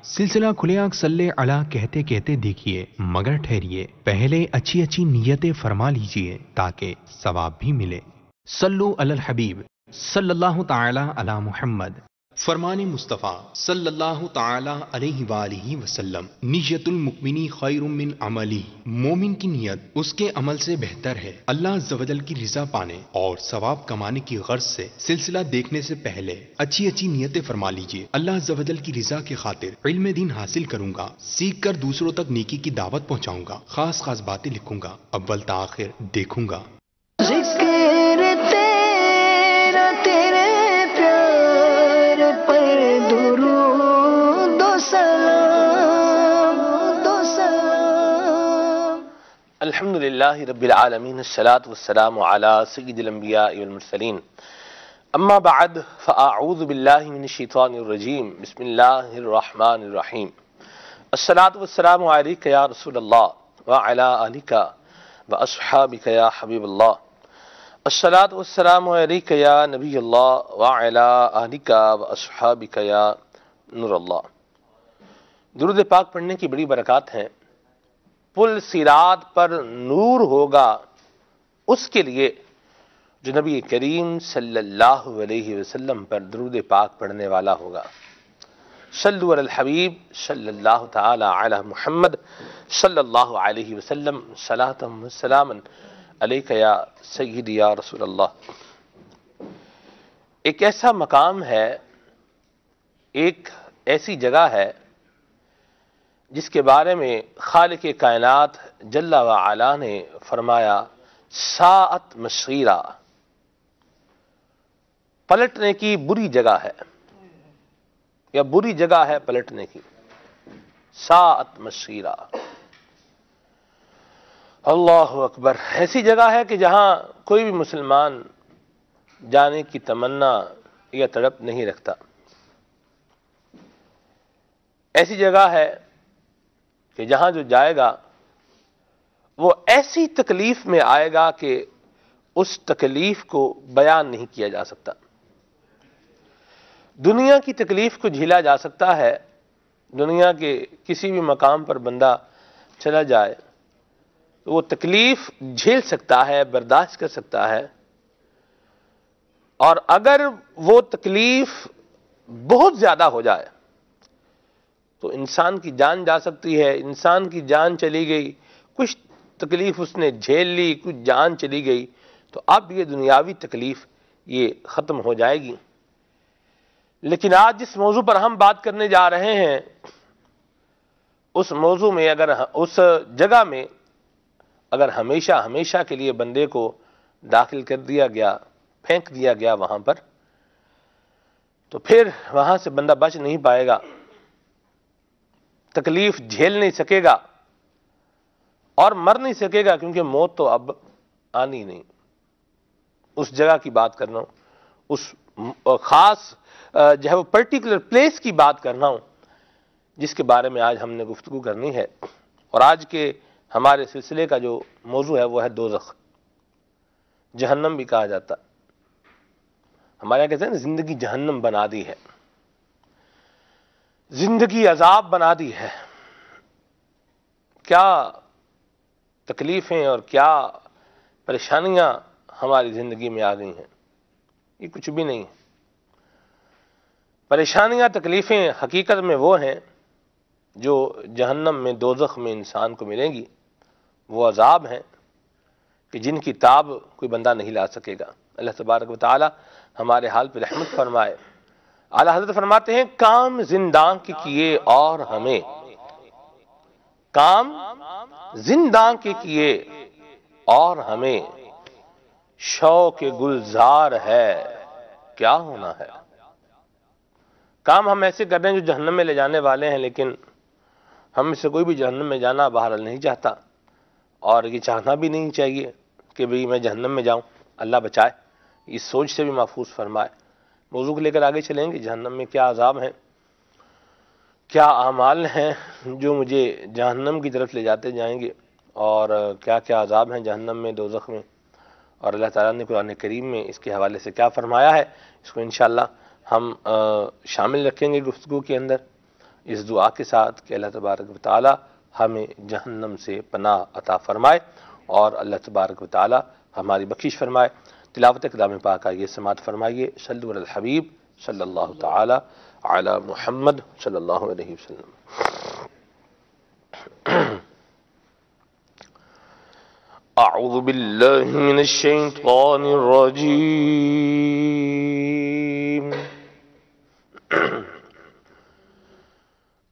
سلسلہ کھلے آنکھ صلی علی کہتے کہتے دیکھیے، مگر ٹھہریے، پہلے اچھی اچھی نیتیں فرما لیجئے تاکہ ثواب بھی ملے۔ صلو علی الحبیب صلی اللہ تعالی علی محمد۔ فرمان مصطفیٰ صلی اللہ تعالی علیہ وآلہ وسلم، نیت المؤمنی خیر من عملی، مومن کی نیت اس کے عمل سے بہتر ہے اللہ عز و جل کی رضا پانے اور ثواب کمانے کی غرض سے۔ سلسلہ دیکھنے سے پہلے اچھی اچھی نیتیں فرما لیجئے۔ اللہ عز و جل کی رضا کی خاطر علم دین حاصل کروں گا، سیکھ کر دوسروں تک نیکی کی دعوت پہنچاؤں گا، خاص خاص باتیں لکھوں گا، اول تا آخر دیکھوں گا۔ الحمدللہ رب العالمین، الصلاة والسلام علی سید الانبیاء والمرسلین، اما بعد فاعوذ باللہ من الشیطان الرجیم، بسم اللہ الرحمن الرحیم۔ الصلاة والسلام علیک یا رسول اللہ وعلی آلک واصحابک یا حبیب اللہ۔ الصلاة والسلام علیک یا نبی اللہ وعلی آلک واصحابک یا نور اللہ۔ درود پاک پڑھنے کی بڑی برکات ہیں۔ پل صراط پر نور ہوگا اس کے لیے جو نبی کریم صلی اللہ علیہ وسلم پر درود پاک پڑھنے والا ہوگا۔ صلو علی الحبیب صلی اللہ تعالی علی محمد صلی اللہ علیہ وسلم، صلاۃ و سلاما علیک یا سیدی یا رسول اللہ۔ ایک ایسا مقام ہے، ایک ایسی جگہ ہے جس کے بارے میں خالق کائنات جل وعلا نے فرمایا ساعت مشغیرہ، پلٹنے کی بری جگہ ہے، یا بری جگہ ہے پلٹنے کی، ساعت مشغیرہ۔ اللہ اکبر۔ ایسی جگہ ہے کہ جہاں کوئی بھی مسلمان جانے کی تمنا یا تڑپ نہیں رکھتا۔ ایسی جگہ ہے کہ جہاں جو جائے گا وہ ایسی تکلیف میں آئے گا کہ اس تکلیف کو بیان نہیں کیا جا سکتا۔ دنیا کی تکلیف کو جھیلا جا سکتا ہے، دنیا کے کسی بھی مقام پر بندہ چلا جائے تو وہ تکلیف جھیل سکتا ہے، برداشت کر سکتا ہے، اور اگر وہ تکلیف بہت زیادہ ہو جائے تو انسان کی جان جا سکتی ہے۔ انسان کی جان چلی گئی، کچھ تکلیف اس نے جھیل لی، کچھ جان چلی گئی، تو اب یہ دنیاوی تکلیف یہ ختم ہو جائے گی۔ لیکن آج جس موضوع پر ہم بات کرنے جا رہے ہیں، اس موضوع میں اس جگہ میں اگر ہمیشہ کے لیے بندے کو داخل کر دیا گیا، پھینک دیا گیا وہاں پر، تو پھر وہاں سے بندہ بچ نہیں پائے گا، تکلیف جھیل نہیں سکے گا اور مر نہیں سکے گا، کیونکہ موت تو اب آنی نہیں۔ اس جگہ کی بات کرنا ہوں، اس خاص جو ہے وہ پرٹیکولر پلیس کی بات کرنا ہوں جس کے بارے میں آج ہم نے گفتگو کرنی ہے۔ اور آج کے ہمارے سلسلے کا جو موضوع ہے وہ ہے دوزخ، جہنم بھی کہا جاتا۔ ہمارے یہاں کہتے ہیں نا، زندگی جہنم بنا دی ہے، زندگی عذاب بنا دی ہے۔ کیا تکلیفیں اور کیا پریشانیاں ہماری زندگی میں آ گئی ہیں، یہ کچھ بھی نہیں ہے۔ پریشانیاں، تکلیفیں حقیقت میں وہ ہیں جو جہنم میں، دوزخ میں انسان کو ملیں گی۔ وہ عذاب ہیں کہ جن کی تاب کوئی بندہ نہیں لا سکے گا۔ اللہ تبارک و تعالی ہمارے حال پہ رحمت فرمائے۔ اعلیٰ حضرت فرماتے ہیں، کام زنداں کے کیے اور ہمیں، کام زنداں کے کیے اور ہمیں، شوق گلزار ہے کیا ہونا ہے۔ کام ہم ایسے کر رہے ہیں جو جہنم میں لے جانے والے ہیں، لیکن ہم میں سے کوئی بھی جہنم میں جانا بہرحال نہیں چاہتا، اور یہ چاہنا بھی نہیں چاہیے کہ بھئی میں جہنم میں جاؤں، اللہ بچائے، اس سوچ سے بھی محفوظ فرمائے۔ موضوع کو لے کر آگے چلیں گے۔ جہنم میں کیا عذاب ہیں، کیا اعمال ہیں جو مجھے جہنم کی طرف لے جاتے جائیں گے، اور کیا کیا عذاب ہیں جہنم میں، دوزخ میں، اور اللہ تعالیٰ نے قرآن کریم میں اس کے حوالے سے کیا فرمایا ہے، اس کو انشاءاللہ ہم شامل رکھیں گے گفتگو کے اندر۔ اس دعا کے ساتھ کہ اللہ تبارک و تعالی ہمیں جہنم سے پناہ عطا فرمائے اور اللہ تبارک و تعالی ہماری بخشش فرمائے۔ تلاوت کلام پاک آئیے سماعت فرمائیے۔ صلو علی الحبیب صلی اللہ تعالی علی محمد صلی اللہ علیہ وسلم۔ اعوذ باللہ من الشیطان الرجیم،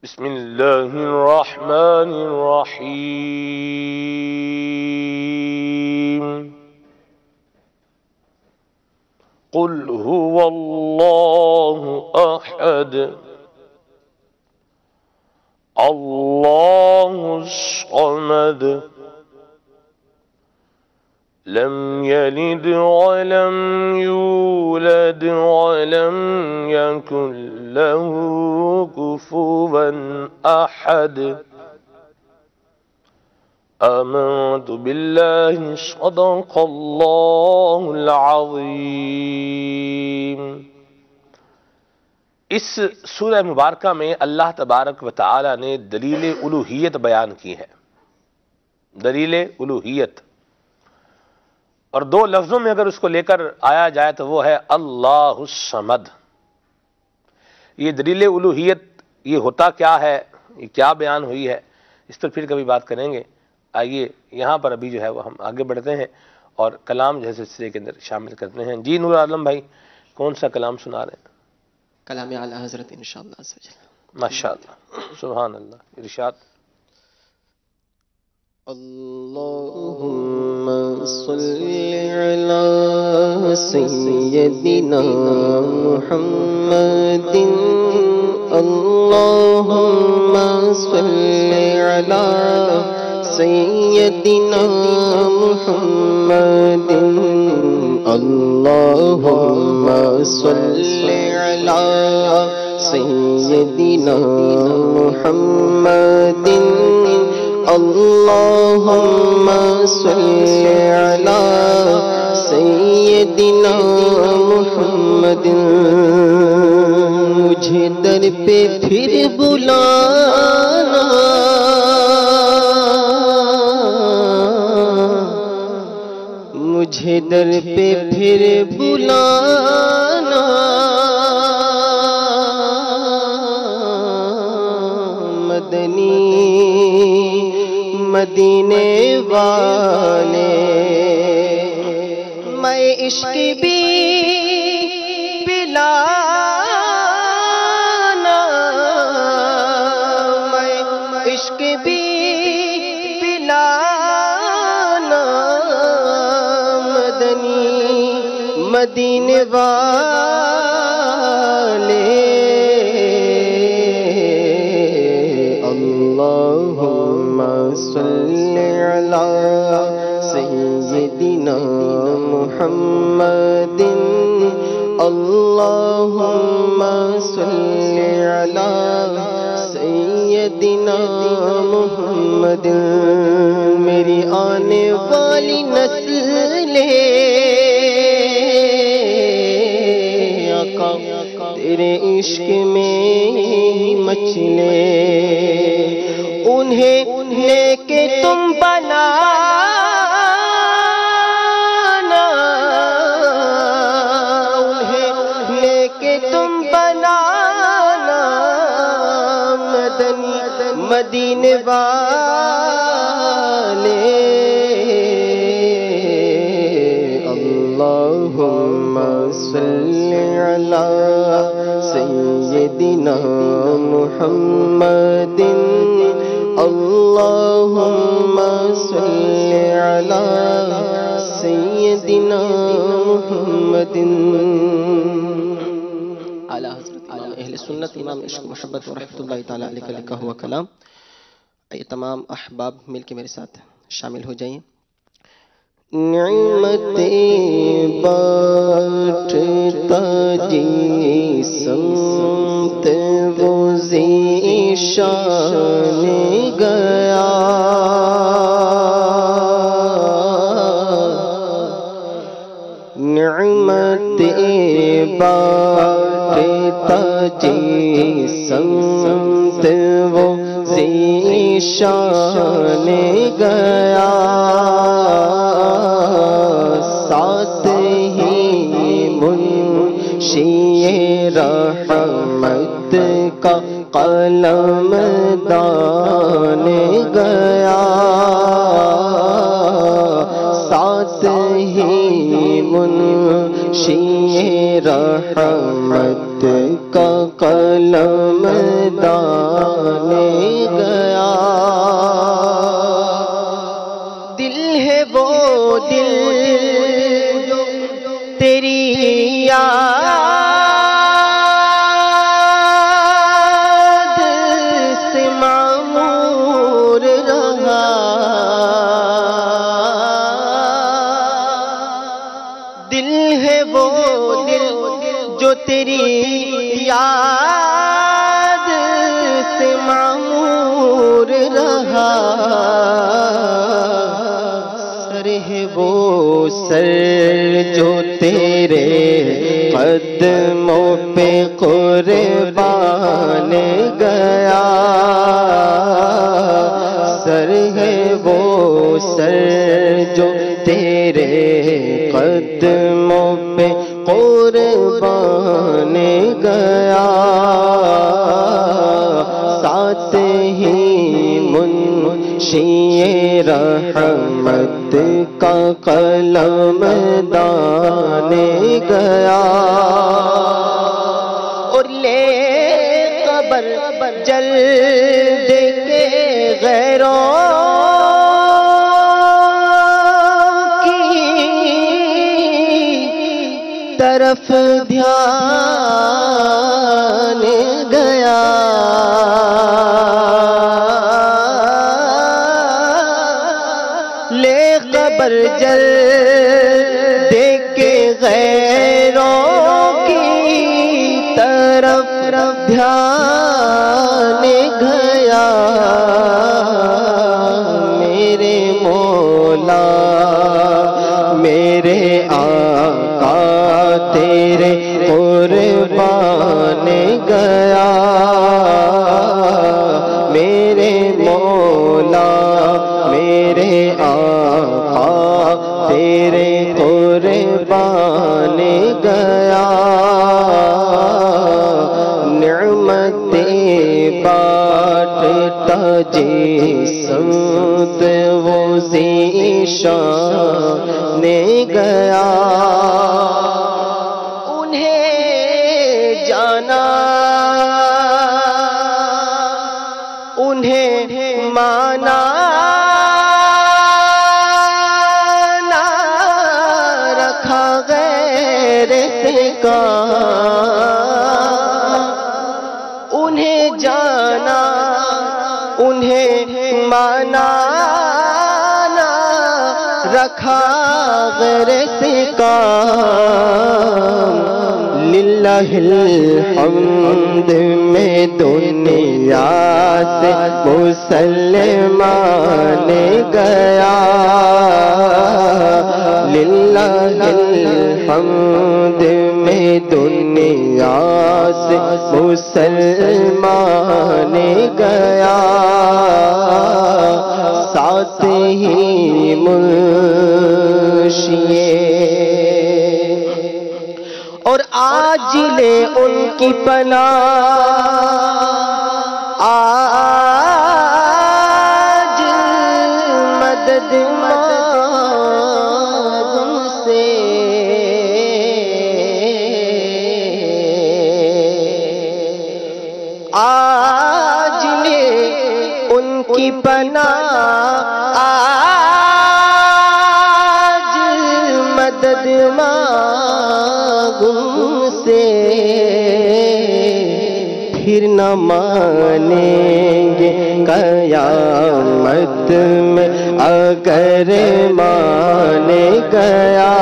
بسم اللہ الرحمن الرحیم، قل هو اللہ احد اللہ الصمد لم يلد ولم يولد ولم يكن له كفوا أحد۔ آمنت بالله صدق الله العظيم۔ اس سورہ مبارکہ میں اللہ تبارک و تعالی نے دلیل الوہیت بیان کی ہے، دلیل الوہیت، اور دو لفظوں میں اگر اس کو لے کر آیا جائے تو وہ ہے اللہ الصمد۔ یہ دلیل الوہیت یہ ہوتا کیا ہے، یہ کیا بیان ہوئی ہے، اس پر پھر کبھی بات کریں گے۔ آئیے یہاں پر ابھی جو ہے وہ ہم آگے بڑھتے ہیں اور کلام جو ہے سلسلے کے اندر شامل کرتے ہیں۔ جی نور عالم بھائی کون سا کلام سنا رہے ہیں؟ کلام اعلی حضرت انشاءاللہ عز وجل۔ ماشاءاللہ، سبحان اللہ، ارشاد۔ اللہم صلی علی سیدنا محمد، اللہم صلی علی سیدنا محمد، اللہم صلی علی سیدنا محمد، اللہم صلی علی سیدنا محمد۔ مجھے در پہ پھر بلانا، مجھے در پہ پھر بلانا، مدنی مدینے والے، میں عشق بھی پلانا، میں عشق بھی پلانا، مدنی مدینے والے، اللہم صلی علی سیدنا محمد، اللہم صلی علی سیدنا محمد۔ میری آنے والی نسلیں آقا تیرے عشق میں ہی مچلے، انہیں لے کے تم بنانا، انہیں لے کے تم بنانا، مدنی مدینے والے، اللہم صلی علی سیدنا محمد، اللہم صلی علی سیدنا محمد۔ اعلی حضرت امام اہل سنت امام عشق محبت و رحمۃ اللہ تعالیٰ علیہ کا لکھا ہوا کلام۔ یہ تمام احباب مل کے میرے ساتھ شامل ہو جائیں۔ نعمتیں بانٹتا جی سمت وہ ذیشان گیا، نعمتیں بانٹتا جی سمت ذیشان گیا، ساتھ ہی منشی رحمت کا قلم دان گیا، ساتھ ہی منشی رحمت کا قلم دان گیا۔ دل ہے وہ دل تیری یاد سے معمور رہا، دل ہے وہ دل جو تیری یاد سے معمور رہا، سر ہے وہ سر جو تیرے قدموں پہ قربان گیا، سر ہے وہ سر جو تیرے قدموں پہ قربان گیا، ساتھ ہی منشی رحمت کا قلم دان گیا، اور لے قبر جلد کے غیروں طرف دھیان گیا، لے قبر جل دیکھ کے غیروں کی طرف دھیان گیا، میرے مولا میرے آقا تیرے قربان گیا، میرے مولا میرے آقا تیرے قربان گیا، نعمتیں بانٹتا جسم وہ ذیشان گیا، انہیں جانا انہیں مانا نہ رکھا غیر کا، انہیں جانا انہیں مانا نہ رکھا غیر کا، للہ الحمد میں دنیا سے مسلمان گیا، للہ الحمد میں دنیا سے مسلمان گیا، ساتھ ہی منشی اور آج لے ان کی پناہ، آج مدد مانگ سے، آج لے ان کی پناہ، آج مدد سے، پھر نہ مانیں گے قیامت میں اگر مان گیا،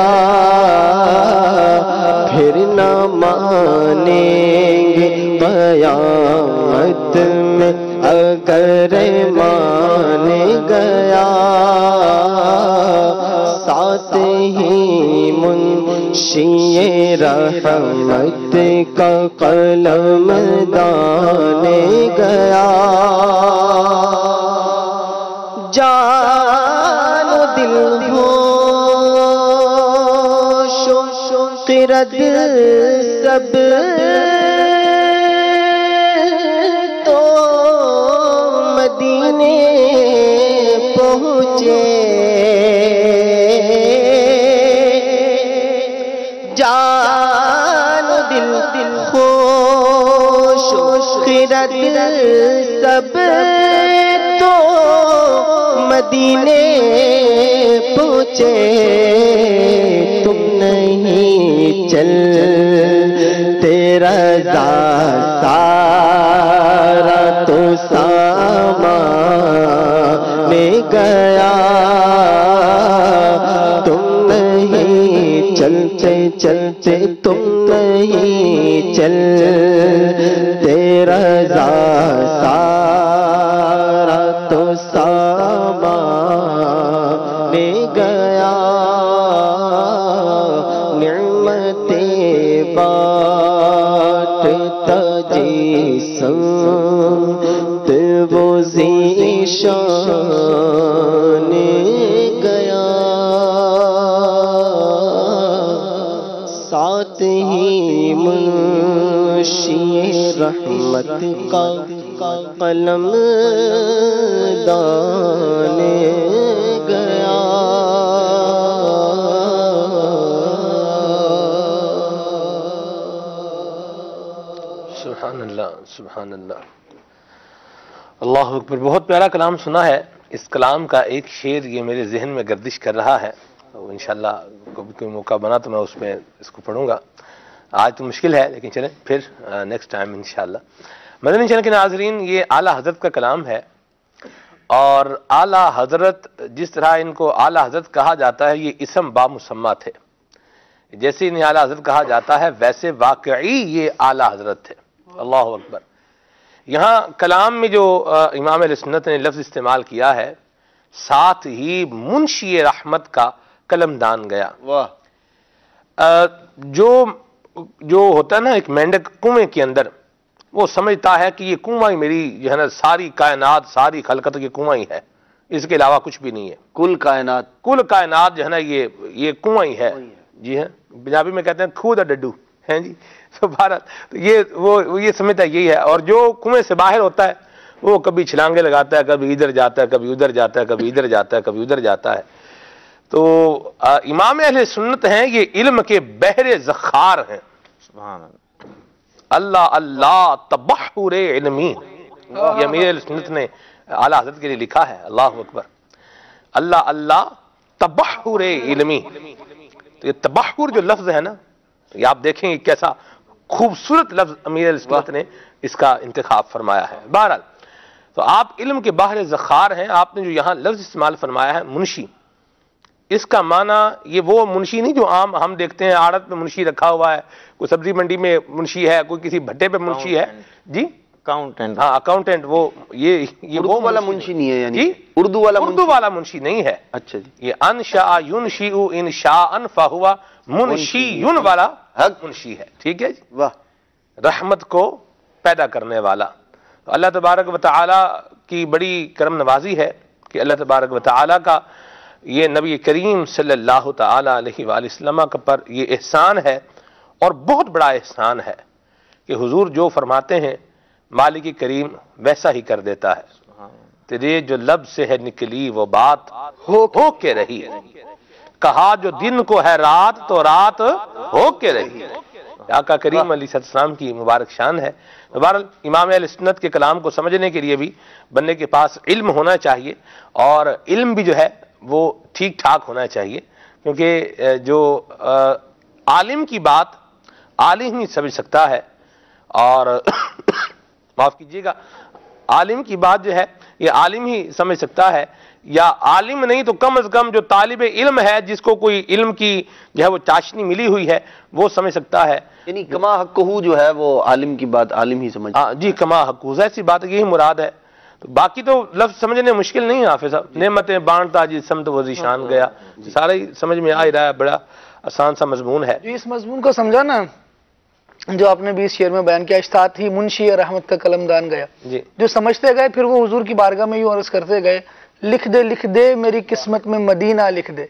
پھر نہ مانیں گے قیامت میں اگر مان گیا، ساتھ ہی منشی رحمت کا قلم دان گیا۔ مدینے پہنچے جان دل خوش خیرت سب تو مدینے پہنچے تم نہیں چل تیرا سارا تو سامان گیا تم نہیں چلتے چلتے تم نہیں چل تیرا سارا تو سامان گیا نعمتیں بانٹتا جسم وہ ذیشان گیا ساتھ ہی منشی رحمت کا قلم دان گیا سبحان اللہ سبحان اللہ اللہ اکبر. بہت پیارا کلام سنا ہے. اس کلام کا ایک شعر یہ میرے ذہن میں گردش کر رہا ہے. انشاءاللہ کوئی موقع بنا تو میں اس میں اس کو پڑھوں گا. آج تو مشکل ہے لیکن چلیں پھر نیکسٹ ٹائم انشاءاللہ. مدنی چینل کے ناظرین یہ اعلیٰ حضرت کا کلام ہے اور اعلیٰ حضرت جس طرح ان کو اعلیٰ حضرت کہا جاتا ہے یہ اسم بامسمہ تھے. جیسے انہیں اعلیٰ حضرت کہا جاتا ہے ویسے واقعی یہ اعلیٰ حضرت تھے. اللہ اکبر. یہاں کلام میں جو امام اہل سنت نے لفظ استعمال کیا ہے ساتھ ہی منشی رحمت کا قلم دان گیا. واہ. جو ہوتا ہے نا ایک مینڈک کنویں کے اندر وہ سمجھتا ہے کہ یہ کنواں ہی میری جو ہے نا ساری کائنات ساری خلقت کی کنواں ہی ہے, اس کے علاوہ کچھ بھی نہیں ہے. کل کائنات جو ہے نا یہ کنواں ہی ہے. جی ہاں پنجابی میں کہتے ہیں کھو دا ڈڈو ہیں جی. تو بھارت یہ سمجھتا ہے یہی ہے. اور جو کنویں سے باہر ہوتا ہے وہ کبھی چھلانگے لگاتا ہے, کبھی ادھر جاتا ہے, کبھی ادھر جاتا ہے, کبھی ادھر جاتا ہے, کبھی ادھر جاتا ہے. تو امام اہل سنت ہیں یہ علم کے بحر ذخار ہیں. سبحان اللہ. اللہ اللہ تبحر علمی یہ امیر اہل سنت نے اعلیٰ حضرت کے لیے لکھا ہے. اللہ اکبر. اللہ اللہ تبحر علمی. تو یہ تبحر جو لفظ ہے نا یہ آپ دیکھیں گے کیسا خوبصورت لفظ امیر اہل سنت نے اس کا انتخاب فرمایا ہے. بہرحال تو آپ علم کے باہر ذخار ہیں. آپ نے جو یہاں لفظ استعمال فرمایا ہے منشی, اس کا معنی یہ وہ منشی نہیں جو عام ہم دیکھتے ہیں آڑت میں منشی رکھا ہوا ہے, کوئی سبزی منڈی میں منشی ہے, کوئی کسی بھٹے پہ منشی ہے. جی اکاؤنٹنٹ. ہاں اکاؤنٹنٹ. وہ یہ اردو والا منشی نہیں ہے یعنی جی اردو والا منشی نہیں ہے. اچھا جی. یہ انشاء ینشئ انشاء فہو منشی والا منشی ہے. ٹھیک ہے جی. واہ. رحمت کو پیدا کرنے والا. اللہ تبارک و تعالی کی بڑی کرم نوازی ہے کہ اللہ تبارک و تعالی کا یہ نبی کریم صلی اللہ تعالی علیہ وآلہ وسلم پر یہ احسان ہے اور بہت بڑا احسان ہے کہ حضور جو فرماتے ہیں مالک کریم ویسا ہی کر دیتا ہے. تیرے جو لب سے ہے نکلی وہ بات ہو کے رہی, کہا جو دن کو ہے رات تو رات ہو کے رہی. آقا کریم علیہ السلام کی مبارک شان ہے. بہرحال امام اہل سنت کے کلام کو سمجھنے کے لیے بھی بندے کے پاس علم ہونا چاہیے اور علم بھی جو ہے وہ ٹھیک ٹھاک ہونا چاہیے, کیونکہ جو عالم کی بات عالم ہی سمجھ سکتا ہے. اور معاف کیجیے گا عالم کی بات جو ہے یہ عالم ہی سمجھ سکتا ہے, یا عالم نہیں تو کم از کم جو طالب علم ہے جس کو کوئی علم کی جو ہے وہ چاشنی ملی ہوئی ہے وہ سمجھ سکتا ہے. یعنی کما حقہ جو ہے وہ عالم کی بات عالم ہی سمجھ. جی کما حقہ ایسی بات یہی مراد ہے. تو باقی تو لفظ سمجھنے مشکل نہیں ہے حافظ صاحب. نعمتیں بانٹتا جس سمت وہ ذیشان گیا, سارا ہی سمجھ میں آ رہا ہے. بڑا آسان سا مضمون ہے. جو اس مضمون کو سمجھا نا جو آپ نے 20 شعر میں بیان کیا, اشتاط ہی منشی رحمت کا قلم دان گیا. جی جو سمجھتے گئے پھر وہ حضور کی بارگاہ میں یوں عرض کرتے گئے لکھ دے میری قسمت میں مدینہ لکھ دے,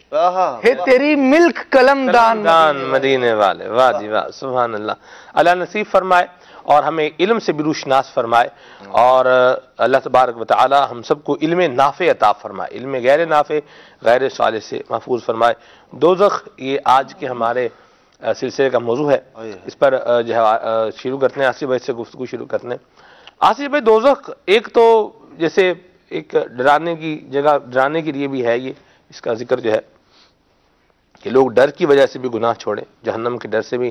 ہے تیری ملک قلم دان مدینے والے. واہ جی واہ. سبحان اللہ. اللہ نصیب فرمائے. اور ہمیں علم سے بھی روشناس فرمائے، اور اللہ تبارک و تعالی ہم سب کو علم نافع عطا فرمائے، علم غیر نافع غیر صالح سے محفوظ فرمائے۔ دوزخ یہ آج کے ہمارے سلسلے کا موضوع ہے، اس پر جو ہے شروع کرتے ہیں، آصف بھائی سے گفتگو شروع کرتے ہیں۔ آصف بھائی، دوزخ ایک تو جیسے ایک ڈرانے کی جگہ، ڈرانے کے لیے بھی ہے، یہ اس کا ذکر جو ہے کہ لوگ ڈر کی وجہ سے بھی گناہ چھوڑیں، جہنم کے ڈر سے بھی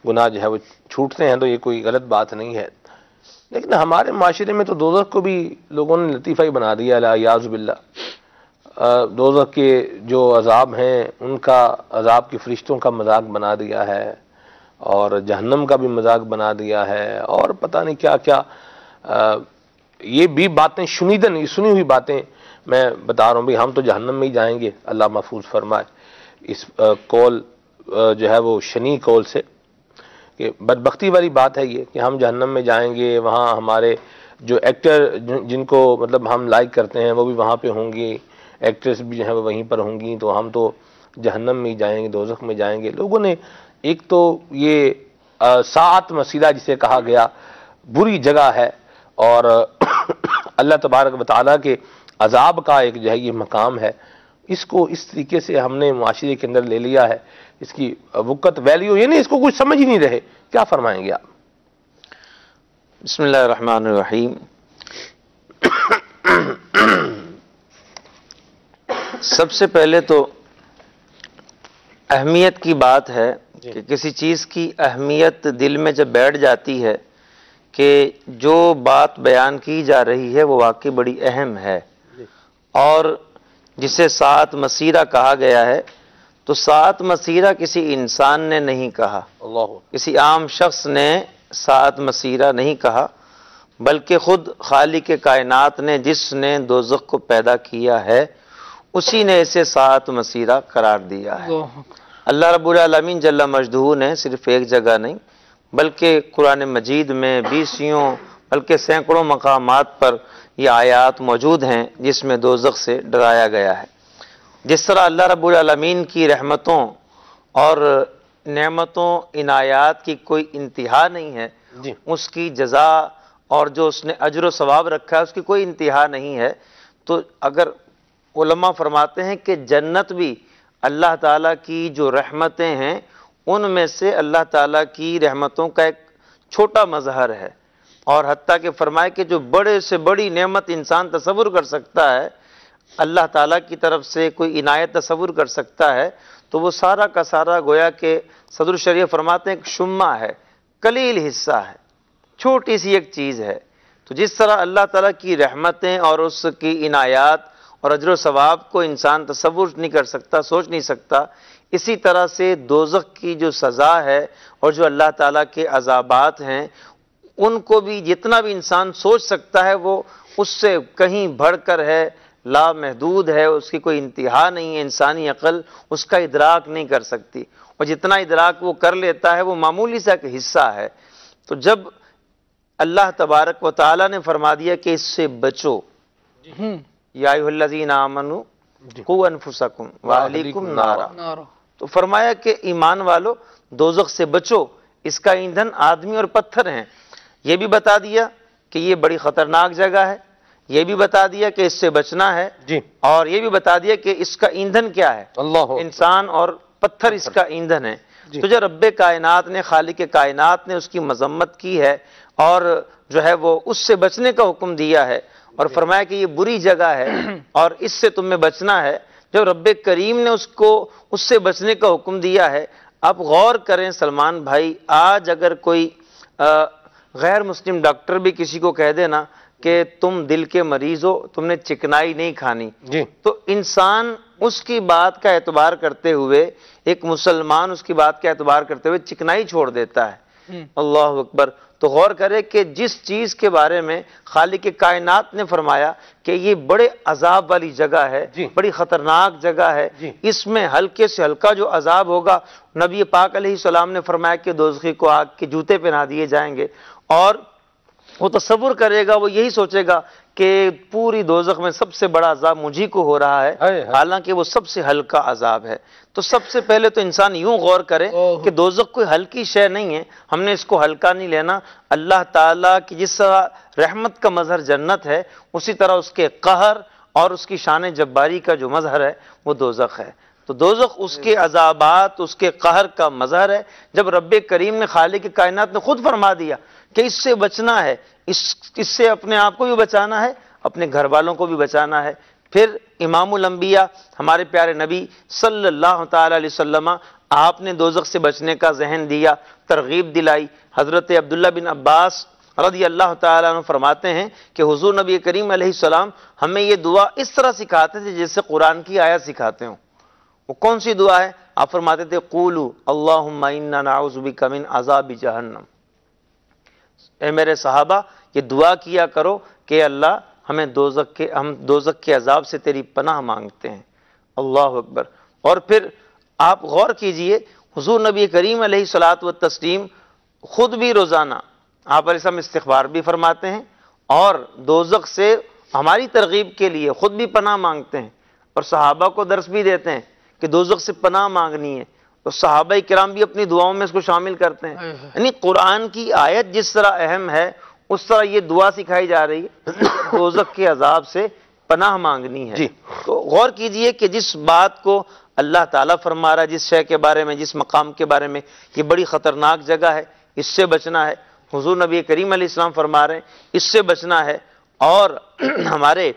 گناہ جو ہے وہ چھوٹتے ہیں، تو یہ کوئی غلط بات نہیں ہے۔ لیکن ہمارے معاشرے میں تو دوزخ کو بھی لوگوں نے لطیفہ ہی بنا دیا، الیاذ باللہ۔ دوزخ کے جو عذاب ہیں ان کا، عذاب کے فرشتوں کا مذاق بنا دیا ہے، اور جہنم کا بھی مذاق بنا دیا ہے، اور پتہ نہیں کیا کیا۔ یہ بھی باتیں شنیدن، یہ سنی ہوئی باتیں میں بتا رہا ہوں بھی، ہم تو جہنم میں ہی جائیں گے، اللہ محفوظ فرمائے اس قول جو ہے وہ شنی قول سے، کہ بدبختی والی بات ہے یہ کہ ہم جہنم میں جائیں گے، وہاں ہمارے جو ایکٹر جن کو مطلب ہم لائک کرتے ہیں وہ بھی وہاں پہ ہوں گی، ایکٹریس بھی جو ہے وہ وہیں پر ہوں گی، تو ہم تو جہنم میں ہی جائیں گے، دوزخ میں جائیں گے۔ لوگوں نے ایک تو یہ ساعت مسیرہ جسے کہا گیا، بری جگہ ہے، اور اللہ تبارک و تعالیٰ کے عذاب کا ایک جو ہے یہ مقام ہے، اس کو اس طریقے سے ہم نے معاشرے کے اندر لے لیا ہے، اس کی وقت ویلیو، یعنی اس کو کچھ سمجھ ہی نہیں رہے۔ کیا فرمائیں گے آپ؟ بسم اللہ الرحمن الرحیم۔ سب سے پہلے تو اہمیت کی بات ہے کہ کسی چیز کی اہمیت دل میں جب بیٹھ جاتی ہے کہ جو بات بیان کی جا رہی ہے وہ واقعی بڑی اہم ہے، اور جسے ساعت مسیرہ کہا گیا ہے، تو ساعت مسیرہ کسی انسان نے نہیں کہا، کسی عام شخص نے ساعت مسیرہ نہیں کہا، بلکہ خود خالق کائنات نے، جس نے دوزخ کو پیدا کیا ہے، اسی نے اسے ساعت مسیرہ قرار دیا ہے۔ اللہ رب العالمین جل مجدہ نے صرف ایک جگہ نہیں بلکہ قرآن مجید میں 20 بلکہ سینکڑوں مقامات پر یہ آیات موجود ہیں جس میں دوزخ سے ڈرایا گیا ہے۔ جس طرح اللہ رب العالمین کی رحمتوں اور نعمتوں، عنایات کی کوئی انتہا نہیں ہے، اس کی جزا اور جو اس نے اجر و ثواب رکھا ہے اس کی کوئی انتہا نہیں ہے، تو اگر علماء فرماتے ہیں کہ جنت بھی اللہ تعالیٰ کی جو رحمتیں ہیں ان میں سے اللہ تعالیٰ کی رحمتوں کا ایک چھوٹا مظہر ہے، اور حتیٰ کہ فرمائے کہ جو بڑے سے بڑی نعمت انسان تصور کر سکتا ہے، اللہ تعالیٰ کی طرف سے کوئی عنایت تصور کر سکتا ہے، تو وہ سارا کا سارا گویا کہ صدر الشریعہ فرماتے ہیں ایک شمع ہے، قلیل حصہ ہے، چھوٹی سی ایک چیز ہے۔ تو جس طرح اللہ تعالیٰ کی رحمتیں اور اس کی عنایات اور اجر و ثواب کو انسان تصور نہیں کر سکتا، سوچ نہیں سکتا، اسی طرح سے دوزخ کی جو سزا ہے اور جو اللہ تعالیٰ کے عذابات ہیں ان کو بھی جتنا بھی انسان سوچ سکتا ہے وہ اس سے کہیں بڑھ کر ہے، لامحدود ہے، اس کی کوئی انتہا نہیں ہے، انسانی عقل اس کا ادراک نہیں کر سکتی، اور جتنا ادراک وہ کر لیتا ہے وہ معمولی سا ایک حصہ ہے۔ تو جب اللہ تبارک و تعالیٰ نے فرما دیا کہ اس سے بچو، یا ایھا الذین آمنوا قوا انفسکم واہلیکم نارا، تو فرمایا کہ ایمان والو دوزخ سے بچو، اس کا ایندھن آدمی اور پتھر ہیں۔ یہ بھی بتا دیا کہ یہ بڑی خطرناک جگہ ہے، یہ بھی بتا دیا کہ اس سے بچنا ہے، اور یہ بھی بتا دیا کہ اس کا ایندھن کیا ہے، انسان اور پتھر اس کا ایندھن ہے۔ تو جو رب کائنات نے، خالق کائنات نے اس کی مذمت کی ہے اور جو ہے وہ اس سے بچنے کا حکم دیا ہے، اور فرمایا کہ یہ بری جگہ ہے اور اس سے تمہیں بچنا ہے، جب رب کریم نے اس سے بچنے کا حکم دیا ہے۔ آپ غور کریں سلمان بھائی، آج اگر کوئی غیر مسلم ڈاکٹر بھی کسی کو کہہ دے نا کہ تم دل کے مریض ہو، تم نے چکنائی نہیں کھانی، تو انسان اس کی بات کا اعتبار کرتے ہوئے، ایک مسلمان اس کی بات کا اعتبار کرتے ہوئے چکنائی چھوڑ دیتا ہے۔ اللہ اکبر۔ تو غور کرے کہ جس چیز کے بارے میں خالق کائنات نے فرمایا کہ یہ بڑے عذاب والی جگہ ہے، بڑی خطرناک جگہ ہے، اس میں ہلکے سے ہلکا جو عذاب ہوگا، نبی پاک علیہ السلام نے فرمایا کہ دوزخی کو آگ کے جوتے پہنا دیے جائیں گے، اور وہ تصور کرے گا، وہ یہی سوچے گا کہ پوری دوزخ میں سب سے بڑا عذاب مجھی کو ہو رہا ہے، حالانکہ وہ سب سے ہلکا عذاب ہے۔ تو سب سے پہلے تو انسان یوں غور کرے کہ دوزخ کوئی ہلکی شے نہیں ہے، ہم نے اس کو ہلکا نہیں لینا۔ اللہ تعالیٰ کی جس طرح رحمت کا مظہر جنت ہے، اسی طرح اس کے قہر اور اس کی شان جباری کا جو مظہر ہے وہ دوزخ ہے۔ تو دوزخ اس کے عذابات، اس کے قہر کا مظہر ہے۔ جب رب کریم نے، خالق کائنات نے خود فرما دیا کہ اس سے بچنا ہے، اس سے اپنے آپ کو بھی بچانا ہے، اپنے گھر والوں کو بھی بچانا ہے، پھر امام الانبیاء ہمارے پیارے نبی صلی اللہ تعالی علیہ وسلم، آپ نے دوزخ سے بچنے کا ذہن دیا، ترغیب دلائی۔ حضرت عبداللہ بن عباس رضی اللہ تعالیٰ عنہ فرماتے ہیں کہ حضور نبی کریم علیہ السلام ہمیں یہ دعا اس طرح سکھاتے تھے جیسے قرآن کی آیت سکھاتے ہوں۔ وہ کون سی دعا ہے؟ آپ فرماتے تھے قولوا اللہم انا نعوذ بک من عذاب جہنم۔ اے میرے صحابہ، یہ دعا کیا کرو کہ اللہ ہم دوزخ کے عذاب سے تیری پناہ مانگتے ہیں۔ اللہ اکبر۔ اور پھر آپ غور کیجئے، حضور نبی کریم علیہ الصلوۃ والتسلیم خود بھی روزانہ آپ علیہ السلام استغفار بھی فرماتے ہیں اور دوزخ سے ہماری ترغیب کے لیے خود بھی پناہ مانگتے ہیں، اور صحابہ کو درس بھی دیتے ہیں کہ دوزخ سے پناہ مانگنی ہے، اور صحابہ کرام بھی اپنی دعاؤں میں اس کو شامل کرتے ہیں۔ یعنی قرآن کی آیت جس طرح اہم ہے، اس طرح یہ دعا سکھائی جا رہی ہے، دوزخ کے عذاب سے پناہ مانگنی ہے۔ تو غور کیجئے کہ جس بات کو اللہ تعالیٰ فرما رہا ہے، جس شے کے بارے میں، جس مقام کے بارے میں، یہ بڑی خطرناک جگہ ہے، اس سے بچنا ہے۔ حضور نبی کریم علیہ السلام فرما رہے ہیں اس سے بچنا ہے۔ اور ہمارے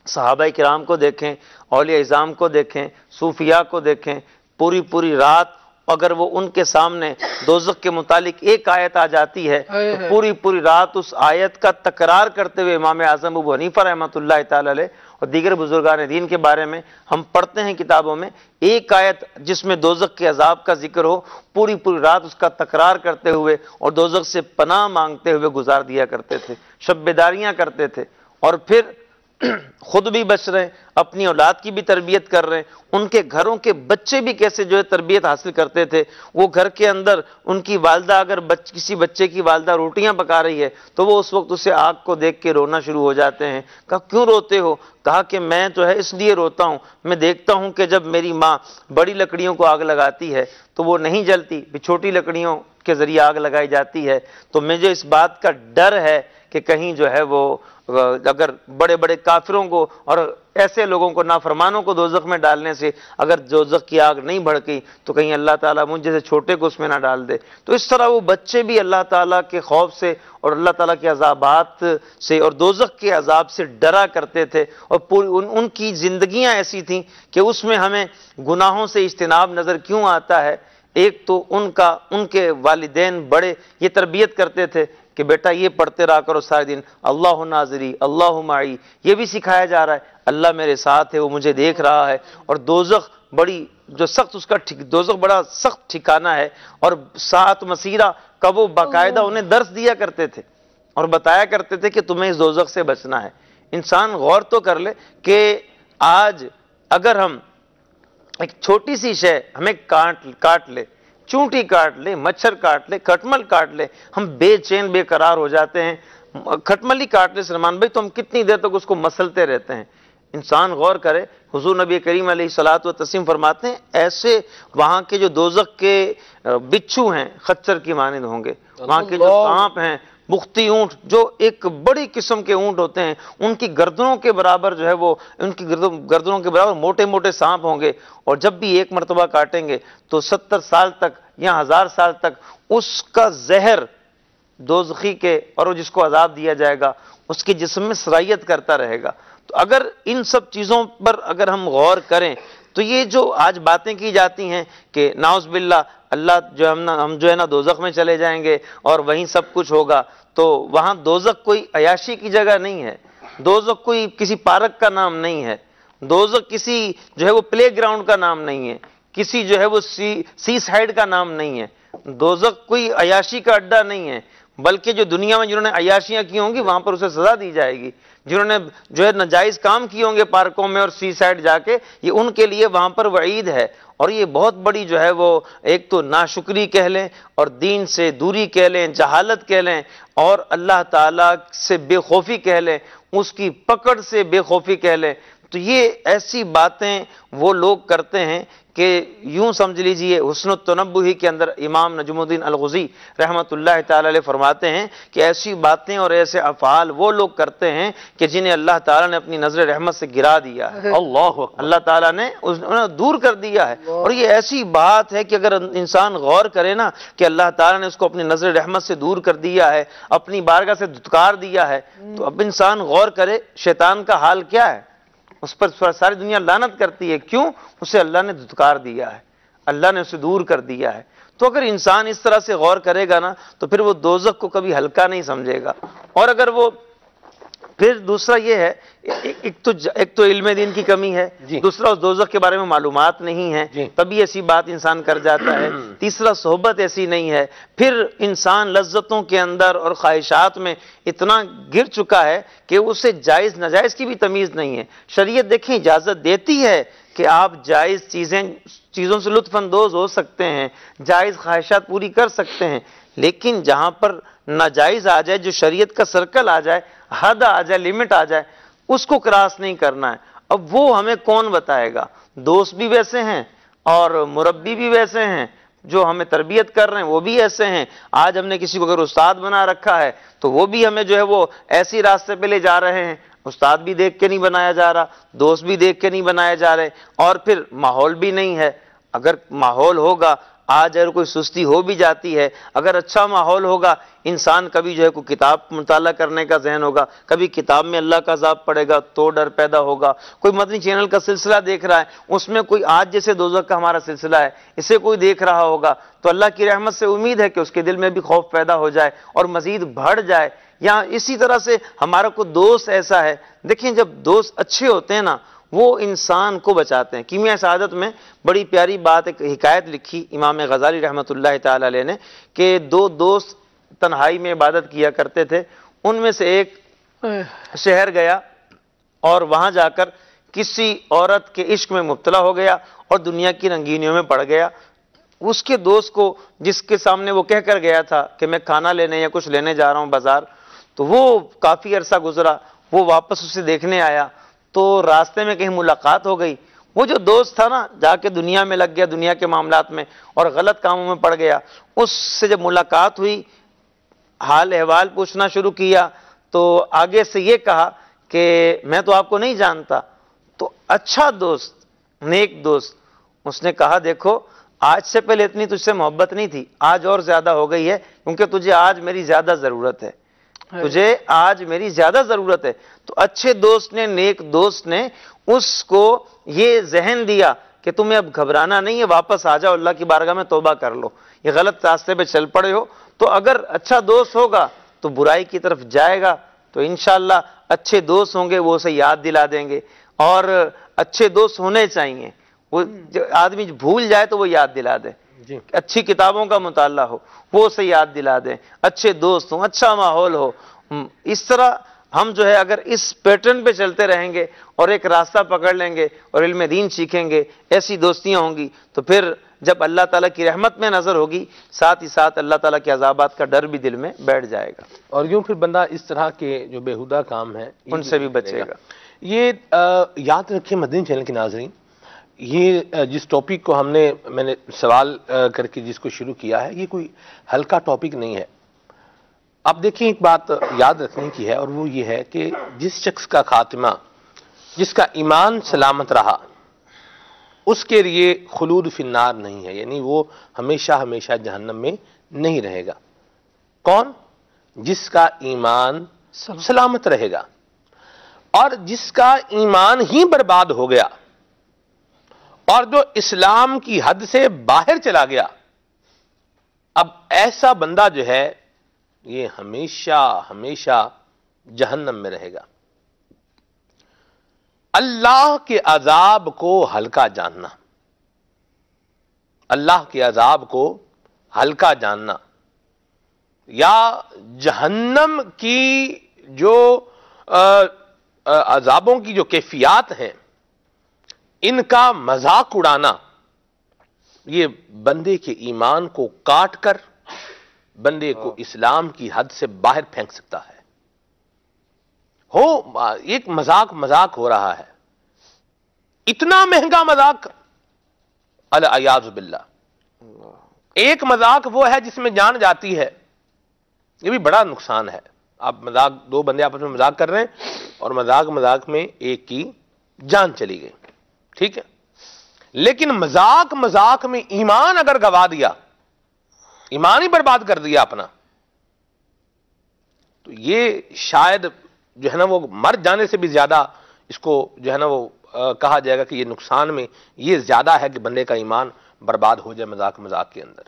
صحابہ کرام کو دیکھیں، اولیاء اعظام کو دیکھیں، صوفیاء کو دیکھیں، پوری رات اگر وہ ان کے سامنے دوزخ کے متعلق ایک آیت آ جاتی ہے تو پوری رات اس آیت کا تکرار کرتے ہوئے امام اعظم ابو حنیفہ رحمۃ اللہ تعالی علیہ اور دیگر بزرگان دین کے بارے میں ہم پڑھتے ہیں کتابوں میں، ایک آیت جس میں دوزخ کے عذاب کا ذکر ہو، پوری رات اس کا تکرار کرتے ہوئے اور دوزخ سے پناہ مانگتے ہوئے گزار دیا کرتے تھے، شب بیداریاں کرتے تھے، اور پھر خود بھی بچ رہے ہیں، اپنی اولاد کی بھی تربیت کر رہے ہیں، ان کے گھروں کے بچے بھی کیسے جو ہے تربیت حاصل کرتے تھے۔ وہ گھر کے اندر ان کی والدہ اگر کسی بچے کی والدہ روٹیاں پکا رہی ہے تو وہ اس وقت اسے آگ کو دیکھ کے رونا شروع ہو جاتے ہیں۔ کہا کیوں روتے ہو؟ کہا کہ میں جو ہے اس لیے روتا ہوں، میں دیکھتا ہوں کہ جب میری ماں بڑی لکڑیوں کو آگ لگاتی ہے تو وہ نہیں جلتی، چھوٹی لکڑیوں کے ذریعے آگ لگائی جاتی ہے، تو مجھے اس بات کا ڈر ہے کہ کہیں جو ہے وہ اگر بڑے کافروں کو اور ایسے لوگوں کو، نافرمانوں کو دوزخ میں ڈالنے سے اگر دوزخ کی آگ نہیں بھڑکی تو کہیں اللہ تعالیٰ مجھ جیسے چھوٹے کو اس میں نہ ڈال دے۔ تو اس طرح وہ بچے بھی اللہ تعالیٰ کے خوف سے اور اللہ تعالیٰ کے عذابات سے اور دوزخ کے عذاب سے ڈرا کرتے تھے، اور ان کی زندگیاں ایسی تھیں کہ اس میں ہمیں گناہوں سے اجتناب نظر کیوں آتا ہے۔ ایک تو ان کے والدین بڑے یہ تربیت کرتے تھے کہ بیٹا یہ پڑھتے رہا کرو سارے دن، اللہ ناظری اللہ معی، یہ بھی سکھایا جا رہا ہے اللہ میرے ساتھ ہے، وہ مجھے دیکھ رہا ہے۔ اور دوزخ بڑی جو سخت، اس کا دوزخ بڑا سخت ٹھکانہ ہے، اور ساعت مسیرہ کا وہ باقاعدہ انہیں درس دیا کرتے تھے اور بتایا کرتے تھے کہ تمہیں اس دوزخ سے بچنا ہے۔ انسان غور تو کر لے کہ آج اگر ہم ایک چھوٹی سی شے ہمیں کاٹ لے، چونٹی کاٹ لے، مچھر کاٹ لے، کھٹمل کاٹ لے، ہم بے چین بے قرار ہو جاتے ہیں۔ کھٹمل ہی کاٹ لے سلمان بھائی تو ہم کتنی دیر تک اس کو مسلتے رہتے ہیں۔ انسان غور کرے، حضور نبی کریم علیہ الصلوۃ والتسلیم فرماتے ہیں ایسے وہاں کے جو دوزخ کے بچھو ہیں خچر کی مانند ہوں گے، وہاں کے جو سانپ ہیں، بختی اونٹ جو ایک بڑی قسم کے اونٹ ہوتے ہیں، ان کی گردنوں کے برابر جو ہے وہ ان کی گردنوں کے برابر موٹے موٹے سانپ ہوں گے، اور جب بھی ایک مرتبہ کاٹیں گے تو 70 سال تک یا 1000 سال تک اس کا زہر دوزخی کے اور جس کو عذاب دیا جائے گا اس کے جسم میں سرایت کرتا رہے گا۔ تو اگر ان سب چیزوں پر اگر ہم غور کریں تو یہ جو آج باتیں کی جاتی ہیں کہ نعوذ باللہ اللہ جو ہم جو ہے نا دوزخ میں چلے جائیں گے اور وہیں سب کچھ ہوگا، تو وہاں دوزخ کوئی عیاشی کی جگہ نہیں ہے، دوزخ کوئی کسی پارک کا نام نہیں ہے، دوزخ کسی جو ہے وہ پلے گراؤنڈ کا نام نہیں ہے، کسی جو ہے وہ سی سائیڈ کا نام نہیں ہے، دوزخ کوئی عیاشی کا اڈا نہیں ہے، بلکہ جو دنیا میں جنہوں نے عیاشیاں کی ہوں گی وہاں پر اسے سزا دی جائے گی۔ جنہوں نے جو ہے ناجائز کام کیے ہوں گے پارکوں میں اور سی سائڈ جا کے، یہ ان کے لیے وہاں پر وعید ہے۔ اور یہ بہت بڑی جو ہے وہ ایک تو ناشکری کہہ لیں، اور دین سے دوری کہہ لیں، جہالت کہہ لیں، اور اللہ تعالیٰ سے بے خوفی کہہ لیں، اس کی پکڑ سے بے خوفی کہہ لیں۔ تو یہ ایسی باتیں وہ لوگ کرتے ہیں کہ یوں سمجھ لیجئے، حسن التنبہ کے اندر امام نجم الدین الغزی رحمۃ اللہ تعالی علیہ فرماتے ہیں کہ ایسی باتیں اور ایسے افعال وہ لوگ کرتے ہیں کہ جنہیں اللہ تعالیٰ نے اپنی نظر رحمت سے گرا دیا ہے، اللہ تعالیٰ نے انہیں دور کر دیا ہے۔ اور یہ ایسی بات ہے کہ اگر انسان غور کرے نا کہ اللہ تعالیٰ نے اس کو اپنی نظر رحمت سے دور کر دیا ہے، اپنی بارگاہ سے دھتکار دیا ہے، تو اب انسان غور کرے شیطان کا حال کیا ہے۔ اس پر ساری دنیا لعنت کرتی ہے، کیوں؟ اسے اللہ نے دھتکار دیا ہے، اللہ نے اسے دور کر دیا ہے۔ تو اگر انسان اس طرح سے غور کرے گا نا تو پھر وہ دوزخ کو کبھی ہلکا نہیں سمجھے گا۔ اور اگر وہ پھر دوسرا یہ ہے، ایک تو علم دین کی کمی ہے، دوسرا اس دوزخ کے بارے میں معلومات نہیں ہے، تبھی ایسی بات انسان کر جاتا ہے، تیسرا صحبت ایسی نہیں ہے، پھر انسان لذتوں کے اندر اور خواہشات میں اتنا گر چکا ہے کہ اسے جائز ناجائز کی بھی تمیز نہیں ہے۔ شریعت دیکھیں اجازت دیتی ہے کہ آپ جائز چیزوں سے لطف اندوز ہو سکتے ہیں، جائز خواہشات پوری کر سکتے ہیں، لیکن جہاں پر ناجائز آ جائے، جو شریعت کا سرکل آ جائے، حد آ جائے، لمٹ آ جائے، اس کو کراس نہیں کرنا ہے۔ اب وہ ہمیں کون بتائے گا؟ دوست بھی ویسے ہیں اور مربی بھی ویسے ہیں، جو ہمیں تربیت کر رہے ہیں وہ بھی ایسے ہیں۔ آج ہم نے کسی کو اگر استاد بنا رکھا ہے تو وہ بھی ہمیں جو ہے وہ ایسی راستے پہ لے جا رہے ہیں۔ استاد بھی دیکھ کے نہیں بنایا جا رہا، دوست بھی دیکھ کے نہیں بنائے جا رہے، اور پھر ماحول بھی نہیں ہے۔ اگر ماحول ہوگا، آج اگر کوئی سستی ہو بھی جاتی ہے، اگر اچھا ماحول ہوگا، انسان کبھی جو ہے کوئی کتاب مطالعہ کرنے کا ذہن ہوگا، کبھی کتاب میں اللہ کا عذاب پڑے گا تو ڈر پیدا ہوگا۔ کوئی مدنی چینل کا سلسلہ دیکھ رہا ہے، اس میں کوئی آج جیسے دوزخ کا ہمارا سلسلہ ہے، اسے کوئی دیکھ رہا ہوگا تو اللہ کی رحمت سے امید ہے کہ اس کے دل میں بھی خوف پیدا ہو جائے اور مزید بڑھ جائے۔ یا اسی طرح سے ہمارا کوئی دوست ایسا ہے، دیکھیں جب دوست اچھے ہوتے ہیں نا وہ انسان کو بچاتے ہیں۔ کیمیائے سعادت میں بڑی پیاری بات، ایک حکایت لکھی امام غزالی رحمۃ اللہ تعالی علیہ نے کہ دو دوست تنہائی میں عبادت کیا کرتے تھے، ان میں سے ایک شہر گیا اور وہاں جا کر کسی عورت کے عشق میں مبتلا ہو گیا اور دنیا کی رنگینیوں میں پڑ گیا۔ اس کے دوست کو جس کے سامنے وہ کہہ کر گیا تھا کہ میں کھانا لینے یا کچھ لینے جا رہا ہوں بازار، تو وہ کافی عرصہ گزرا، وہ واپس اسے دیکھنے آیا تو راستے میں کہیں ملاقات ہو گئی۔ وہ جو دوست تھا نا جا کے دنیا میں لگ گیا، دنیا کے معاملات میں اور غلط کاموں میں پڑ گیا، اس سے جب ملاقات ہوئی، حال احوال پوچھنا شروع کیا تو آگے سے یہ کہا کہ میں تو آپ کو نہیں جانتا۔ تو اچھا دوست، نیک دوست، اس نے کہا دیکھو آج سے پہلے اتنی تجھ سے محبت نہیں تھی، آج اور زیادہ ہو گئی ہے، کیونکہ تجھے آج میری زیادہ ضرورت ہے، تجھے آج میری زیادہ ضرورت ہے۔ تو اچھے دوست نے، نیک دوست نے اس کو یہ ذہن دیا کہ تمہیں اب گھبرانا نہیں ہے، واپس آ جاؤ، اللہ کی بارگاہ میں توبہ کر لو، یہ غلط راستے پہ چل پڑے ہو۔ تو اگر اچھا دوست ہوگا تو برائی کی طرف جائے گا، تو انشاءاللہ اچھے دوست ہوں گے وہ اسے یاد دلا دیں گے، اور اچھے دوست ہونے چاہیے، وہ آدمی بھول جائے تو وہ یاد دلا دے، اچھی کتابوں کا مطالعہ ہو وہ اسے یاد دلا دیں، اچھے دوست ہوں، اچھا ماحول ہو۔ اس طرح ہم جو ہے اگر اس پیٹرن پہ چلتے رہیں گے اور ایک راستہ پکڑ لیں گے اور علم دین سیکھیں گے، ایسی دوستیاں ہوں گی، تو پھر جب اللہ تعالیٰ کی رحمت میں نظر ہوگی، ساتھ ہی ساتھ اللہ تعالیٰ کے عذابات کا ڈر بھی دل میں بیٹھ جائے گا، اور یوں پھر بندہ اس طرح کے جو بےہودہ کام ہیں ان سے بھی بچے گا۔ یہ یاد رکھیں مدنی چینل کے ناظرین، یہ جس ٹاپک کو میں نے سوال کر کے جس کو شروع کیا ہے، یہ کوئی ہلکا ٹاپک نہیں ہے۔ اب دیکھیں ایک بات یاد رکھنے کی ہے، اور وہ یہ ہے کہ جس شخص کا خاتمہ، جس کا ایمان سلامت رہا، اس کے لیے خلود فی النار نہیں ہے، یعنی وہ ہمیشہ ہمیشہ جہنم میں نہیں رہے گا۔ کون؟ جس کا ایمان سلامت رہے گا، اور جس کا ایمان ہی برباد ہو گیا اور جو اسلام کی حد سے باہر چلا گیا، اب ایسا بندہ جو ہے یہ ہمیشہ ہمیشہ جہنم میں رہے گا۔ اللہ کے عذاب کو ہلکا جاننا، اللہ کے عذاب کو ہلکا جاننا، یا جہنم کی جو عذابوں کی جو کیفیات ہیں ان کا مذاق اڑانا یہ بندے کے ایمان کو کاٹ کر بندے کو اسلام کی حد سے باہر پھینک سکتا ہے. ایک مذاق ہو رہا ہے، اتنا مہنگا مذاق، العیاذ باللہ. ایک مذاق وہ ہے جس میں جان جاتی ہے، یہ بھی بڑا نقصان ہے. آپ دو بندے آپس میں مذاق کر رہے ہیں اور مذاق میں ایک کی جان چلی گئی، ٹھیک ہے. لیکن مذاق میں ایمان اگر گوا دیا، ایمان ہی برباد کر دیا اپنا، تو یہ شاید جو ہے نا وہ مر جانے سے بھی زیادہ اس کو جو ہے نا وہ کہا جائے گا کہ یہ نقصان میں یہ زیادہ ہے کہ بندے کا ایمان برباد ہو جائے مذاق کے اندر.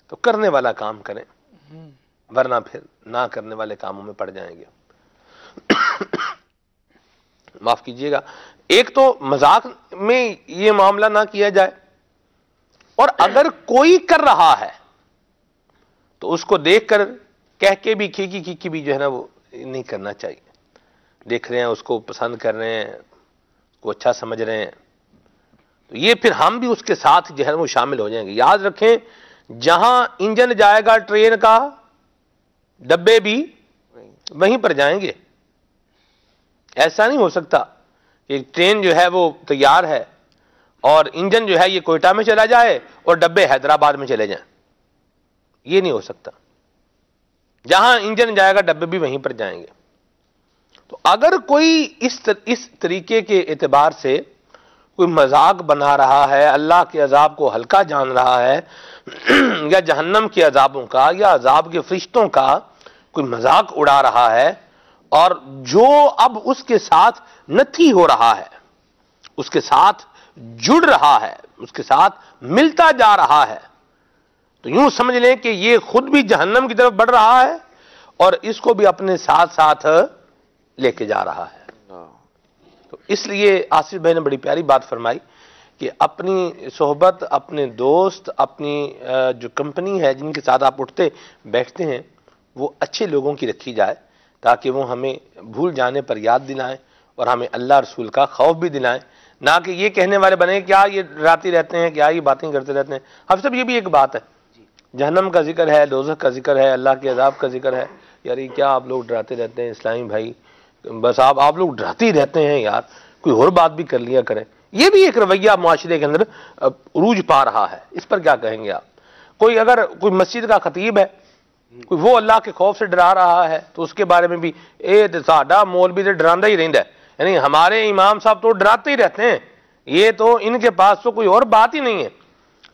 تو کرنے والا کام کریں، ورنہ پھر نہ کرنے والے کاموں میں پڑ جائیں گے. معاف کیجئے گا، ایک تو مذاق میں یہ معاملہ نہ کیا جائے، اور اگر کوئی کر رہا ہے تو اس کو دیکھ کر کہہ کے بھی کھیکی بھی جو ہے نا وہ نہیں کرنا چاہیے. دیکھ رہے ہیں اس کو پسند کر رہے ہیں، اس کو اچھا سمجھ رہے ہیں، تو یہ پھر ہم بھی اس کے ساتھ جو ہے وہ شامل ہو جائیں گے. یاد رکھیں، جہاں انجن جائے گا ٹرین کا، ڈبے بھی وہیں پر جائیں گے. ایسا نہیں ہو سکتا کہ ٹرین جو ہے وہ تیار ہے اور انجن جو ہے یہ کوئٹہ میں چلا جائے اور ڈبے حیدرآباد میں چلے جائیں. یہ نہیں ہو سکتا. جہاں انجن جائے گا ڈبے بھی وہیں پر جائیں گے. تو اگر کوئی اس طریقے کے اعتبار سے کوئی مذاق بنا رہا ہے، اللہ کے عذاب کو ہلکا جان رہا ہے، یا جہنم کے عذابوں کا یا عذاب کے فرشتوں کا کوئی مذاق اڑا رہا ہے، اور جو اب اس کے ساتھ نتھی ہو رہا ہے، اس کے ساتھ جڑ رہا ہے، اس کے ساتھ ملتا جا رہا ہے، تو یوں سمجھ لیں کہ یہ خود بھی جہنم کی طرف بڑھ رہا ہے اور اس کو بھی اپنے ساتھ ساتھ لے کے جا رہا ہے. تو اس لیے آصف بھائی نے بڑی پیاری بات فرمائی کہ اپنی صحبت، اپنے دوست، اپنی جو کمپنی ہے جن کے ساتھ آپ اٹھتے بیٹھتے ہیں، وہ اچھے لوگوں کی رکھی جائے، تاکہ وہ ہمیں بھول جانے پر یاد دلائیں اور ہمیں اللہ رسول کا خوف بھی دلائیں. نہ کہ یہ کہنے والے بنے کیا یہ ڈراتے رہتے ہیں، کیا یہ باتیں کرتے رہتے ہیں. اب سب یہ بھی ایک بات ہے، جہنم کا ذکر ہے، دوزخ کا ذکر ہے، اللہ کے عذاب کا ذکر ہے. یار یہ کیا آپ لوگ ڈراتے رہتے ہیں اسلامی بھائی، بس آپ لوگ ڈراتے ہی رہتے ہیں یار، کوئی اور بات بھی کر لیا کریں. یہ بھی ایک رویہ معاشرے کے اندر عروج پا رہا ہے. اس پر کیا کہیں گے آپ؟ اگر کوئی مسجد کا خطیب ہے، کوئی وہ اللہ کے خوف سے ڈرا رہا ہے، تو اس کے بارے میں بھی ساڈا مولوی تو ڈراندہ ہی رہندا ہے، یعنی ہمارے امام صاحب تو ڈراتے ہی رہتے ہیں، یہ تو ان کے پاس تو کوئی اور بات ہی نہیں ہے.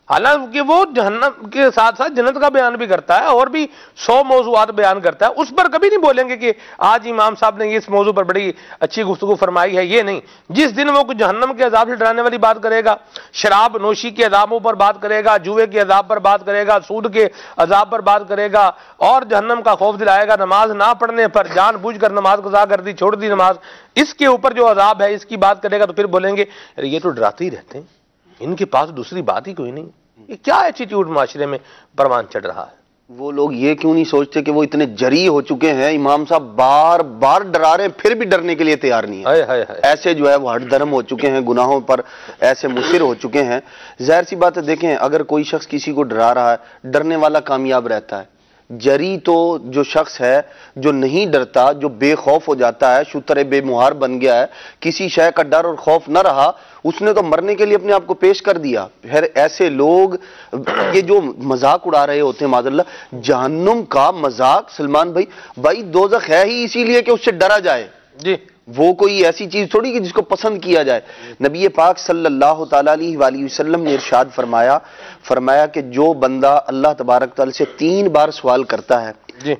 حالانکہ وہ جہنم کے ساتھ ساتھ جنت کا بیان بھی کرتا ہے اور بھی 100 موضوعات بیان کرتا ہے. اس پر کبھی نہیں بولیں گے کہ آج امام صاحب نے اس موضوع پر بڑی اچھی گفتگو فرمائی ہے. یہ نہیں. جس دن وہ جہنم کے عذاب سے ڈرانے والی بات کرے گا، شراب نوشی کے عذابوں پر بات کرے گا، جوئے کے عذاب پر بات کرے گا، سود کے عذاب پر بات کرے گا، اور جہنم کا خوف دلائے گا، نماز نہ پڑھنے پر جان بوجھ کر نماز قضا کر دی، چھوڑ دی نماز، اس کے اوپر جو عذاب ہے اس کی بات کرے گا، تو پھر بولیں گے یہ تو ڈراتے ہی رہتے ہیں، ان کے پاس دوسری بات ہی کوئی نہیں. یہ کیا ایٹیٹیوڈ معاشرے میں پروان چڑھ رہا ہے؟ وہ لوگ یہ کیوں نہیں سوچتے کہ وہ اتنے جری ہو چکے ہیں، امام صاحب بار بار ڈرا رہے ہیں پھر بھی ڈرنے کے لیے تیار نہیں ہے. ایسے جو ہے وہ ہٹ درم ہو چکے ہیں، گناہوں پر ایسے مصر ہو چکے ہیں. ظاہر سی بات ہے، دیکھیں اگر کوئی شخص کسی کو ڈرا رہا ہے، ڈرنے والا کامیاب رہتا ہے. جری تو جو شخص ہے جو نہیں ڈرتا، جو بے خوف ہو جاتا ہے، شتر بے مہار بن گیا ہے، کسی شے کا ڈر اور خوف نہ رہا، اس نے تو مرنے کے لیے اپنے آپ کو پیش کر دیا. پھر ایسے لوگ یہ جو مذاق اڑا رہے ہوتے ہیں، معاذ اللہ، جہنم کا مذاق، سلمان بھائی دوزخ ہے ہی اسی لیے کہ اس سے ڈرا جائے. جی وہ کوئی ایسی چیز تھوڑی کہ جس کو پسند کیا جائے. نبی پاک صلی اللہ تعالیٰ علیہ وآلہ وسلم نے ارشاد فرمایا کہ جو بندہ اللہ تبارک تعالیٰ سے 3 بار سوال کرتا ہے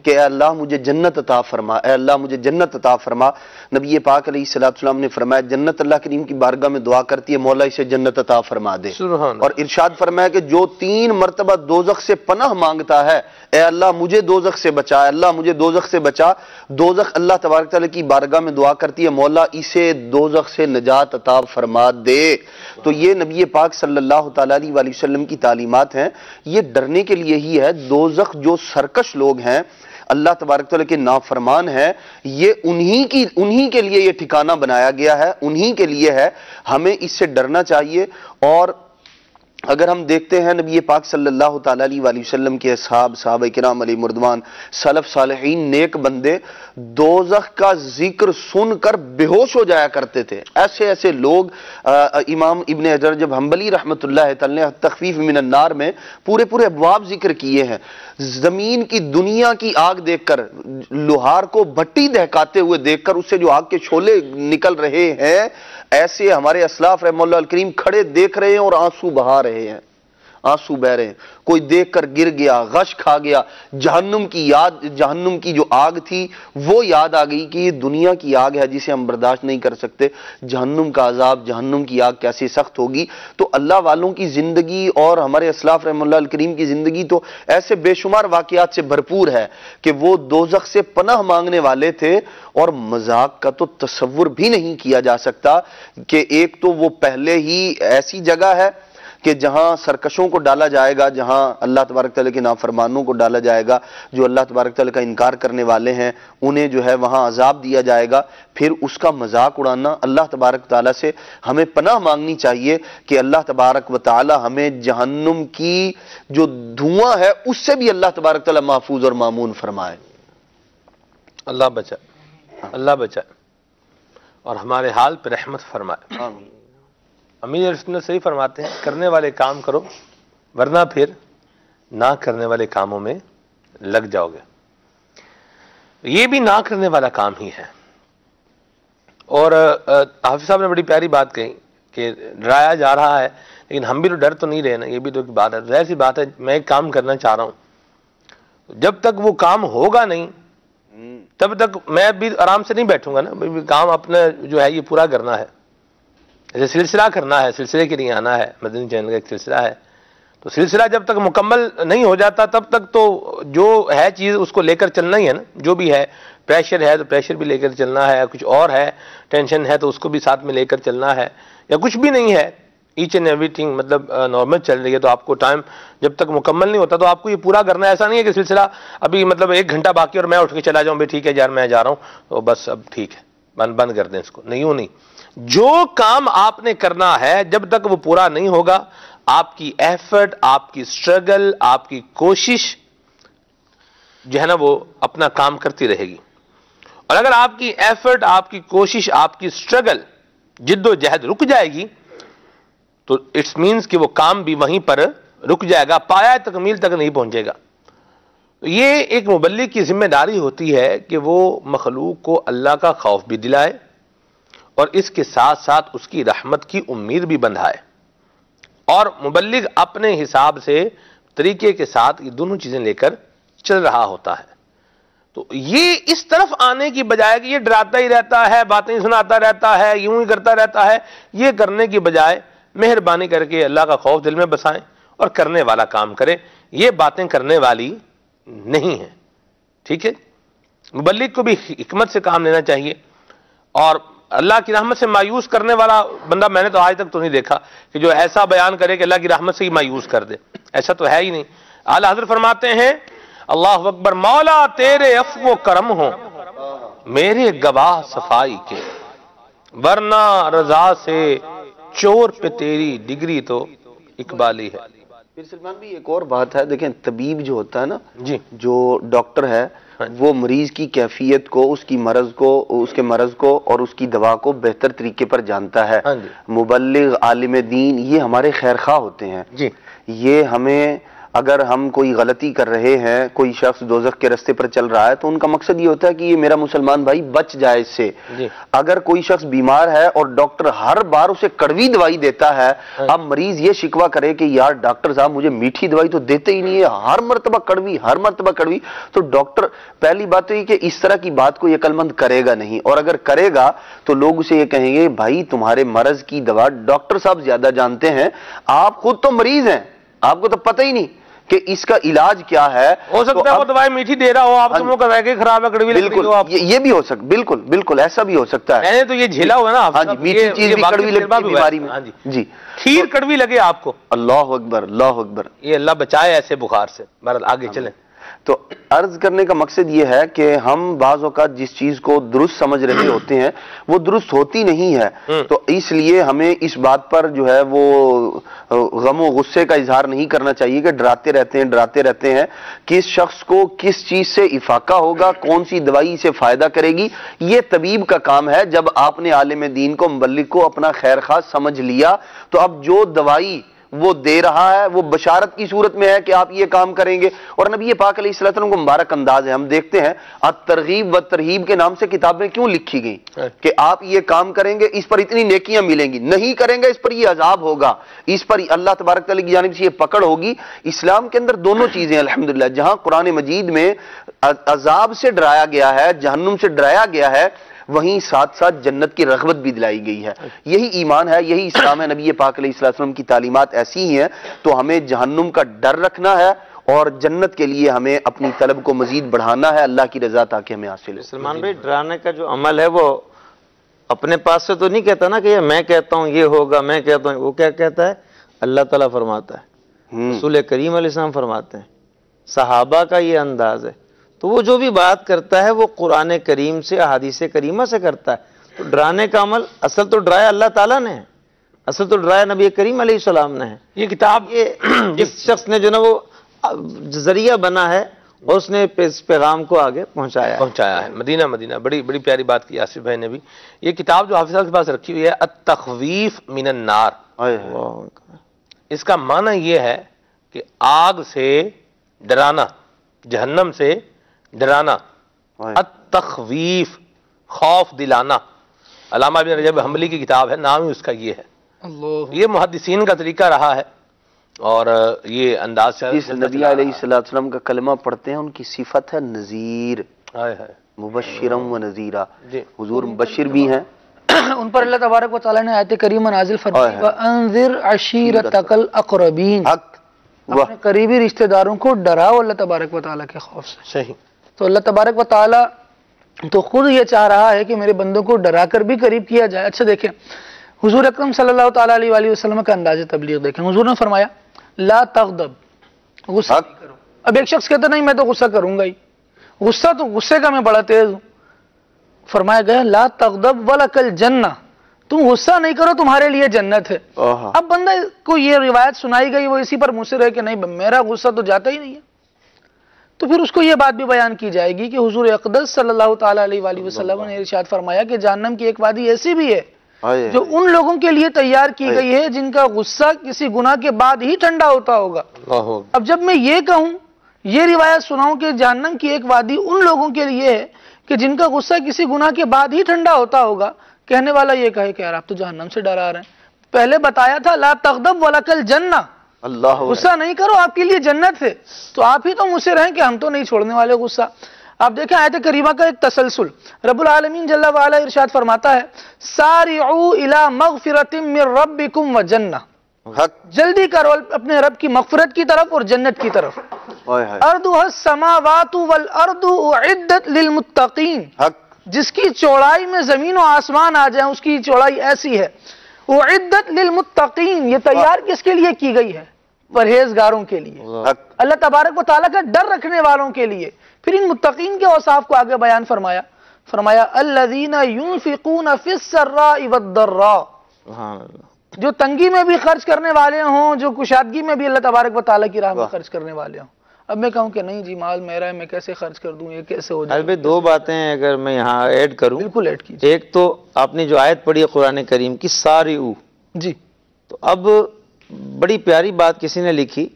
کہ اے اللہ مجھے جنت عطا فرما، اے اللہ مجھے جنت عطا فرما، نبی پاک علیہ السلام نے فرمایا جنت اللہ کریم کی بارگاہ میں دعا کرتی ہے مولا اسے جنت عطا فرما دے. اور ارشاد فرمایا کہ جو 3 مرتبہ دوزخ سے پناہ مانگتا ہے، اے اللہ مجھے دوزخ سے بچا، اے اللہ مجھے دوزخ سے بچا، دوزخ اللہ تبارک تعالیٰ کی بارگاہ میں دعا کرتی ہے مولا اسے دوزخ سے نجات عطا فرما دے. تو یہ نبی پاک صلی اللہ تعالیٰ علیہ وآلہ وسلم کی تعلیمات ہیں. یہ ڈرنے کے لیے ہی ہے. دوزخ جو سرکش لوگ ہیں، اللہ تبارک تعالیٰ کے نافرمان ہیں، یہ انہی کے لیے یہ ٹھکانہ بنایا گیا ہے، انہی کے لیے ہے، ہمیں اس سے ڈرنا چاہیے۔ اور اگر ہم دیکھتے ہیں نبی پاک صلی اللہ تعالیٰ علیہ وآلہ وسلم کے صحابہ کرام علیہ مردوان، سلف صالحین، نیک بندے دوزخ کا ذکر سن کر بے ہوش ہو جایا کرتے تھے۔ ایسے لوگ امام ابن حجر جب حنبلی رحمۃ اللہ تعالی نے تخفیف من النار میں پورے ابواب ذکر کیے ہیں، زمین کی دنیا کی آگ دیکھ کر، لوہار کو بھٹی دہکاتے ہوئے دیکھ کر اس سے جو آگ کے شعلے نکل رہے ہیں، ایسے ہمارے اسلاف رحمہ اللہ الکریم کھڑے دیکھ رہے ہیں اور آنسو بہا رہے ہیں، آنسو بہ رہے ہیں۔ کوئی دیکھ کر گر گیا، غش کھا گیا، جہنم کی جو آگ تھی وہ یاد آ گئی کہ یہ دنیا کی آگ ہے جسے ہم برداشت نہیں کر سکتے، جہنم کا عذاب، جہنم کی آگ کیسے سخت ہوگی۔ تو اللہ والوں کی زندگی اور ہمارے اسلاف رحمہ اللہ الکریم کی زندگی تو ایسے بے شمار واقعات سے بھرپور ہے کہ وہ دوزخ سے پناہ مانگنے والے تھے، اور مذاق کا تو تصور بھی نہیں کیا جا سکتا کہ ایک تو وہ پہلے ہی ایسی جگہ ہے کہ جہاں سرکشوں کو ڈالا جائے گا، جہاں اللہ تبارک تعالیٰ کے نافرمانوں کو ڈالا جائے گا، جو اللہ تبارک تعالیٰ کا انکار کرنے والے ہیں انہیں جو ہے وہاں عذاب دیا جائے گا، پھر اس کا مذاق اڑانا۔ اللہ تبارک تعالیٰ سے ہمیں پناہ مانگنی چاہیے کہ اللہ تبارک و تعالیٰ ہمیں جہنم کی جو دھواں ہے اس سے بھی اللہ تبارک تعالیٰ محفوظ اور مامون فرمائے۔ اللہ بچائے، اللہ بچائے اور ہمارے حال پہ رحمت فرمائے۔ آمین۔ امیر سنت صحیح فرماتے ہیں، کرنے والے کام کرو ورنہ پھر نہ کرنے والے کاموں میں لگ جاؤ گے۔ یہ بھی نہ کرنے والا کام ہی ہے۔ اور حافظ صاحب نے بڑی پیاری بات کہی کہ ڈرایا جا رہا ہے لیکن ہم بھی تو ڈر تو نہیں رہے نا، یہ بھی تو ایک بات ہے۔ ظاہر سی بات ہے، میں ایک کام کرنا چاہ رہا ہوں، جب تک وہ کام ہوگا نہیں تب تک میں بھی آرام سے نہیں بیٹھوں گا نا، کام اپنا جو ہے یہ پورا کرنا ہے، ایسے سلسلہ کرنا ہے، سلسلے کے لیے آنا ہے، مدنی چینل کا ایک سلسلہ ہے، تو سلسلہ جب تک مکمل نہیں ہو جاتا تب تک تو جو ہے چیز اس کو لے کر چلنا ہی ہے نا، جو بھی ہے، پریشر ہے تو پریشر بھی لے کر چلنا ہے، کچھ اور ہے ٹینشن ہے تو اس کو بھی ساتھ میں لے کر چلنا ہے، یا کچھ بھی نہیں ہے، ایچ اینڈ ایوری تھنگ مطلب نارمل چل رہی ہے، تو آپ کو ٹائم جب تک مکمل نہیں ہوتا تو آپ کو یہ پورا کرنا ہے۔ ایسا نہیں ہے کہ سلسلہ ابھی مطلب 1 گھنٹہ باقی اور میں اٹھ کے چلا جاؤں، بھائی ٹھیک ہے یار میں جا رہا ہوں تو بس اب ٹھیک ہے بند کر دیں اس کو، نہیں، یوں نہیں۔ جو کام آپ نے کرنا ہے جب تک وہ پورا نہیں ہوگا، آپ کی ایفرٹ، آپ کی سٹرگل، آپ کی کوشش جو ہے نا وہ اپنا کام کرتی رہے گی۔ اور اگر آپ کی ایفرٹ، آپ کی کوشش، آپ کی سٹرگل، جد و جہد رک جائے گی تو اٹس مینز کہ وہ کام بھی وہیں پر رک جائے گا، پایہ تکمیل تک نہیں پہنچے گا۔ یہ ایک مبلغ کی ذمہ داری ہوتی ہے کہ وہ مخلوق کو اللہ کا خوف بھی دلائے اور اس کے ساتھ ساتھ اس کی رحمت کی امید بھی بندھائے، اور مبلغ اپنے حساب سے طریقے کے ساتھ یہ دونوں چیزیں لے کر چل رہا ہوتا ہے۔ تو یہ اس طرف آنے کی بجائے کہ یہ ڈراتا ہی رہتا ہے، باتیں سناتا رہتا ہے، یوں ہی کرتا رہتا ہے، یہ کرنے کی بجائے مہربانی کر کے اللہ کا خوف دل میں بسائیں اور کرنے والا کام کرے۔ یہ باتیں کرنے والی نہیں ہیں، ٹھیک ہے۔ مبلغ کو بھی حکمت سے کام لینا چاہیے، اور اللہ کی رحمت سے مایوس کرنے والا بندہ میں نے تو آج تک تو نہیں دیکھا کہ جو ایسا بیان کرے کہ اللہ کی رحمت سے ہی مایوس کر دے، ایسا تو ہے ہی نہیں۔ اعلی حضرت فرماتے ہیں اللہ اکبر، مولا تیرے عفو و کرم ہو میرے گواہ صفائی کے، ورنہ رضا سے چور پہ تیری ڈگری تو اقبالی ہے۔ پھر سلمان بھی ایک اور بات ہے، دیکھیں طبیب جو ہوتا ہے نا، جی، جو ڈاکٹر ہے وہ مریض کی کیفیت کو، اس کی مرض کو، اس کے مرض کو اور اس کی دوا کو بہتر طریقے پر جانتا ہے۔ مبلغ، عالم دین، یہ ہمارے خیرخواہ ہوتے ہیں۔ جی، یہ ہمیں اگر ہم کوئی غلطی کر رہے ہیں، کوئی شخص دوزخ کے رستے پر چل رہا ہے تو ان کا مقصد یہ ہوتا ہے کہ یہ میرا مسلمان بھائی بچ جائے اس سے۔ اگر کوئی شخص بیمار ہے اور ڈاکٹر ہر بار اسے کڑوی دوائی دیتا ہے، اب مریض یہ شکوہ کرے کہ یار ڈاکٹر صاحب مجھے میٹھی دوائی تو دیتے ہی نہیں ہے، ہر مرتبہ کڑوی، ہر مرتبہ کڑوی، تو ڈاکٹر پہلی بات تو یہ کہ اس طرح کی بات کو یہ عقل مند کرے گا نہیں، اور اگر کرے گا تو لوگ اسے یہ کہیں گے بھائی تمہارے مرض کی دوا ڈاکٹر صاحب زیادہ جانتے ہیں، آپ خود تو مریض ہیں، آپ کو تو پتہ ہی نہیں کہ اس کا علاج کیا ہے۔ ہو سکتا ہے وہ دوائی میٹھی دے رہا ہو، آپ کو کا ذائقہ خراب ہے، کڑوی لگ رہی ہو، یہ بھی ہو سکتا، بالکل بالکل ایسا بھی ہو سکتا ہے۔ میں نے تو یہ جھیلا ہوا نا، ہاں جی، میٹھی چیز بھی کڑوی لگتی ہے بیماری میں۔ جی، کھیر کڑوی لگے آپ کو، اللہ اکبر، اللہ اکبر، یہ اللہ بچائے ایسے بخار سے۔ بہرحال آگے چلیں۔ تو عرض کرنے کا مقصد یہ ہے کہ ہم بعض اوقات جس چیز کو درست سمجھ رہے ہوتے ہیں وہ درست ہوتی نہیں ہے، تو اس لیے ہمیں اس بات پر جو ہے وہ غم و غصے کا اظہار نہیں کرنا چاہیے کہ ڈراتے رہتے ہیں کس شخص کو کس چیز سے افاقہ ہوگا، کون سی دوائی سے فائدہ کرے گی۔ یہ طبیب کا کام ہے۔ جب آپ نے عالم دین کو، مبلغ کو اپنا خیر خواہ سمجھ لیا تو اب جو دوائی وہ دے رہا ہے وہ بشارت کی صورت میں ہے کہ آپ یہ کام کریں گے۔ اور نبی پاک علیہ السلام کو مبارک انداز ہے، ہم دیکھتے ہیں الترغیب و ترہیب کے نام سے کتابیں کیوں لکھی گئیں کہ آپ یہ کام کریں گے اس پر اتنی نیکیاں ملیں گی، نہیں کریں گے اس پر یہ عذاب ہوگا، اس پر اللہ تبارک تعالیٰ کی جانب سے یہ پکڑ ہوگی۔ اسلام کے اندر دونوں چیزیں الحمدللہ، جہاں قرآن مجید میں عذاب سے ڈرایا گیا ہے، جہنم سے ڈرایا گیا ہے، وہیں ساتھ ساتھ جنت کی رغبت بھی دلائی گئی ہے۔ یہی ایمان ہے، یہی اسلام ہے۔ نبی پاک علیہ السلام کی تعلیمات ایسی ہی ہیں، تو ہمیں جہنم کا ڈر رکھنا ہے اور جنت کے لیے ہمیں اپنی طلب کو مزید بڑھانا ہے، اللہ کی رضا تاکہ ہمیں حاصل ہو۔ سلمان بھائی، ڈرانے کا جو عمل ہے وہ اپنے پاس سے تو نہیں کہتا نا کہ میں کہتا ہوں یہ ہوگا، میں کہتا ہوں، وہ کیا کہتا ہے؟ اللہ تعالیٰ فرماتا ہے، رسول کریم علیہ السلام فرماتے ہیں، صحابہ کا یہ انداز ہے۔ تو وہ جو بھی بات کرتا ہے وہ قرآن کریم سے، احادیث کریمہ سے کرتا ہے۔ تو ڈرانے کا عمل اصل تو ڈرایا اللہ تعالیٰ نے ہے، اصل تو ڈرایا نبی کریم علیہ السلام نے ہے۔ یہ کتاب جس شخص نے جو نا وہ ذریعہ بنا ہے اور اس نے اس پیغام کو آگے پہنچایا ہے۔ مدینہ بڑی پیاری بات کی آصف بھائی نے بھی۔ یہ کتاب جو حافظ صاحب کے پاس رکھی ہوئی ہے، التخویف من النار، اس کا معنی یہ ہے کہ آگ سے ڈرانا، جہنم سے ڈرانا، التخویف خوف دلانا۔ علامہ ابن رجب حنبلی کی کتاب ہے، نام ہی اس کا یہ ہے۔ یہ محدثین کا طریقہ رہا ہے اور یہ انداز سے جس نبی علیہ السلام کا کلمہ پڑھتے ہیں ان کی صفت ہے نذیر، مبشرم و نذیرہ۔ حضور مبشر بھی ہیں، ان پر اللہ تبارک و تعالیٰ نے آیت کریمہ نازل فرمائی وَأَنذِرْ عَشِيرَتَكَ الْأَقْرَبِينَ، اپنے قریبی رشتہ داروں کو ڈراؤ اللہ تبارک و تعالیٰ کے خوف سے۔ صحیح۔ تو اللہ تبارک و تعالیٰ تو خود یہ چاہ رہا ہے کہ میرے بندوں کو ڈرا کر بھی قریب کیا جائے۔ اچھا دیکھیں، حضور اکرم صلی اللہ تعالیٰ علیہ وآلہ وسلم کا انداز تبلیغ دیکھیں۔ حضور نے فرمایا لا تغضب، غصہ نہیں کرو۔ اب ایک شخص کہتا نہیں میں تو غصہ کروں گا ہی، غصہ تو غصے کا میں بڑا تیز ہوں۔ فرمایا گیا لا تغضب ولک الجنہ، تم غصہ نہیں کرو تمہارے لیے جنت ہے۔ اب بندہ کو یہ روایت سنائی گئی، وہ اسی پر مصر ہے کہ نہیں میرا غصہ تو جاتا ہی نہیں ہے، تو پھر اس کو یہ بات بھی بیان کی جائے گی کہ حضور اقدس صلی اللہ تعالیٰ علیہ وآلہ وسلم نے ارشاد فرمایا کہ جہنم کی ایک وادی ایسی بھی ہے جو ان لوگوں کے لیے تیار کی گئی ہے جن کا غصہ کسی گناہ کے بعد ہی ٹھنڈا ہوتا ہوگا۔ اب جب میں یہ کہوں، یہ روایت سناؤں کہ جہنم کی ایک وادی ان لوگوں کے لیے ہے کہ جن کا غصہ کسی گناہ کے بعد ہی ٹھنڈا ہوتا ہوگا، کہنے والا یہ کہے کہ یار آپ تو جہنم سے ڈرا رہے ہیں، پہلے بتایا تھا لا تغضب ولک الجنہ، غصہ نہیں کرو آپ کے لیے جنت ہے، تو آپ ہی تو مصر ہیں کہ ہم تو نہیں چھوڑنے والے غصہ۔ آپ دیکھیں آیت کریمہ کا ایک تسلسل، رب العالمین جل وعلا ارشاد فرماتا ہے سارعوا الی مغفرۃ من ربکم وجنہ، جلدی کرو اپنے رب کی مغفرت کی طرف اور جنت کی طرف۔ ارضها السماوات والارض اعدت للمتقین، جس کی چوڑائی میں زمین و آسمان آ جائیں اس کی چوڑائی ایسی ہے۔ اعدت للمتقین، یہ تیار کس کے لیے کی گئی ہے؟ پرہیزگاروں کے لیے، اللہ تبارک و تعالیٰ کا ڈر رکھنے والوں کے لیے۔ پھر ان متقین کے اوصاف کو آگے بیان فرمایا الذین ينفقون فی السراء والضراء، جو تنگی میں بھی خرچ کرنے والے ہوں، جو کشادگی میں بھی اللہ تبارک و تعالیٰ کی راہ میں خرچ کرنے والے ہوں۔ اب میں کہوں کہ نہیں جی مال میرا ہے، میں کیسے خرچ کر دوں، یہ کیسے ہو جائے؟ دو باتیں اگر میں یہاں ایڈ کروں، بالکل ایڈ کیجیے۔ ایک تو آپ نے جو آیت پڑھی ہے قرآن کریم کی سارعوا، جی، تو اب بڑی پیاری بات کسی نے لکھی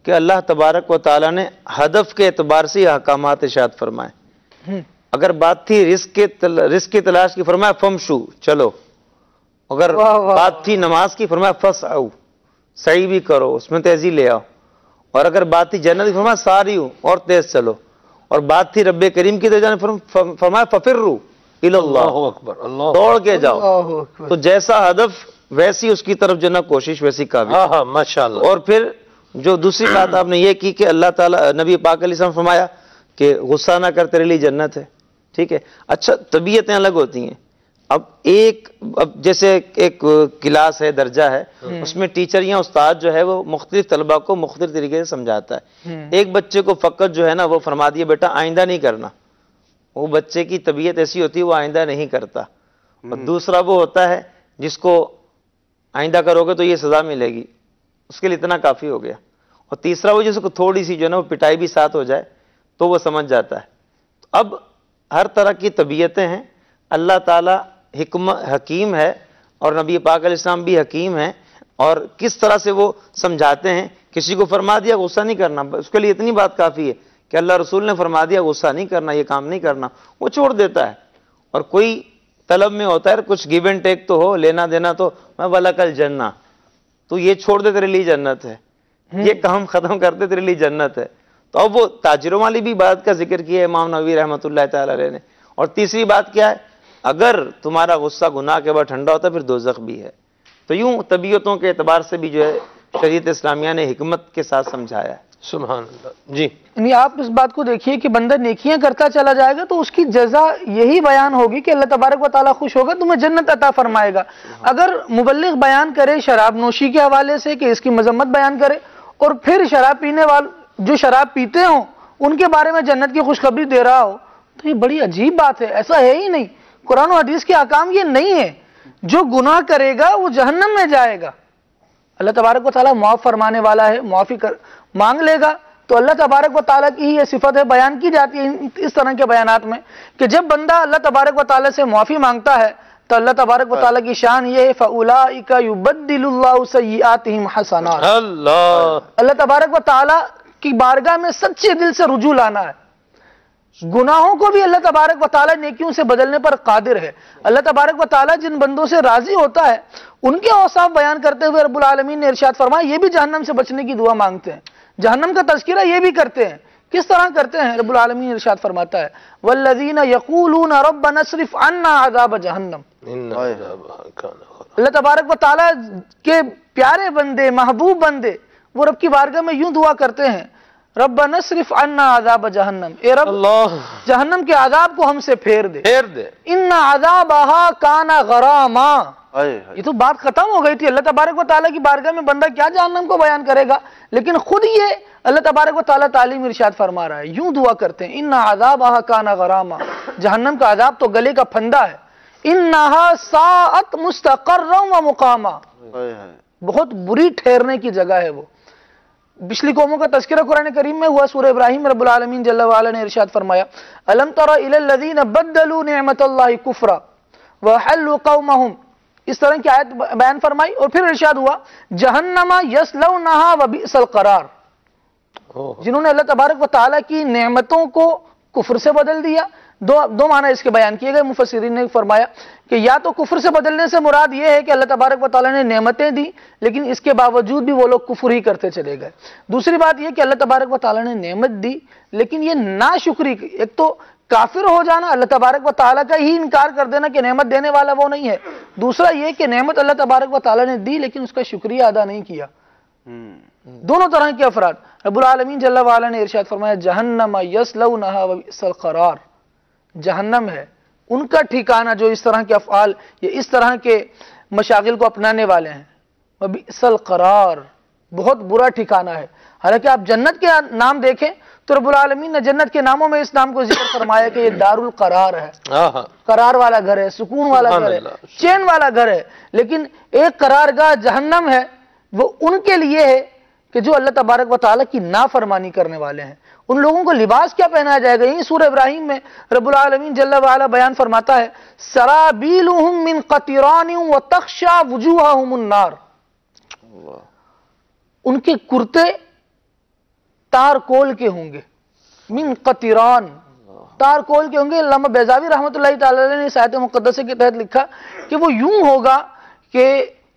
کہ اللہ تبارک و تعالیٰ نے ہدف کے اعتبار سے احکامات ارشاد فرمائے۔ اگر بات تھی رزق کی تلاش کی، فرمایا فمشو، چلو۔ اگر بات تھی نماز کی، فرمایا فسعوا، سعی بھی کرو، اس میں تیزی لے آؤ۔ اور اگر بات تھی جنت کی، فرمایا ساریو، اور تیز چلو۔ اور بات تھی رب کریم کی، فرمایا ففروا الی اللہ، دوڑ کے جاؤ۔ تو جیسا ہدف ویسی اس کی طرف جو نا کوشش، ویسی کامیابی۔ ماشاءاللہ۔ اور پھر جو دوسری بات آپ نے یہ کی کہ اللہ تعالیٰ نبی پاک علیہ السلام فرمایا کہ غصہ نہ کر تیرے لیے جنت ہے، ٹھیک ہے۔ اچھا طبیعتیں الگ ہوتی ہیں، اب جیسے ایک کلاس ہے، درجہ ہے، اس میں ٹیچر یا استاد جو ہے وہ مختلف طلبہ کو مختلف طریقے سے سمجھاتا ہے. ایک بچے کو فقط جو ہے نا وہ فرما دیا بیٹا آئندہ نہیں کرنا، وہ بچے کی طبیعت ایسی ہوتی ہے وہ آئندہ نہیں کرتا. اور دوسرا وہ ہوتا ہے جس کو آئندہ کرو گے تو یہ سزا ملے گی، اس کے لیے اتنا کافی ہو گیا. اور تیسرا وہ جس کو تھوڑی سی جو ہے نا وہ پٹائی بھی ساتھ ہو جائے تو وہ سمجھ جاتا ہے. اب ہر طرح کی طبیعتیں ہیں. اللہ تعالیٰ حکیم ہے اور نبی پاک علیہ السلام بھی حکیم ہے، اور کس طرح سے وہ سمجھاتے ہیں. کسی کو فرما دیا غصہ نہیں کرنا، اس کے لیے اتنی بات کافی ہے کہ اللہ رسول نے فرما دیا غصہ نہیں کرنا، یہ کام نہیں کرنا، وہ چھوڑ دیتا ہے. اور کوئی طلب میں ہوتا ہے کچھ گیو اینڈ ٹیک تو ہو، لینا دینا تو میں وَلَكَ الْجَنَّةُ، تو یہ چھوڑ دے تیرے لیے جنت ہے، یہ کام ختم کر دے تیرے لیے جنت ہے. تو اب وہ تاجروں والی بھی بات کا ذکر کیا ہے امام نووی رحمۃ اللہ تعالی علیہ نے. اور تیسری بات کیا ہے، اگر تمہارا غصہ گناہ کے بعد ٹھنڈا ہوتا ہے پھر دوزخ بھی ہے. تو یوں طبیعتوں کے اعتبار سے بھی جو ہے شریعت اسلامیہ نے حکمت کے ساتھ سمجھایا ہے. سبحان اللہ. جی یعنی آپ اس بات کو دیکھیے کہ بندہ نیکیاں کرتا چلا جائے گا تو اس کی جزا یہی بیان ہوگی کہ اللہ تبارک و تعالیٰ خوش ہوگا، تمہیں جنت عطا فرمائے گا. اگر مبلغ بیان کرے شراب نوشی کے حوالے سے کہ اس کی مذمت بیان کرے، اور پھر شراب پینے والے جو شراب پیتے ہوں ان کے بارے میں جنت کی خوشخبری دے رہا ہو، تو یہ بڑی عجیب بات ہے. ایسا ہے ہی نہیں، قرآن و حدیث کے احکام یہ نہیں ہے. جو گناہ کرے گا وہ جہنم میں جائے گا. اللہ تبارک و تعالیٰ معاف فرمانے والا ہے، معافی مانگ لے گا. تو اللہ تبارک و تعالیٰ کی یہ صفت ہے، بیان کی جاتی ہے اس طرح کے بیانات میں کہ جب بندہ اللہ تبارک و تعالیٰ سے معافی مانگتا ہے تو اللہ تبارک و تعالیٰ کی شان یہ ہے فَأُولَئِكَ يُبَدِّلُ اللَّهُ سَيِّئَاتِهِمْ حَسَنَاتٍ. اللہ تبارک و تعالیٰ کی بارگاہ میں سچے دل سے رجوع لانا ہے. گناہوں کو بھی اللہ تبارک و تعالیٰ نیکیوں سے بدلنے پر قادر ہے. اللہ تبارک و تعالیٰ جن بندوں سے راضی ہوتا ہے ان کے اوصاف بیان کرتے ہوئے رب العالمین نے ارشاد فرمایا یہ بھی جہنم سے بچنے کی دعا مانگتے ہیں، جہنم کا تذکرہ یہ بھی کرتے ہیں. کس طرح کرتے ہیں؟ رب العالمین ارشاد فرماتا ہے والذین یقولون ربنا اصرف عنا عذاب جہنم. اللہ تبارک و تعالیٰ کے پیارے بندے، محبوب بندے، وہ رب کی بارگاہ میں یوں دعا کرتے ہیں ربنا اصرف عنا عذاب جہنم، اے رب جہنم کے عذاب کو ہم سے پھیر دے. ان عذابہا کان غراما. یہ تو بات ختم ہو گئی تھی. اللہ تبارک و تعالیٰ کی بارگاہ میں بندہ کیا جہنم کو بیان کرے گا، لیکن خود یہ اللہ تبارک و تعالیٰ تعلیم ارشاد فرما رہا ہے، یوں دعا کرتے ہیں ان عذابہا کان غراما، جہنم کا عذاب تو گلے کا پھندا ہے. انہا ساعت مستقرا و مقاما، بہت بری ٹھہرنے کی جگہ ہے وہ. پچھلی قوموں کا تذکرہ قرآن کریم میں ہوا. سورہ ابراہیم رب العالمین جل وعلا نے ارشاد فرمایا الم تر الی الذین بدلوا نعمت اللہ کفرا وحلوا قومہم، اس طرح کی آیت بیان فرمائی. اور پھر ارشاد ہوا جہنم یصلونہا وبئس القرار، جنہوں نے اللہ تبارک و تعالیٰ کی نعمتوں کو کفر سے بدل دیا. دو معنی اس کے بیان کیے گئے. مفسرین نے فرمایا کہ یا تو کفر سے بدلنے سے مراد یہ ہے کہ اللہ تبارک و تعالیٰ نے نعمتیں دی لیکن اس کے باوجود بھی وہ لوگ کفر ہی کرتے چلے گئے. دوسری بات یہ کہ اللہ تبارک و تعالیٰ نے نعمت دی لیکن یہ ناشکری، ایک تو کافر ہو جانا، اللہ تبارک و تعالیٰ کا ہی انکار کر دینا کہ نعمت دینے والا وہ نہیں ہے. دوسرا یہ کہ نعمت اللہ تبارک و تعالیٰ نے دی لیکن اس کا شکریہ ادا نہیں کیا. دونوں طرح کے افراد. رب العالمین جل وعلا نے ارشاد فرمایا جہنم یصلونہا وبئس القرار، جہنم ہے ان کا ٹھکانہ جو اس طرح کے افعال یا اس طرح کے مشاغل کو اپنانے والے ہیں. وبئس القرار، بہت برا ٹھکانہ ہے. حالانکہ آپ جنت کے نام دیکھیں تو رب العالمین نے جنت کے ناموں میں اس نام کو ذکر فرمایا کہ یہ دار القرار ہے، قرار والا گھر ہے، سکون والا گھر ہے، چین والا گھر ہے. لیکن ایک قرارگاہ جہنم ہے، وہ ان کے لیے ہے کہ جو اللہ تبارک و تعالیٰ کی نافرمانی کرنے والے ہیں. ان لوگوں کو لباس کیا پہنایا جائے گا؟ یہی سورہ ابراہیم میں رب العالمین جل وعلا بیان فرماتا ہے سرابیلہم من قطران وتخشی وجوہہم النار، ان کے کرتے تار کول کے ہوں گے. من قطران، تار کول کے ہوں گے. علامہ بیضاوی رحمۃ اللہ تعالی علیہ نے اس آیت مقدسہ کے تحت لکھا کہ وہ یوں ہوگا کہ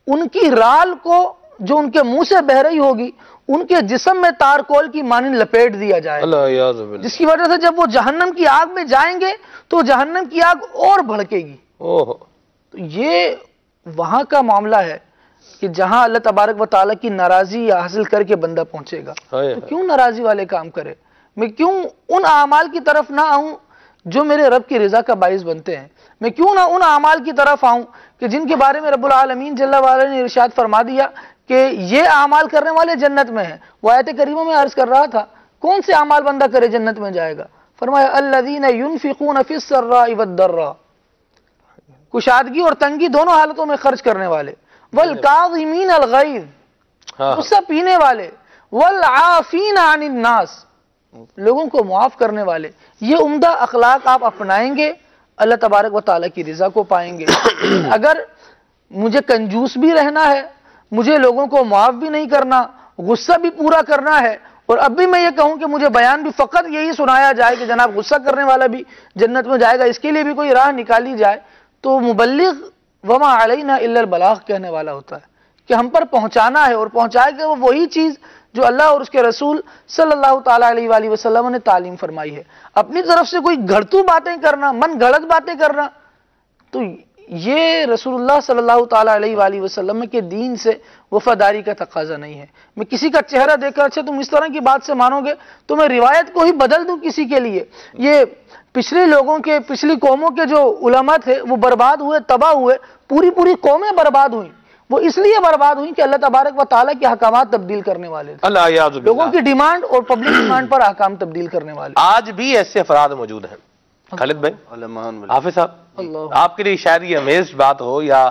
ان کی رال کو جو ان کے منہ سے بہ رہی ہوگی ان کے جسم میں تار کول کی مانند لپیٹ دیا جائے، جس کی وجہ سے جب وہ جہنم کی آگ میں جائیں گے تو جہنم کی آگ اور بھڑکے گی. تو یہ وہاں کا معاملہ ہے کہ جہاں اللہ تبارک و تعالیٰ کی ناراضی حاصل کر کے بندہ پہنچے گا. تو کیوں ناراضی والے کام کرے؟ میں کیوں ان اعمال کی طرف نہ آؤں جو میرے رب کی رضا کا باعث بنتے ہیں؟ میں کیوں نہ ان اعمال کی طرف آؤں کہ جن کے بارے میں رب العالمین جل وعلا نے ارشاد فرما دیا کہ یہ اعمال کرنے والے جنت میں ہیں۔ وہ آیت کریمہ میں عرض کر رہا تھا کون سے اعمال بندہ کرے جنت میں جائے گا؟ فرمایا الذین ينفقون فی السراء والضراء، کشادگی اور تنگی دونوں حالتوں میں خرچ کرنے والے، والکاظمین الغیظ، غصہ پینے والے، والعافین عن الناس، لوگوں کو معاف کرنے والے۔ یہ عمدہ اخلاق آپ اپنائیں گے اللہ تبارک و تعالیٰ کی رضا کو پائیں گے۔ اگر مجھے کنجوس بھی رہنا ہے، مجھے لوگوں کو معاف بھی نہیں کرنا، غصہ بھی پورا کرنا ہے، اور اب بھی میں یہ کہوں کہ مجھے بیان بھی فقط یہی سنایا جائے کہ جناب غصہ کرنے والا بھی جنت میں جائے گا، اس کے لیے بھی کوئی راہ نکالی جائے، تو مبلغ وما علینا الا البلاغ کہنے والا ہوتا ہے کہ ہم پر پہنچانا ہے، اور پہنچائے گا وہ وہی چیز جو اللہ اور اس کے رسول صلی اللہ تعالیٰ علیہ وآلہ وسلم نے تعلیم فرمائی ہے۔ اپنی طرف سے کوئی گھڑتو باتیں کرنا، من گھڑت باتیں کرنا، تو یہ رسول اللہ صلی اللہ تعالیٰ علیہ وآلہ وسلم کے دین سے وفاداری کا تقاضا نہیں ہے۔ میں کسی کا چہرہ دیکھ کر اچھا تم اس طرح کی بات سے مانو گے تو میں روایت کو ہی بدل دوں کسی کے لیے۔ یہ پچھلے لوگوں کے، پچھلی قوموں کے جو علماء تھے وہ برباد ہوئے، تباہ ہوئے، پوری قومیں برباد ہوئیں۔ وہ اس لیے برباد ہوئی کہ اللہ تبارک و تعالیٰ کے احکامات تبدیل کرنے والے تھے، لوگوں کی ڈیمانڈ اور پبلک ڈیمانڈ پر احکام تبدیل کرنے والے۔ آج بھی ایسے افراد موجود ہیں۔ خالد بھائی، حافظ صاحب، آپ کے لیے شاید یہ امیزڈ بات ہو یا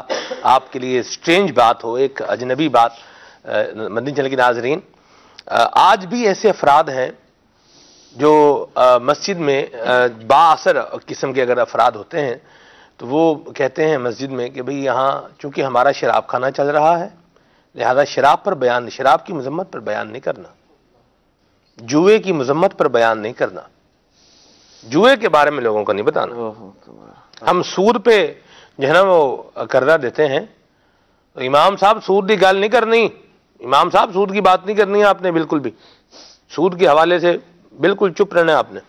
آپ کے لیے سٹرینج بات ہو، ایک اجنبی بات، مدنی چینل کے ناظرین، آج بھی ایسے افراد ہیں جو مسجد میں با اثر قسم کے اگر افراد ہوتے ہیں تو وہ کہتے ہیں مسجد میں کہ بھئی یہاں چونکہ ہمارا شراب کھانا چل رہا ہے لہذا شراب پر بیان، شراب کی مذمت پر بیان نہیں کرنا، جوئے کی مذمت پر بیان نہیں کرنا، جوئے کے بارے میں لوگوں کو نہیں بتانا۔ ہم سود پہ جو ہے نا وہ قرضہ دیتے ہیں تو امام صاحب سود کی گل نہیں کرنی، امام صاحب سود کی بات نہیں کرنی ہے آپ نے، بالکل بھی سود کے حوالے سے بالکل چپ رہنا ہے آپ نے۔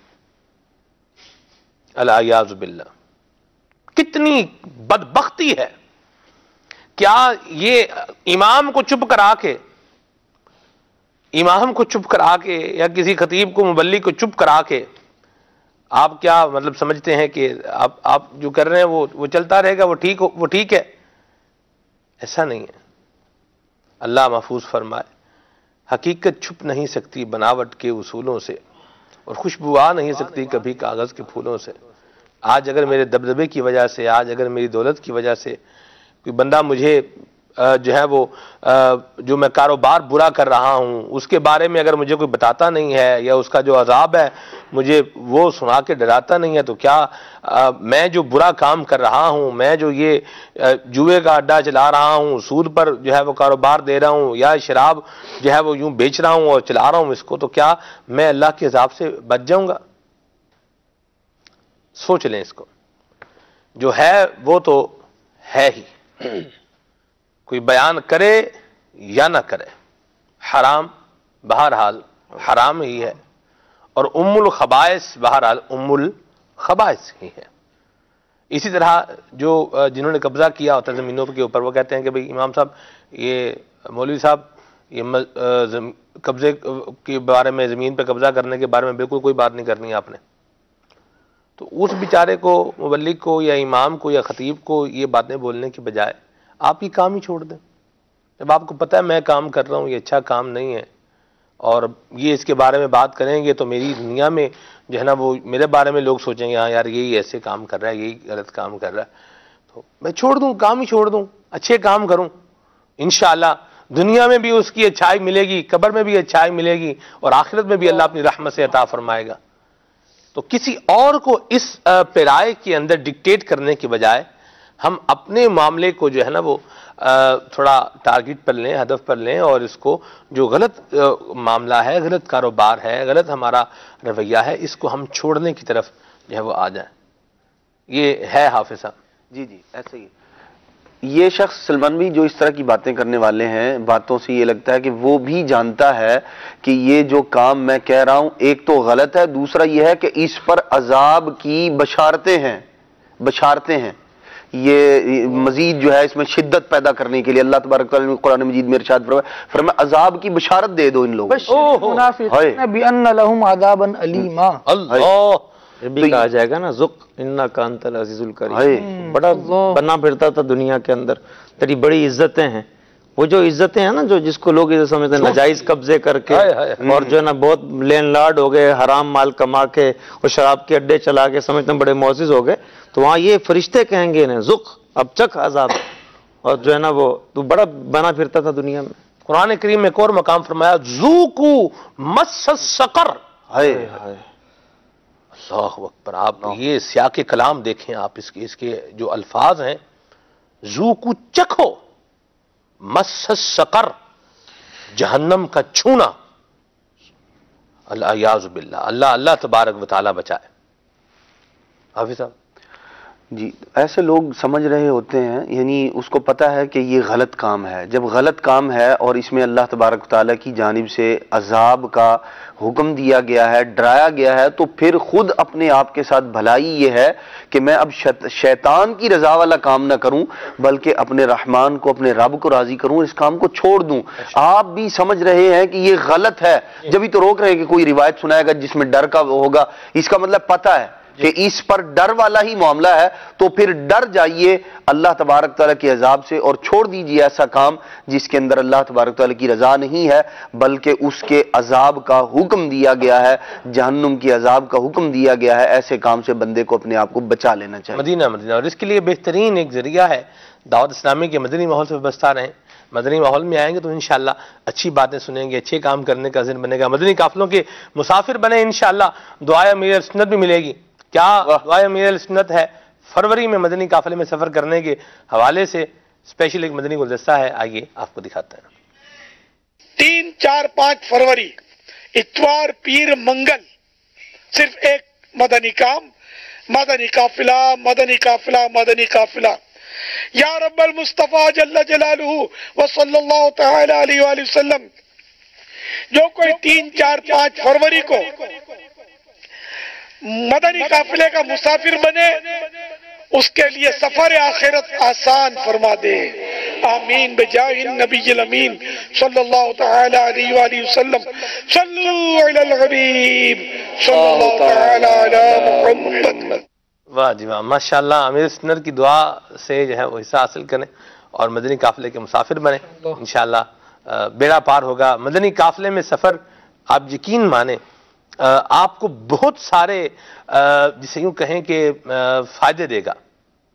الیاذ باللہ، کتنی بدبختی ہے! کیا یہ امام کو چپ کرا کے یا کسی خطیب کو، مبلغ کو چپ کرا کے آپ کیا مطلب سمجھتے ہیں کہ آپ جو کر رہے ہیں وہ چلتا رہے گا، وہ ٹھیک ہے؟ ایسا نہیں ہے۔ اللہ محفوظ فرمائے حقیقت چھپ نہیں سکتی بناوٹ کے اصولوں سے، اور خوشبو آ نہیں سکتی کبھی کاغذ کے پھولوں سے۔ آج اگر میرے دبدبے کی وجہ سے، آج اگر میری دولت کی وجہ سے کوئی بندہ مجھے جو ہے وہ جو میں کاروبار برا کر رہا ہوں اس کے بارے میں اگر مجھے کوئی بتاتا نہیں ہے، یا اس کا جو عذاب ہے مجھے وہ سنا کے ڈراتا نہیں ہے، تو کیا میں جو برا کام کر رہا ہوں، میں جو یہ جوئے کا اڈا چلا رہا ہوں، سود پر جو ہے وہ کاروبار دے رہا ہوں، یا شراب جو ہے وہ یوں بیچ رہا ہوں اور چلا رہا ہوں اس کو، تو کیا میں اللہ کے عذاب سے بچ جاؤں گا؟ سوچ لیں اس کو۔ جو ہے وہ تو ہے ہی، کوئی بیان کرے یا نہ کرے، حرام بہرحال حرام ہی ہے، اور ام الخبائث بہرحال ام الخبائث ہی ہے۔ اسی طرح جو جنہوں نے قبضہ کیا ہوتا ہے زمینوں کے اوپر، وہ کہتے ہیں کہ بھئی امام صاحب، یہ مولوی صاحب، یہ قبضے کے بارے میں، زمین پہ قبضہ کرنے کے بارے میں بالکل کوئی بات نہیں کرنی ہے آپ نے۔ تو اس بیچارے کو، مبلغ کو یا امام کو یا خطیب کو یہ باتیں بولنے کی بجائے آپ یہ کام ہی چھوڑ دیں۔ جب آپ کو پتہ ہے میں کام کر رہا ہوں یہ اچھا کام نہیں ہے، اور یہ اس کے بارے میں بات کریں گے تو میری دنیا میں جو ہے نا وہ میرے بارے میں لوگ سوچیں گے ہاں یار یہی ایسے کام کر رہا ہے، یہی غلط کام کر رہا ہے، تو میں چھوڑ دوں، کام ہی چھوڑ دوں، اچھے کام کروں، انشاءاللہ دنیا میں بھی اس کی اچھائی ملے گی، قبر میں بھی اچھائی ملے گی، اور آخرت میں بھی اللہ اپنی رحمت سے عطا فرمائے گا۔ تو کسی اور کو اس پیرائے کے اندر ڈکٹیٹ کرنے کی بجائے ہم اپنے معاملے کو جو ہے نا وہ تھوڑا ٹارگٹ پر لیں، ہدف پر لیں، اور اس کو جو غلط معاملہ ہے، غلط کاروبار ہے، غلط ہمارا رویہ ہے، اس کو ہم چھوڑنے کی طرف جو ہے وہ آ جائیں۔ یہ ہے حافظ صاحب۔ جی ایسے ہی یہ شخص سلمان بھی جو اس طرح کی باتیں کرنے والے ہیں، باتوں سے یہ لگتا ہے کہ وہ بھی جانتا ہے کہ یہ جو کام میں کہہ رہا ہوں ایک تو غلط ہے، دوسرا یہ ہے کہ اس پر عذاب کی بشارتیں ہیں، یہ مزید جو ہے اس میں شدت پیدا کرنے کے لیے اللہ تبارک تعالیٰ نے قرآن مجید میں ارشاد فرمایا عذاب کی بشارت دے دو ان لوگوں کو۔ المنافقین بأن لهم عذابا الیما۔ اللہ یہ بھی کہا جائے گا نا ذق انا کانت العزیز الکریم، بڑا بنا پھرتا تھا دنیا کے اندر، تیری بڑی عزتیں ہیں. وہ جو عزتیں ہیں نا جو جس کو لوگ عزت سمجھتے ہیں، ناجائز قبضے کر کے اور جو ہے نا بہت لینڈ لارڈ ہو گئے، حرام مال کما کے اور شراب کے اڈے چلا کے سمجھتے ہیں بڑے معزز ہو گئے، تو وہاں یہ فرشتے کہیں گے انہیں ذق اب چکھ عذاب. اور جو ہے نا وہ تو بڑا بنا پھرتا تھا دنیا میں. قرآن کریم میں ایک اور مقام فرمایا ذوقوا مس السقر. اللہ اکبر. آپ یہ سیاق کلام دیکھیں، آپ اس کے جو الفاظ ہیں، ذوقوا چکھو، مس السقر جہنم کا چھونا. الیاذ باللہ. اللہ تبارک و تعالی بچائے. حافظ صاحب جی، ایسے لوگ سمجھ رہے ہوتے ہیں، یعنی اس کو پتہ ہے کہ یہ غلط کام ہے. جب غلط کام ہے اور اس میں اللہ تبارک و تعالیٰ کی جانب سے عذاب کا حکم دیا گیا ہے، ڈرایا گیا ہے، تو پھر خود اپنے آپ کے ساتھ بھلائی یہ ہے کہ میں اب شیطان کی رضا والا کام نہ کروں بلکہ اپنے رحمان کو، اپنے رب کو راضی کروں، اس کام کو چھوڑ دوں. آپ بھی سمجھ رہے ہیں کہ یہ غلط ہے، جبھی تو روک رہے ہیں کہ کوئی روایت سنائے گا جس میں ڈر کا ہوگا. اس کا مطلب پتہ ہے کہ اس پر ڈر والا ہی معاملہ ہے، تو پھر ڈر جائیے اللہ تبارک تعالیٰ کے عذاب سے اور چھوڑ دیجیے ایسا کام جس کے اندر اللہ تبارک تعالیٰ کی رضا نہیں ہے بلکہ اس کے عذاب کا حکم دیا گیا ہے، جہنم کی عذاب کا حکم دیا گیا ہے. ایسے کام سے بندے کو اپنے آپ کو بچا لینا چاہیے. مدینہ. اور اس کے لیے بہترین ایک ذریعہ ہے دعوت اسلامی کے مدنی ماحول سے وابستہ رہیں. مدنی ماحول میں آئیں گے تو انشاءاللہ اچھی باتیں سنیں گے، اچھے کام کرنے کا ذہن بنے گا. مدنی قافلوں کے مسافر بنے انشاءاللہ. دعائے امیر سنت بھی ملے گی. کیا دعائے امیر سنت ہے؟ فروری میں مدنی قافلے میں سفر کرنے کے حوالے سے اسپیشل ایک مدنی گلدستہ ہے. آئیے آپ کو دکھاتے ہیں. 3، 4، 5 فروری اتوار، پیر، منگل، صرف ایک مدنی کام، مدنی قافلہ، مدنی قافلہ، مدنی قافلہ. یا رب المصطفیٰ جل جلالہ وصلی اللہ تعالی علیہ وآلہ وسلم، جو کوئی 3، 4، 5 فروری کو مدنی قافلے کا مسافر بنے اس کے لیے سفر آخرت آسان فرما دے. آمین بجاہ النبی الامین صلی اللہ تعالی علیہ وآلہ وسلم. صلو علی الحبیب صلی اللہ تعالی علی محمد. واہ جی واہ، ماشاءاللہ. امیر سنت کی دعا سے جو ہے وہ حصہ حاصل کریں اور مدنی قافلے کے مسافر بنیں. انشاءاللہ بیڑا پار ہوگا. مدنی قافلے میں سفر آپ یقین مانیں آپ کو بہت سارے جسے یوں کہیں کہ فائدے دے گا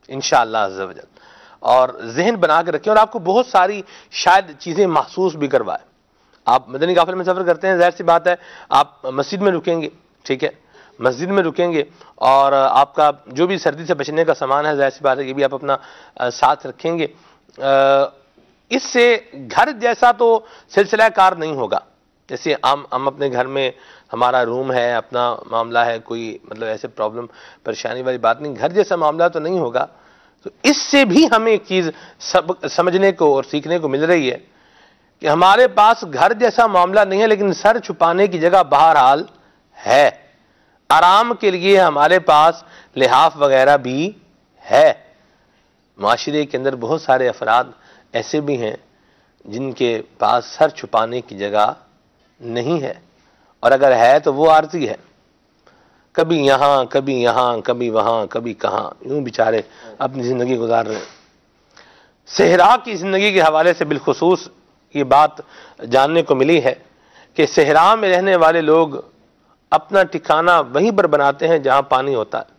انشاءاللہ عز و جل. اور ذہن بنا کے رکھیں اور آپ کو بہت ساری شاید چیزیں محسوس بھی کروائے. آپ مدنی قافلے میں سفر کرتے ہیں، ظاہر سی بات ہے آپ مسجد میں رکیں گے، ٹھیک ہے، مسجد میں رکیں گے اور آپ کا جو بھی سردی سے بچنے کا سامان ہے ظاہر سی بات ہے یہ بھی آپ اپنا ساتھ رکھیں گے. اس سے گھر جیسا تو سلسلہ کار نہیں ہوگا. جیسے ہم اپنے گھر میں ہمارا روم ہے، اپنا معاملہ ہے، کوئی مطلب ایسے پرابلم پریشانی والی بات نہیں، گھر جیسا معاملہ تو نہیں ہوگا. تو اس سے بھی ہمیں ایک چیز سمجھنے کو اور سیکھنے کو مل رہی ہے کہ ہمارے پاس گھر جیسا معاملہ نہیں ہے لیکن سر چھپانے کی جگہ بہرحال ہے. آرام کے لیے ہمارے پاس لحاف وغیرہ بھی ہے. معاشرے کے اندر بہت سارے افراد ایسے بھی ہیں جن کے پاس سر چھپانے کی جگہ نہیں ہے، اور اگر ہے تو وہ عارضی ہے. کبھی یہاں کبھی یہاں کبھی وہاں کبھی کہاں، یوں بیچارے اپنی زندگی گزار رہے ہیں. صحرا کی زندگی کے حوالے سے بالخصوص یہ بات جاننے کو ملی ہے کہ صحرا میں رہنے والے لوگ اپنا ٹھکانہ وہیں پر بناتے ہیں جہاں پانی ہوتا ہے.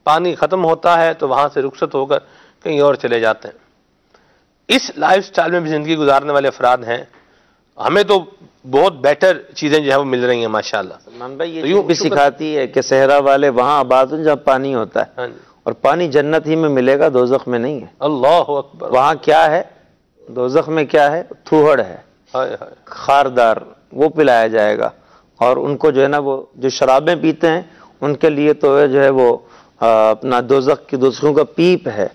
پانی ختم ہوتا ہے تو وہاں سے رخصت ہو کر کہیں اور چلے جاتے ہیں. اس لائف سٹائل میں بھی زندگی گزارنے والے افراد ہیں. ہمیں تو بہت بیٹر چیزیں جو ہے وہ مل رہی ہیں ماشاءاللہ. سلمان بھائی یہ بھی سکھاتی ہے کہ صحرا والے وہاں آباد ہیں جہاں پانی ہوتا ہے، اور پانی جنت ہی میں ملے گا، دوزخ میں نہیں ہے. اللہ اکبر. وہاں کیا ہے؟ دوزخ میں کیا ہے؟ تھوہڑ ہے، خاردار، وہ پلایا جائے گا. اور ان کو جو ہے نا وہ جو شرابیں پیتے ہیں ان کے لیے تو جو ہے وہ اپنا دوزخ کی دوزخوں کا پیپ ہے،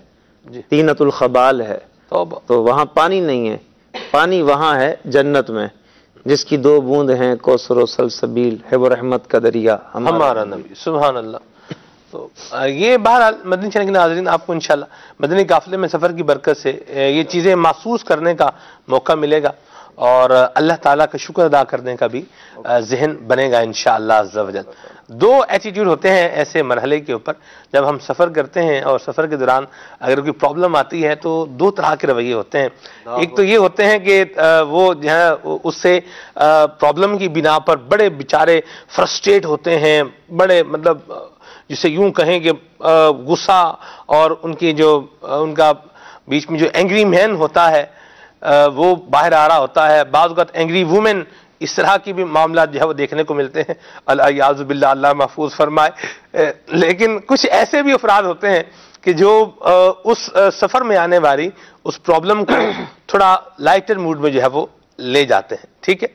طینۃ الخبال ہے. تو وہاں پانی نہیں ہے. پانی وہاں ہے جنت میں، جس کی 2 بوند ہیں، کوثر و سلسبیل ہے، وہ رحمت کا دریا ہمارا نبی. سبحان اللہ. تو یہ بہرحال مدنی چینل کے ناظرین آپ کو انشاءاللہ مدنی قافلے میں سفر کی برکت سے یہ چیزیں محسوس کرنے کا موقع ملے گا. اور اللہ تعالیٰ کا شکر ادا کرنے کا بھی ذہن بنے گا انشاءاللہ عز و جل۔ دو ایٹیٹیوڈ ہوتے ہیں ایسے مرحلے کے اوپر، جب ہم سفر کرتے ہیں اور سفر کے دوران اگر کوئی پرابلم آتی ہے تو دو طرح کے رویے ہوتے ہیں۔ ایک تو یہ ہوتے ہیں کہ وہ جو ہے اس سے پرابلم کی بنا پر بڑے بیچارے فرسٹریٹ ہوتے ہیں، بڑے مطلب جسے یوں کہیں کہ غصہ اور ان کا بیچ میں جو اینگری مین ہوتا ہے وہ باہر آ رہا ہوتا ہے۔ بعض اوقات اینگری وومن، اس طرح کی بھی معاملات جو ہے وہ دیکھنے کو ملتے ہیں، الیاذ باللہ، اللہ محفوظ فرمائے۔ لیکن کچھ ایسے بھی افراد ہوتے ہیں کہ جو اس سفر میں آنے والی اس پرابلم کو تھوڑا لائٹر موڈ میں جو ہے وہ لے جاتے ہیں، ٹھیک ہے؟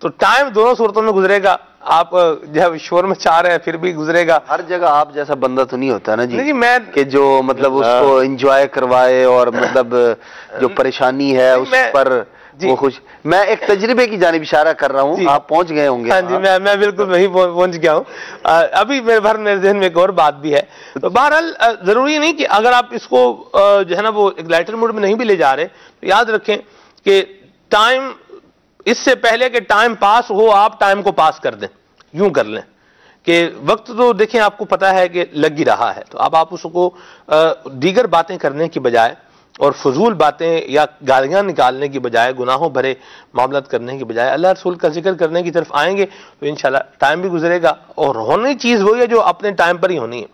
تو ٹائم دونوں صورتوں میں گزرے گا، آپ جو ہے شور میں چاہ رہے ہیں پھر بھی گزرے گا۔ ہر جگہ آپ جیسا بندہ تو نہیں ہوتا نا جی، نہیں میں کہ جو مطلب اس کو انجوائے کروائے اور مطلب جو پریشانی ہے اس پر وہ خوش۔ میں ایک تجربے کی جانب اشارہ کر رہا ہوں، آپ پہنچ گئے ہوں گے۔ ہاں جی، میں بالکل وہی پہنچ گیا ہوں۔ ابھی میرے ذہن میں ایک اور بات بھی ہے۔ تو بہرحال ضروری نہیں کہ اگر آپ اس کو جو ہے نا وہ ایک لائٹر موڈ میں نہیں بھی لے جا رہے، تو یاد رکھیں کہ ٹائم، اس سے پہلے کہ ٹائم پاس ہو آپ ٹائم کو پاس کر دیں، یوں کر لیں کہ وقت تو دیکھیں آپ کو پتا ہے کہ لگ ہی رہا ہے، تو اب آپ اس کو دیگر باتیں کرنے کی بجائے اور فضول باتیں یا گالیاں نکالنے کی بجائے، گناہوں بھرے معاملات کرنے کی بجائے اللہ رسول کا ذکر کرنے کی طرف آئیں گے تو انشاءاللہ ٹائم بھی گزرے گا، اور ہونی چیز وہی ہے جو اپنے ٹائم پر ہی ہونی ہے۔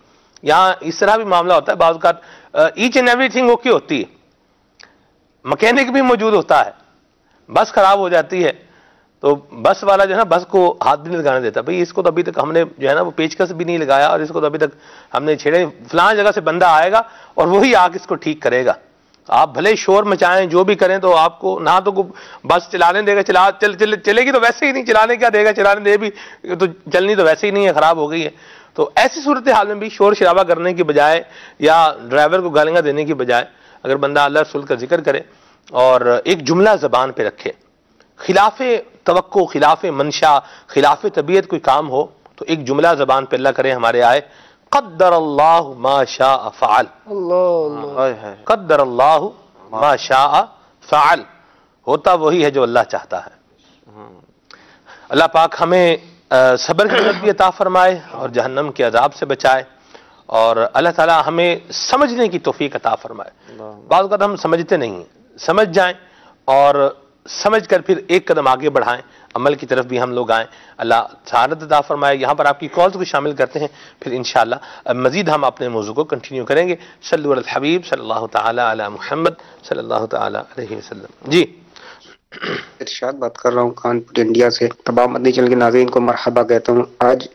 یہاں اس طرح بھی معاملہ ہوتا ہے، بعض اوقات ایچ اینڈ ایوری تھنگ اوکے ہوتی ہے، مکینک بھی موجود ہوتا ہے، بس خراب ہو جاتی ہے تو بس والا جو ہے نا بس کو ہاتھ بھی نہیں لگانے دیتا، بھئی اس کو تو ابھی تک ہم نے جو ہے نا وہ پیچکس بھی نہیں لگایا اور اس کو تو ابھی تک ہم نے چھیڑے، فلاں جگہ سے بندہ آئے گا اور وہی آ کے اس کو ٹھیک کرے گا۔ آپ بھلے شور مچائیں جو بھی کریں تو آپ کو نہ تو بس چلانے دے گا، چلے گی تو ویسے ہی نہیں، چلانے کیا دے گا، چلانے دے بھی تو چلنی تو ویسے ہی نہیں ہے، خراب ہو گئی ہے۔ تو ایسی صورتحال میں بھی شور شرابہ کرنے کی بجائے یا ڈرائیور کو گالیاں دینے کی بجائے اگر بندہ اللہ رسول کا ذکر کرے اور ایک جملہ زبان پہ رکھے، خلاف توقع، خلاف منشا، خلاف طبیعت کوئی کام ہو تو ایک جملہ زبان پہ اللہ کرے ہمارے آئے، قدر اللہ ما شاء فعل، قدر اللہ ما شاء فعل، ہوتا وہی ہے جو اللہ چاہتا ہے۔ اللہ پاک ہمیں صبر کی طرف بھی عطا فرمائے اور جہنم کے عذاب سے بچائے، اور اللہ تعالی ہمیں سمجھنے کی توفیق عطا فرمائے۔ بعض اوقات ہم سمجھتے نہیں ہیں، سمجھ جائیں اور سمجھ کر پھر ایک قدم آگے بڑھائیں، عمل کی طرف بھی ہم لوگ آئیں، اللہ سعادت عطا فرمائے۔ یہاں پر آپ کی کالز کو شامل کرتے ہیں، پھر انشاءاللہ مزید ہم اپنے موضوع کو کنٹینیو کریں گے۔ صلو علی الحبیب صلی اللہ تعالی علی محمد صلی اللہ تعالی علیہ وسلم۔ جی ارشاد بات کر رہا ہوں کانپور انڈیا سے۔ تمام مدنی چینل کے ناظرین کو مرحبا کہتا ہوں۔ آج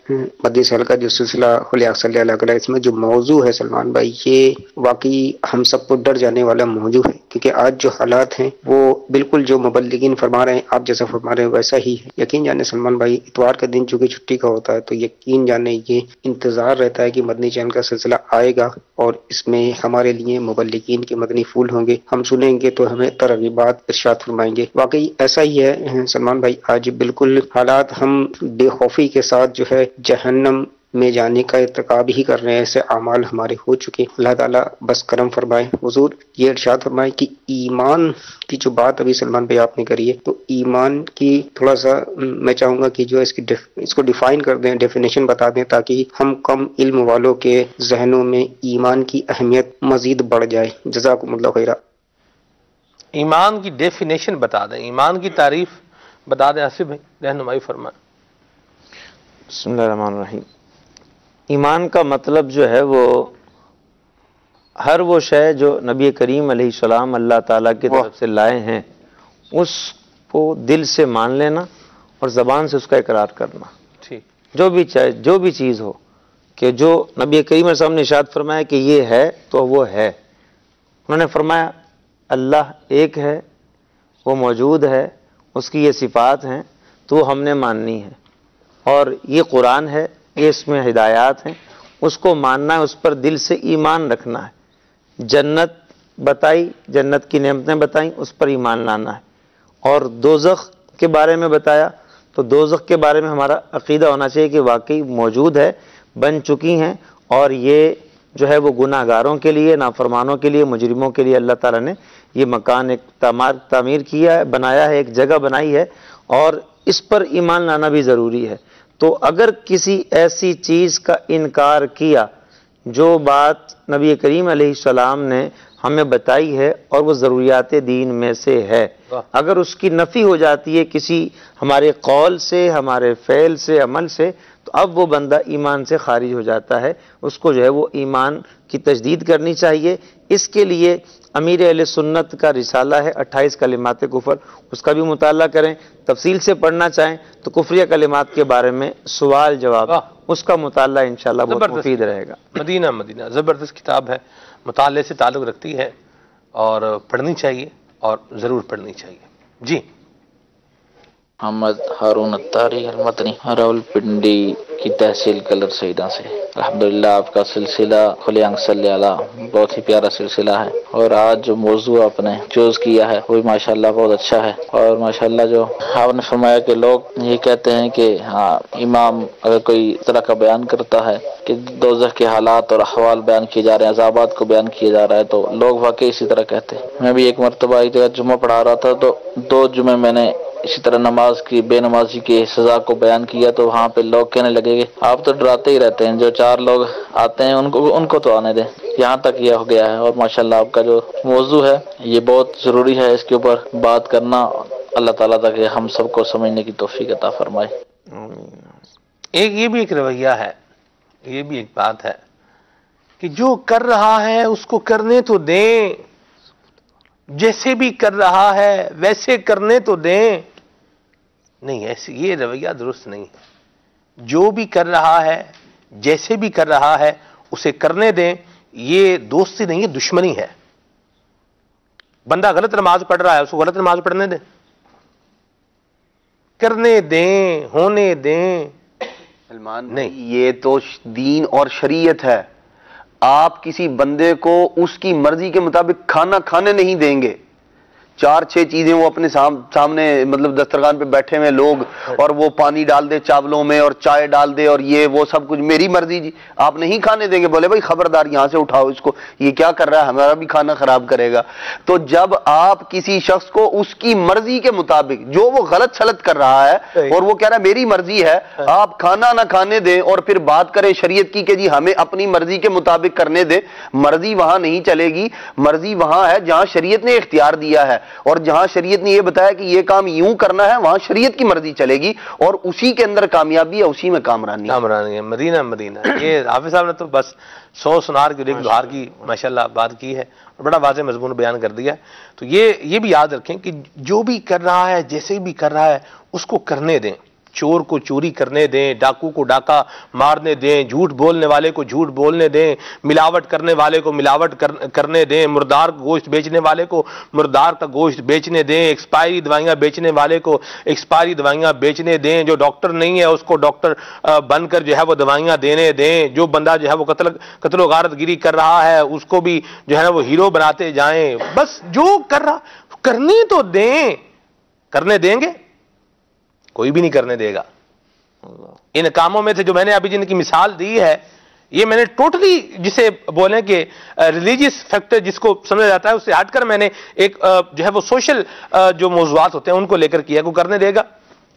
مدنی چینل کا جو سلسلہ خلیق صلی اللہ علیہ وسلم، اس میں جو موضوع ہے سلمان بھائی، یہ واقعی ہم سب کو ڈر جانے والا موضوع ہے، کیونکہ آج جو حالات ہیں وہ بالکل جو مبلغین فرما رہے ہیں، آپ جیسا فرما رہے ہیں ویسا ہی ہے۔ یقین جانے سلمان بھائی، اتوار کا دن چونکہ چھٹی کا ہوتا ہے تو یقین جانے یہ انتظار رہتا ہے کہ مدنی چینل کا سلسلہ آئے گا اور اس میں ہمارے لیے مبلغین کے مدنی پھول ہوں گے، ہم سنیں گے تو ہمیں ترغیبات ارشاد فرمائیں گے۔ واقعی ایسا ہی ہے سلمان بھائی، آج بالکل حالات ہم بے خوفی کے ساتھ جو ہے جہنم میں جانے کا ارتکاب ہی کر رہے ہیں، ایسے اعمال ہمارے ہو چکے۔ اللہ تعالیٰ بس کرم فرمائے۔ حضور یہ ارشاد فرمائے کہ ایمان کی جو بات ابھی سلمان بھائی آپ نے کری ہے، تو ایمان کی تھوڑا سا میں چاہوں گا کہ جو اس کو ڈیفائن کر دیں، ڈیفینیشن بتا دیں، تاکہ ہم کم علم والوں کے ذہنوں میں ایمان کی اہمیت مزید بڑھ جائے۔ جزاکم اللہ خیرہ۔ ایمان کی ڈیفینیشن بتا دیں، ایمان کی تعریف بتا دیں، آصف بھائی رہنمائی فرمائیں۔ بسم اللہ الرحمن الرحیم۔ ایمان کا مطلب جو ہے وہ ہر وہ شے جو نبی کریم علیہ السلام اللہ تعالیٰ کی طرف سے لائے ہیں اس کو دل سے مان لینا اور زبان سے اس کا اقرار کرنا۔ ٹھیک، جو بھی چیز ہو کہ جو نبی کریم علیہ السلام نے ارشاد فرمایا کہ یہ ہے تو وہ ہے۔ انہوں نے فرمایا اللہ ایک ہے، وہ موجود ہے، اس کی یہ صفات ہیں تو ہم نے ماننی ہے، اور یہ قرآن ہے، یہ اس میں ہدایات ہیں، اس کو ماننا ہے، اس پر دل سے ایمان رکھنا ہے۔ جنت بتائی، جنت کی نعمتیں بتائیں، اس پر ایمان لانا ہے، اور دوزخ کے بارے میں بتایا تو دوزخ کے بارے میں ہمارا عقیدہ ہونا چاہیے کہ واقعی موجود ہے، بن چکی ہیں، اور یہ جو ہے وہ گناہ گاروں کے لیے، نافرمانوں کے لیے، مجرموں کے لیے اللہ تعالیٰ نے یہ مکان ایک تعمیر کیا ہے، بنایا ہے، ایک جگہ بنائی ہے، اور اس پر ایمان لانا بھی ضروری ہے۔ تو اگر کسی ایسی چیز کا انکار کیا جو بات نبی کریم علیہ السلام نے ہمیں بتائی ہے اور وہ ضروریات دین میں سے ہے، اگر اس کی نفی ہو جاتی ہے کسی ہمارے قول سے، ہمارے فعل سے، عمل سے، تو اب وہ بندہ ایمان سے خارج ہو جاتا ہے، اس کو جو ہے وہ ایمان کی تجدید کرنی چاہیے۔ اس کے لیے امیر اہل سنت کا رسالہ ہے 28 کلمات کفر، اس کا بھی مطالعہ کریں۔ تفصیل سے پڑھنا چاہیں تو کفریہ کلمات کے بارے میں سوال جواب، اس کا مطالعہ انشاءاللہ بہت مفید رہے گا۔ مدینہ زبردست کتاب ہے، مطالعے سے تعلق رکھتی ہے اور پڑھنی چاہیے، اور ضرور پڑھنی چاہیے۔ جی محمد ہارون اتاری المدنی، راولپنڈی کی تحصیل کلر سیدہ سے۔ الحمدللہ آپ کا سلسلہ کھلے آنکھ صلی اللہ بہت ہی پیارا سلسلہ ہے، اور آج جو موضوع آپ نے چوز کیا ہے وہ ماشاءاللہ بہت اچھا ہے، اور ماشاءاللہ جو آپ نے فرمایا کہ لوگ یہ کہتے ہیں کہ ہاں امام اگر کوئی اس طرح کا بیان کرتا ہے کہ دوزخ کے حالات اور احوال بیان کیے جا رہے ہیں، عذابات کو بیان کیا جا رہا ہے، تو لوگ واقعی اسی طرح کہتے ہیں۔ میں بھی ایک مرتبہ ایک جگہ جمعہ پڑھا رہا تھا، تو 2 جمعے میں نے اسی طرح نماز کی بے نمازی کی سزا کو بیان کیا، تو وہاں پہ لوگ کہنے لگے کہ آپ تو ڈراتے ہی رہتے ہیں، جو 4 لوگ آتے ہیں ان کو تو آنے دیں۔ یہاں تک یہ ہو گیا ہے، اور ماشاءاللہ آپ کا جو موضوع ہے یہ بہت ضروری ہے، اس کے اوپر بات کرنا۔ اللہ تعالیٰ تک ہم سب کو سمجھنے کی توفیق عطا فرمائے۔ یہ بھی ایک رویہ ہے، یہ بھی ایک بات ہے کہ جو کر رہا ہے اس کو کرنے تو دیں، جیسے بھی کر رہا ہے ویسے کرنے تو دیں۔ نہیں، ایسی یہ رویہ درست نہیں ہے۔ جو بھی کر رہا ہے، جیسے بھی کر رہا ہے اسے کرنے دیں، یہ دوستی نہیں ہے، دشمنی ہے۔ بندہ غلط نماز پڑھ رہا ہے، اس کو غلط نماز پڑھنے دیں، کرنے دیں، ہونے دیں۔ سلمان نہیں، یہ تو دین اور شریعت ہے۔ آپ کسی بندے کو اس کی مرضی کے مطابق کھانا کھانے نہیں دیں گے۔ 4-6 چیزیں وہ اپنے سامنے مطلب دسترخوان پہ بیٹھے ہوئے لوگ، اور وہ پانی ڈال دے چاولوں میں اور چائے ڈال دے اور یہ وہ سب کچھ میری مرضی جی، آپ نہیں کھانے دیں گے؟ بولے بھائی خبردار یہاں سے اٹھاؤ اس کو، یہ کیا کر رہا ہے، ہمارا بھی کھانا خراب کرے گا۔ تو جب آپ کسی شخص کو اس کی مرضی کے مطابق جو وہ غلط سلط کر رہا ہے اور وہ کہہ رہا ہے میری مرضی ہے، آپ کھانا نہ کھانے دیں اور پھر بات کریں شریعت کی کہ جی ہمیں اپنی مرضی کے مطابق کرنے دیں، مرضی وہاں نہیں چلے گی۔ مرضی وہاں ہے جہاں شریعت نے اختیار دیا ہے، اور جہاں شریعت نے یہ بتایا کہ یہ کام یوں کرنا ہے، وہاں شریعت کی مرضی چلے گی، اور اسی کے اندر کامیابی ہے، اسی میں کامرانی ہے۔ مدینہ یہ حافظ صاحب نے تو بس 100 سنار کی ایک دہار کی ماشاءاللہ بات کی ہے، اور بڑا واضح مضمون بیان کر دیا ہے۔ تو یہ بھی یاد رکھیں کہ جو بھی کر رہا ہے، جیسے بھی کر رہا ہے اس کو کرنے دیں۔ چور کو چوری کرنے دیں، ڈاکو کو ڈاکہ مارنے دیں، جھوٹ بولنے والے کو جھوٹ بولنے دیں، ملاوٹ کرنے والے کو ملاوٹ کرنے دیں، مردار گوشت بیچنے والے کو مردار کا گوشت بیچنے دیں، ایکسپائری دوائیاں بیچنے والے کو ایکسپائری دوائیاں بیچنے دیں، جو ڈاکٹر نہیں ہے اس کو ڈاکٹر بن کر جو ہے وہ دوائیاں دینے دیں، جو بندہ جو ہے وہ قتل و غارت گیری کر رہا ہے اس کو بھی جو ہے نا وہ ہیرو بناتے جائیں۔ بس جو کر رہا کرنے تو دیں، کرنے دیں گے؟ کوئی بھی نہیں کرنے دے گا۔ ان کاموں میں سے جو میں نے ابھی جن کی مثال دی ہے، یہ میں نے ٹوٹلی جسے بولیں کہ ریلیجیس فیکٹر جس کو سمجھا جاتا ہے اس سے ہٹ کر میں نے ایک جو ہے وہ سوشل جو موضوعات ہوتے ہیں ان کو لے کر کیا، کو کرنے دے گا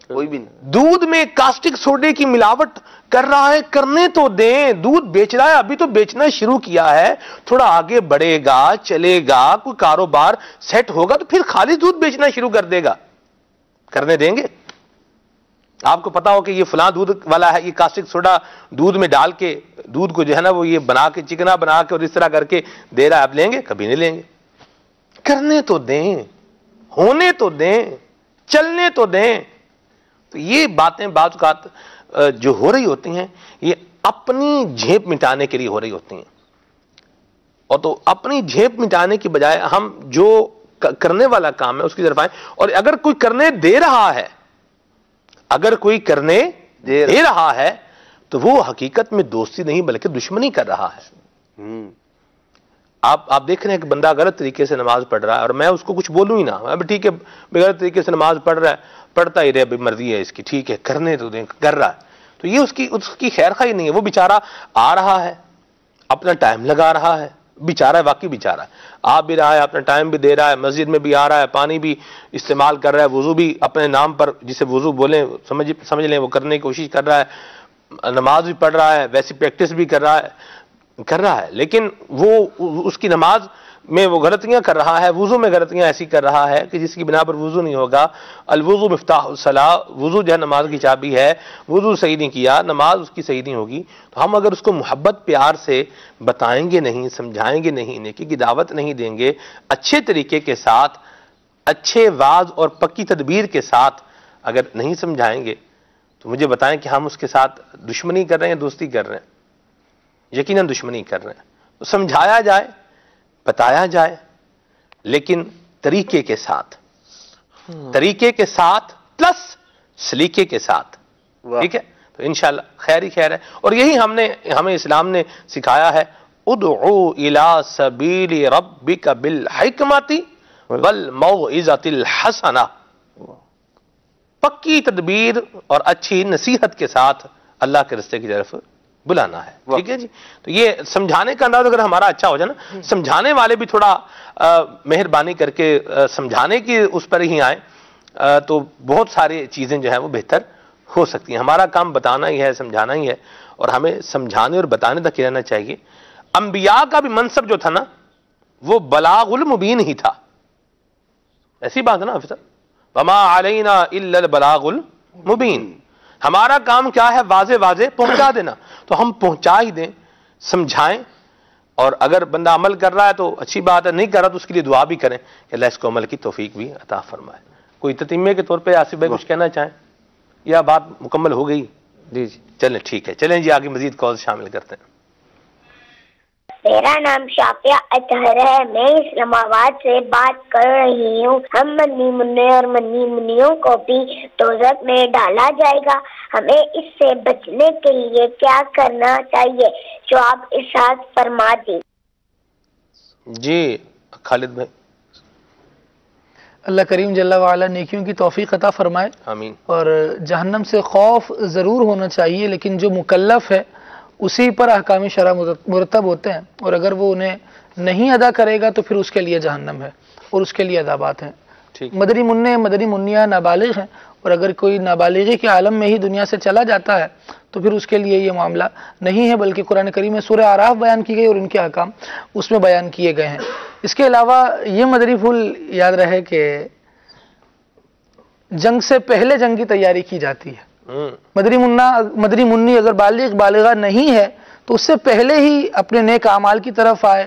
کوئی بھی نہیں۔ دودھ میں کاسٹک سوڈے کی ملاوٹ کر رہا ہے، کرنے تو دیں۔ دودھ بیچ رہا ہے، ابھی تو بیچنا شروع کیا ہے، تھوڑا آگے بڑھے گا، چلے گا، کوئی کاروبار سیٹ ہوگا تو پھر خالی دودھ بیچنا شروع کر دے گا۔ کرنے دیں گے؟ آپ کو پتا ہو کہ یہ فلاں دودھ والا ہے، یہ کاسٹک سوڈا دودھ میں ڈال کے دودھ کو جو ہے نا وہ یہ بنا کے چکنا بنا کے اور اس طرح کر کے دے رہا ہے، آپ لیں گے؟ کبھی نہیں لیں گے۔ کرنے تو دیں، ہونے تو دیں، چلنے تو دیں۔ تو یہ باتیں بعض اوقات جو ہو رہی ہوتی ہیں یہ اپنی جھیپ مٹانے کے لیے ہو رہی ہوتی ہیں، اور تو اپنی جھیپ مٹانے کی بجائے ہم جو کرنے والا کام ہے اس کی طرف آئیں۔ اور اگر کوئی کرنے دے رہا ہے، اگر کوئی کرنے دے رہا ہے تو وہ حقیقت میں دوستی نہیں بلکہ دشمنی کر رہا ہے۔ آپ دیکھ رہے ہیں کہ بندہ غلط طریقے سے نماز پڑھ رہا ہے اور میں اس کو کچھ بولوں ہی نہ، اب ٹھیک ہے غلط طریقے سے نماز پڑھ رہا ہے، پڑھتا ہی رہے، مرضی ہے اس کی، ٹھیک ہے کرنے تو دیں، کر رہا ہے، تو یہ اس کی خیر خواہی نہیں ہے۔ وہ بیچارہ آ رہا ہے، اپنا ٹائم لگا رہا ہے، بیچارہ ہے، واقعی بیچارہ ہے، آ بھی رہا ہے، اپنا ٹائم بھی دے رہا ہے، مسجد میں بھی آ رہا ہے، پانی بھی استعمال کر رہا ہے، وضو بھی اپنے نام پر جسے وضو بولیں سمجھ لیں وہ کرنے کی کوشش کر رہا ہے، نماز بھی پڑھ رہا ہے، ویسی پریکٹس بھی کر رہا ہے، لیکن وہ اس کی نماز میں وہ غلطیاں کر رہا ہے، وضو میں غلطیاں ایسی کر رہا ہے کہ جس کی بنا پر وضو نہیں ہوگا۔ الوضو مفتاح الصلاۃ، وضو جو ہے نماز کی چابی ہے، وضو صحیح نہیں کیا نماز اس کی صحیح نہیں ہوگی۔ تو ہم اگر اس کو محبت پیار سے بتائیں گے نہیں، سمجھائیں گے نہیں، نیکی کی دعوت نہیں دیں گے، اچھے طریقے کے ساتھ، اچھے واعظ اور پکی تدبیر کے ساتھ اگر نہیں سمجھائیں گے تو مجھے بتائیں کہ ہم اس کے ساتھ دشمنی کر رہے ہیں، دوستی کر رہے ہیں؟ یقیناً دشمنی کر رہے ہیں۔ تو سمجھایا جائے، بتایا جائے، لیکن طریقے کے ساتھ پلس سلیقے کے ساتھ، ٹھیک ہے؟ تو انشاءاللہ خیر ہی خیر ہے، اور یہی ہمیں اسلام نے سکھایا ہے، ادعو الی سبیل ربک بالحکمۃ والموعظۃ الحسنہ، پکی تدبیر اور اچھی نصیحت کے ساتھ اللہ کے راستے کی طرف بلانا ہے، ٹھیک ہے جی؟ تو یہ سمجھانے کا انداز اگر ہمارا اچھا ہو جائے نا، سمجھانے والے بھی تھوڑا مہربانی کر کے سمجھانے کی اس پر ہی آئیں، تو بہت ساری چیزیں جو ہیں وہ بہتر ہو سکتی ہیں۔ ہمارا کام بتانا ہی ہے، سمجھانا ہی ہے، اور ہمیں سمجھانے اور بتانے تک ہی رہنا چاہیے۔ انبیاء کا بھی منصب جو تھا نا وہ بلاغ المبین ہی تھا، ایسی بات ہے نا حافظ صاحب، وما علینا الا البلاغ المبین، ہمارا کام کیا ہے؟ واضح پہنچا دینا، تو ہم پہنچا ہی دیں، سمجھائیں، اور اگر بندہ عمل کر رہا ہے تو اچھی بات ہے، نہیں کر رہا تو اس کے لیے دعا بھی کریں کہ اللہ اس کو عمل کی توفیق بھی عطا فرمائے۔ کوئی تتیمے کے طور پہ آصف بھائی کچھ کہنا چاہیں یا بات مکمل ہو گئی؟ جی چلیں ٹھیک ہے، چلیں جی آگے مزید کال شامل کرتے ہیں۔ میرا نام شافیہ اطہر ہے، میں اسلام آباد سے بات کر رہی ہوں۔ ہم منی منع اور منی منیوں کو بھی دوزخ میں ڈالا جائے گا، ہمیں اس سے بچنے کے لیے کیا کرنا چاہیے؟ جو آپ ارشاد فرما دیں۔ جی خالد بھائی۔ اللہ کریم جل وعلا نیکیوں کی توفیق عطا فرمائے، آمین۔ اور جہنم سے خوف ضرور ہونا چاہیے، لیکن جو مکلف ہے اسی پر احکام شرع مرتب ہوتے ہیں، اور اگر وہ انہیں نہیں ادا کرے گا تو پھر اس کے لیے جہنم ہے اور اس کے لیے عذابات ہیں۔ مدنی منیا نابالغ ہیں، اور اگر کوئی نابالغی کے عالم میں ہی دنیا سے چلا جاتا ہے تو پھر اس کے لیے یہ معاملہ نہیں ہے، بلکہ قرآن کریم میں سورہ اعراف بیان کی گئی اور ان کے احکام اس میں بیان کیے گئے ہیں۔ اس کے علاوہ یہ مدنی پھول یاد رہے کہ جنگ سے پہلے جنگ کی تیاری کی جاتی ہے۔ مدنی منی اگر بالغہ نہیں ہے تو اس سے پہلے ہی اپنے نیک اعمال کی طرف آئے،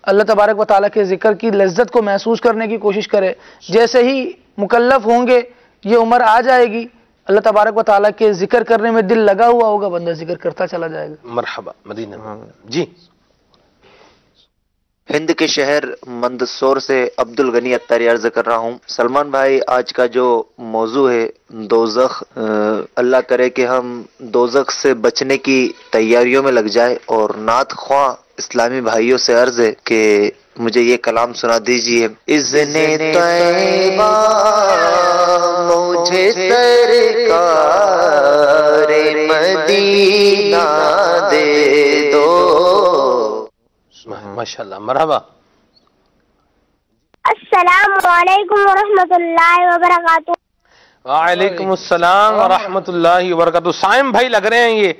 اللہ تبارک و تعالیٰ کے ذکر کی لذت کو محسوس کرنے کی کوشش کرے۔ جیسے ہی مکلف ہوں گے یہ عمر آ جائے گی، اللہ تبارک و تعالیٰ کے ذکر کرنے میں دل لگا ہوا ہوگا، بندہ ذکر کرتا چلا جائے گا۔ مرحبا مدینہ۔ جی ہند کے شہر مندسور سے عبد الغنی اتاری عرض کر رہا ہوں۔ سلمان بھائی، آج کا جو موضوع ہے دوزخ، اللہ کرے کہ ہم دوزخ سے بچنے کی تیاریوں میں لگ جائے، اور نعت خواں اسلامی بھائیوں سے عرض ہے کہ مجھے یہ کلام سنا دیجیے۔ اذن طیبہ مجھے سرکار مدینہ دے دو۔ ماشاءاللہ، مرحبا۔ السلام علیکم ورحمۃ اللہ وبرکاتہ۔ وعلیکم السلام ورحمۃ اللہ وبرکاتہ۔ سائم بھائی لگ رہے ہیں یہ،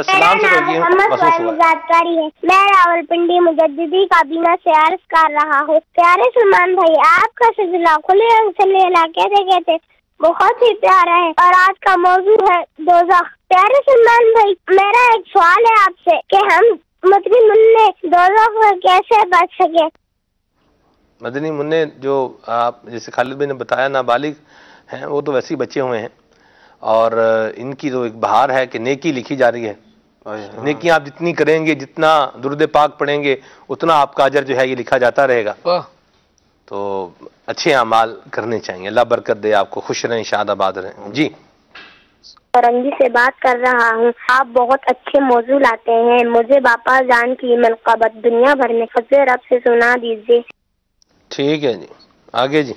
سلام سے بولیے۔ میں راولپنڈی مجددی کابینہ سے عرض کر رہا ہوں۔ پیارے سلمان بھائی، آپ کا سلسلہ کھلے رنگ سے لیلا کہتے کہتے بہت ہی پیارا ہے، اور آج کا موضوع ہے دوزخ۔ پیارے سلمان بھائی، میرا ایک سوال ہے آپ سے کہ ہم مدنی منع دوزخ میں کیسے بچ سکے؟ مدنی منع جو آپ جیسے خالد بھائی نے بتایا نابالغ ہیں، وہ تو ویسے ہی بچے ہوئے ہیں، اور ان کی تو ایک بہار ہے کہ نیکی لکھی جا رہی ہے۔ نیکیاں آپ جتنی کریں گے، جتنا درود پاک پڑھیں گے، اتنا آپ کا اجر جو ہے یہ لکھا جاتا رہے گا۔ تو اچھے اعمال کرنے چاہیے۔ اللہ برکت دے آپ کو، خوش رہیں، شاد آباد رہیں۔ جی اورنگی سے بات کر رہا ہوں۔ آپ بہت اچھے موضوع لاتے ہیں، مجھے باپا جان کی منقبت دنیا بھر میں فضل رب سے سنا دیجیے۔ ٹھیک ہے جی، آگے جی۔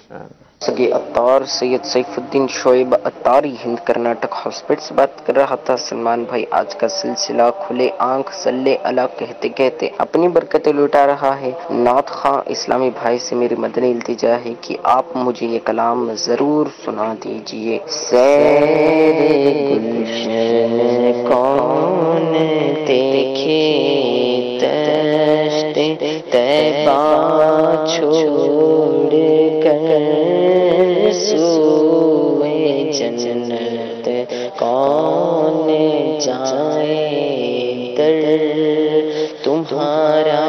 سگے عطار سید سیف الدین شعیب عطاری ہند کرناٹک ہاسپٹل سے بات کر رہا تھا۔ سلمان بھائی آج کا سلسلہ کھلے آنکھ صلی اللہ کہتے کہتے اپنی برکتیں لوٹا رہا ہے۔ نعت خواں اسلامی بھائی سے میری مدنی التجا ہے کہ آپ مجھے یہ کلام ضرور سنا دیجئے۔ سیر گلشن کون دیکھے دشت طیبہ چھوڑ کر سوئے جنت کون جائے در تمہارا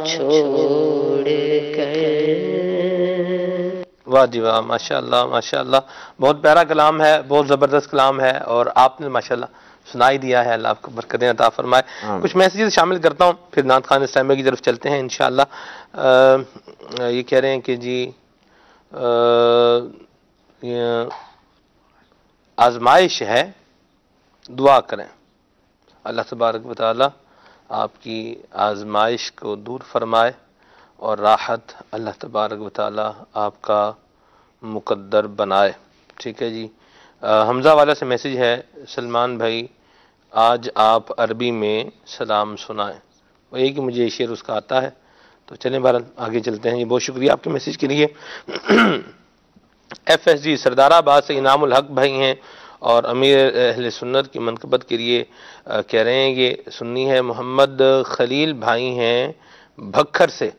چھوڑ کر۔ واہ جی واہ، ماشاء اللہ ماشاء اللہ، بہت پیارا کلام ہے، بہت زبردست کلام ہے، اور آپ نے ماشاء اللہ سنائی دیا ہے۔ اللہ آپ کو برکتیں عطا فرمائے۔ کچھ میسیجز شامل کرتا ہوں، پھر نعت خوان اسلامیہ کی طرف چلتے ہیں انشاءاللہ۔ یہ کہہ رہے ہیں کہ جی آزمائش ہے، دعا کریں اللہ تبارک و تعالی آپ کی آزمائش کو دور فرمائے اور راحت اللہ تبارک و تعالی آپ کا مقدر بنائے۔ ٹھیک ہے جی۔ حمزہ والا سے میسیج ہے، سلمان بھائی آج آپ عربی میں سلام سنائیں۔ وہ یہ کہ مجھے یہ شعر اس کا آتا ہے، تو چلیں بہرحال آگے چلتے ہیں۔ یہ بہت شکریہ آپ کے میسیج کے لیے۔ ایف ایس جی سردار آباد سے انعام الحق بھائی ہیں اور امیر اہل سنت کی منقبت کے لیے کہہ رہے ہیں، یہ سنی ہے۔ محمد خلیل بھائی ہیں بھکھر سے،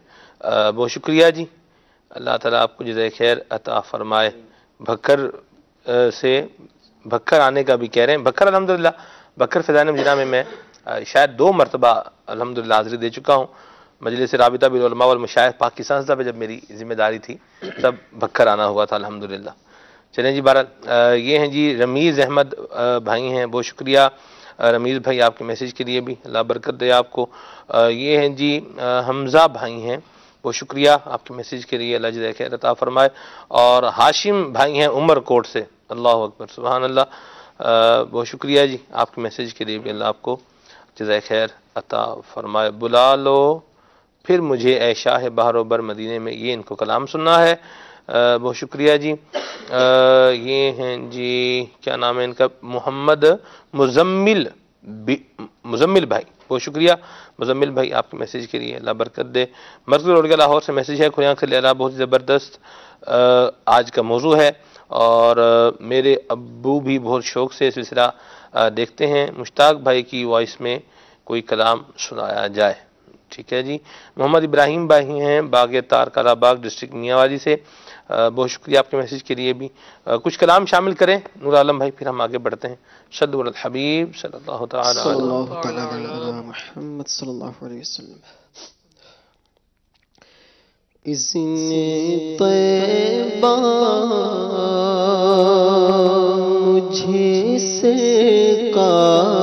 بہت شکریہ جی، اللہ تعالیٰ آپ کو جزائے خیر عطا فرمائے۔ بھکھر سے بھکھر آنے کا بھی کہہ رہے ہیں۔ بھکھر الحمدللہ بھکھر فیضان مدینہ میں میں شاید 2 مرتبہ الحمدللہ حاضری دے چکا ہوں۔ مجلس رابطہ بالعلماء والمشائخ پاکستان سے جب میری ذمہ داری تھی تب بھکھر آنا ہوا تھا الحمدللہ۔ چلیں جی بہرحال یہ ہیں جی رمیز احمد بھائی ہیں، بہت شکریہ رمیز بھائی آپ کے میسیج کے لیے بھی، اللہ برکت دے آپ کو۔ یہ ہیں جی حمزہ بھائی ہیں، بہت شکریہ آپ کے میسیج کے لیے، اللہ جزائے خیر عطا فرمائے۔ اور ہاشم بھائی ہیں عمر کوٹ سے، اللہ اکبر سبحان اللہ، بہت شکریہ جی آپ کے میسیج کے لیے بھی، اللہ آپ کو جزائے خیر عطا فرمائے۔ بلا لو پھر مجھے اے شاہ بہر و بر مدینے میں، یہ ان کو کلام سننا ہے، بہت شکریہ جی۔ یہ ہیں جی کیا نام ہے ان کا، محمد مزمل بھائی، بہت شکریہ مزمل بھائی آپ کے میسیج کے لیے، اللہ برکت دے۔ مرکز روڈ کے لاہور سے میسیج ہے، کھلے آنکھ صلی اللہ، بہت زبردست آج کا موضوع ہے، اور میرے ابو بھی بہت شوق سے سلسلہ دیکھتے ہیں، مشتاق بھائی کی وائس میں کوئی کلام سنایا جائے۔ ٹھیک ہے جی۔ محمد ابراہیم بھائی ہیں باغ تار کالا باغ ڈسٹرکٹ میاں والی سے، بہت شکریہ آپ کے میسیج کے لیے بھی۔ کچھ کلام شامل کریں نور عالم بھائی، پھر ہم آگے بڑھتے ہیں۔ صلی علی الحبیب صلی اللہ تعالی علیہ محمد صلی اللہ علیہ وسلم۔ اذن طیبہ مجھے سرکار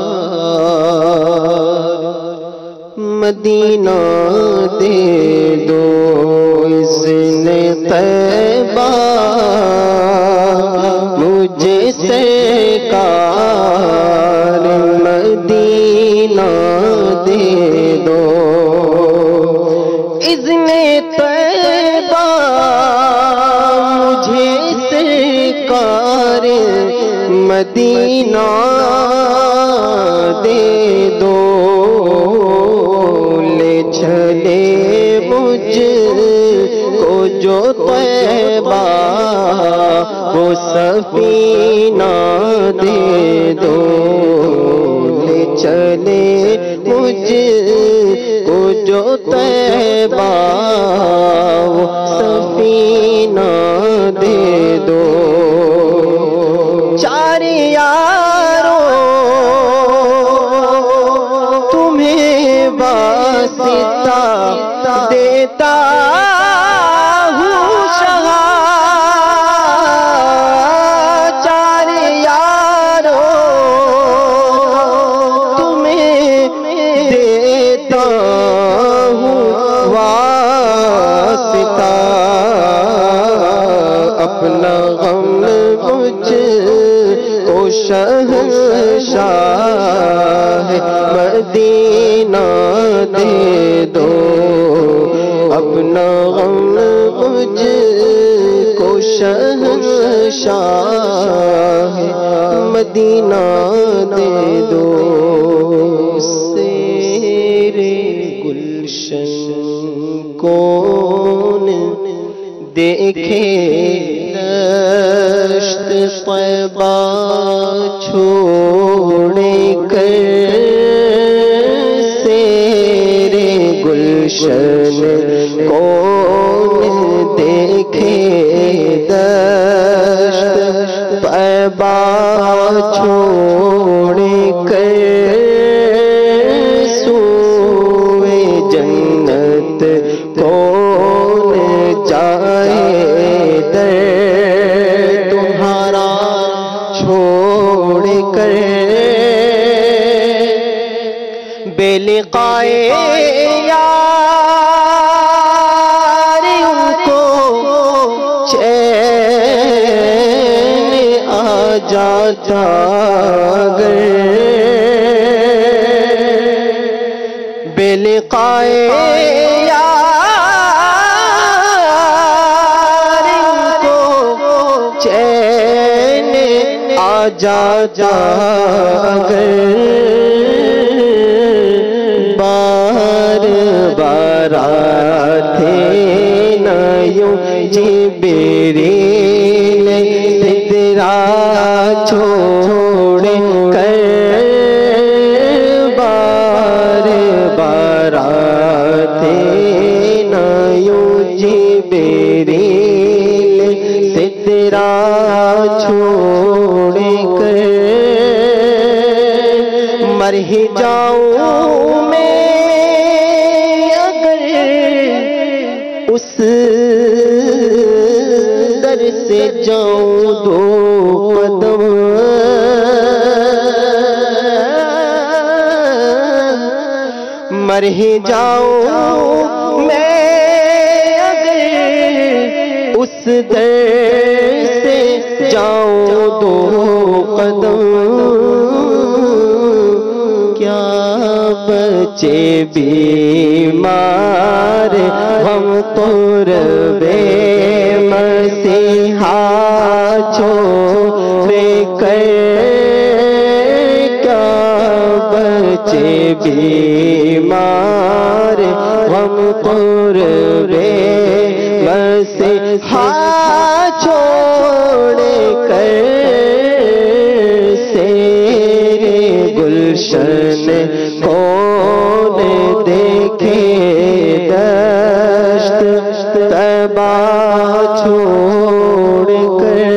مدینہ دے دو، اذن طیبہ مجھے سرکار مدینہ دے دو، اذن طیبہ مجھے سرکار مدینہ دے دو، لے چلے مجھ کو جو طیبہ وہ سفینہ دے دو، لے چلے مجھ کو جو طیبہ وہ سفینہ دے دو، چار یاروں تمہیں واسطہ دیتا ہوں شہا، چار یاروں تمہیں دیتا ہوں واسطہ، اپنا غم مجھ کو شہنشاہ مدینہ دے دو، اپنا غم مجھ کو شہنشاہ مدینہ دے دو، سیرے گلشن کون دیکھے، دشت طیبہ چھوڑے کر، سیرے گلشن کون دیکھے، دشت طیبہ چھوڑے کر، سوئے جنت کون جائے، در تمہارا چھوڑ کر، بے لقائے یار ان کو چین آ جاتا، گر بے لقائے یار ان کو چین آ جاتا، گر بار بار آتے نہ یوں جبریل سدرا چھوڑ کر، بار بار آتے نہ یوں جبریل سدرا چھوڑ کر، مر ہی جاؤں میں اگر اس در سے جاؤں دو قدم، مر ہی جاؤں میں اگر اس در سے جاؤں دو قدم، کیا بچے بیمار ہم طور بے مسیحا چھوڑ کر، کیا بچے بیمار ہم طور بے مسیحا چھوڑ کر، سیرے گلشن کون دیکھے، دشت طیبہ چھوڑ کر،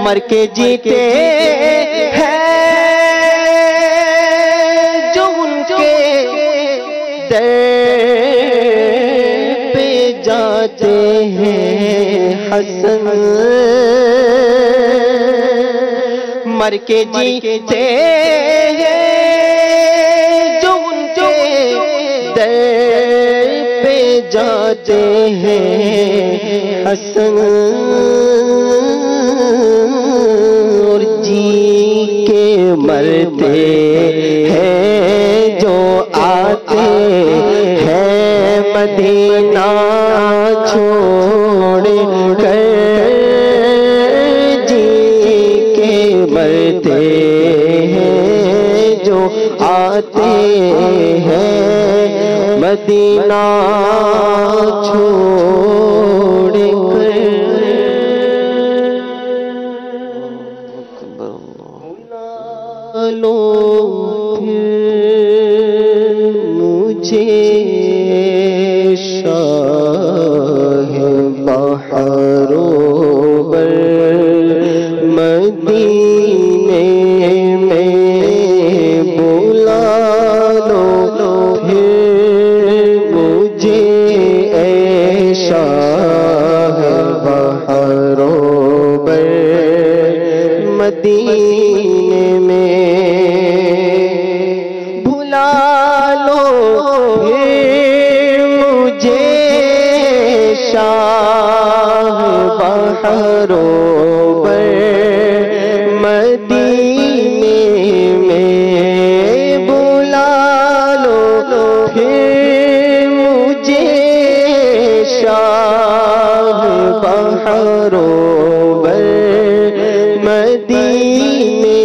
مر کے جیتے ہیں جو ان کے در پہ جاتے ہیں حسن، مر کے جیتے ہیں جو ان کے در پہ جاتے ہیں حسن، اور جی کے مرتے ہیں جو آتے ہیں مدینہ چھوڑ کر، جی کے مرتے ہیں جو آتے ہیں مدینہ چھوڑ کر، لو مجھے شاہ بحروں بر مدینے میں بلا لو، پھر مجھے اے شاہ بحروں بر مدینے میں بلا لو، پھر مجھے شاہ بحروں بر مدینے میں بلا لو، پھر مجھے شاہ بحروں بر مدینے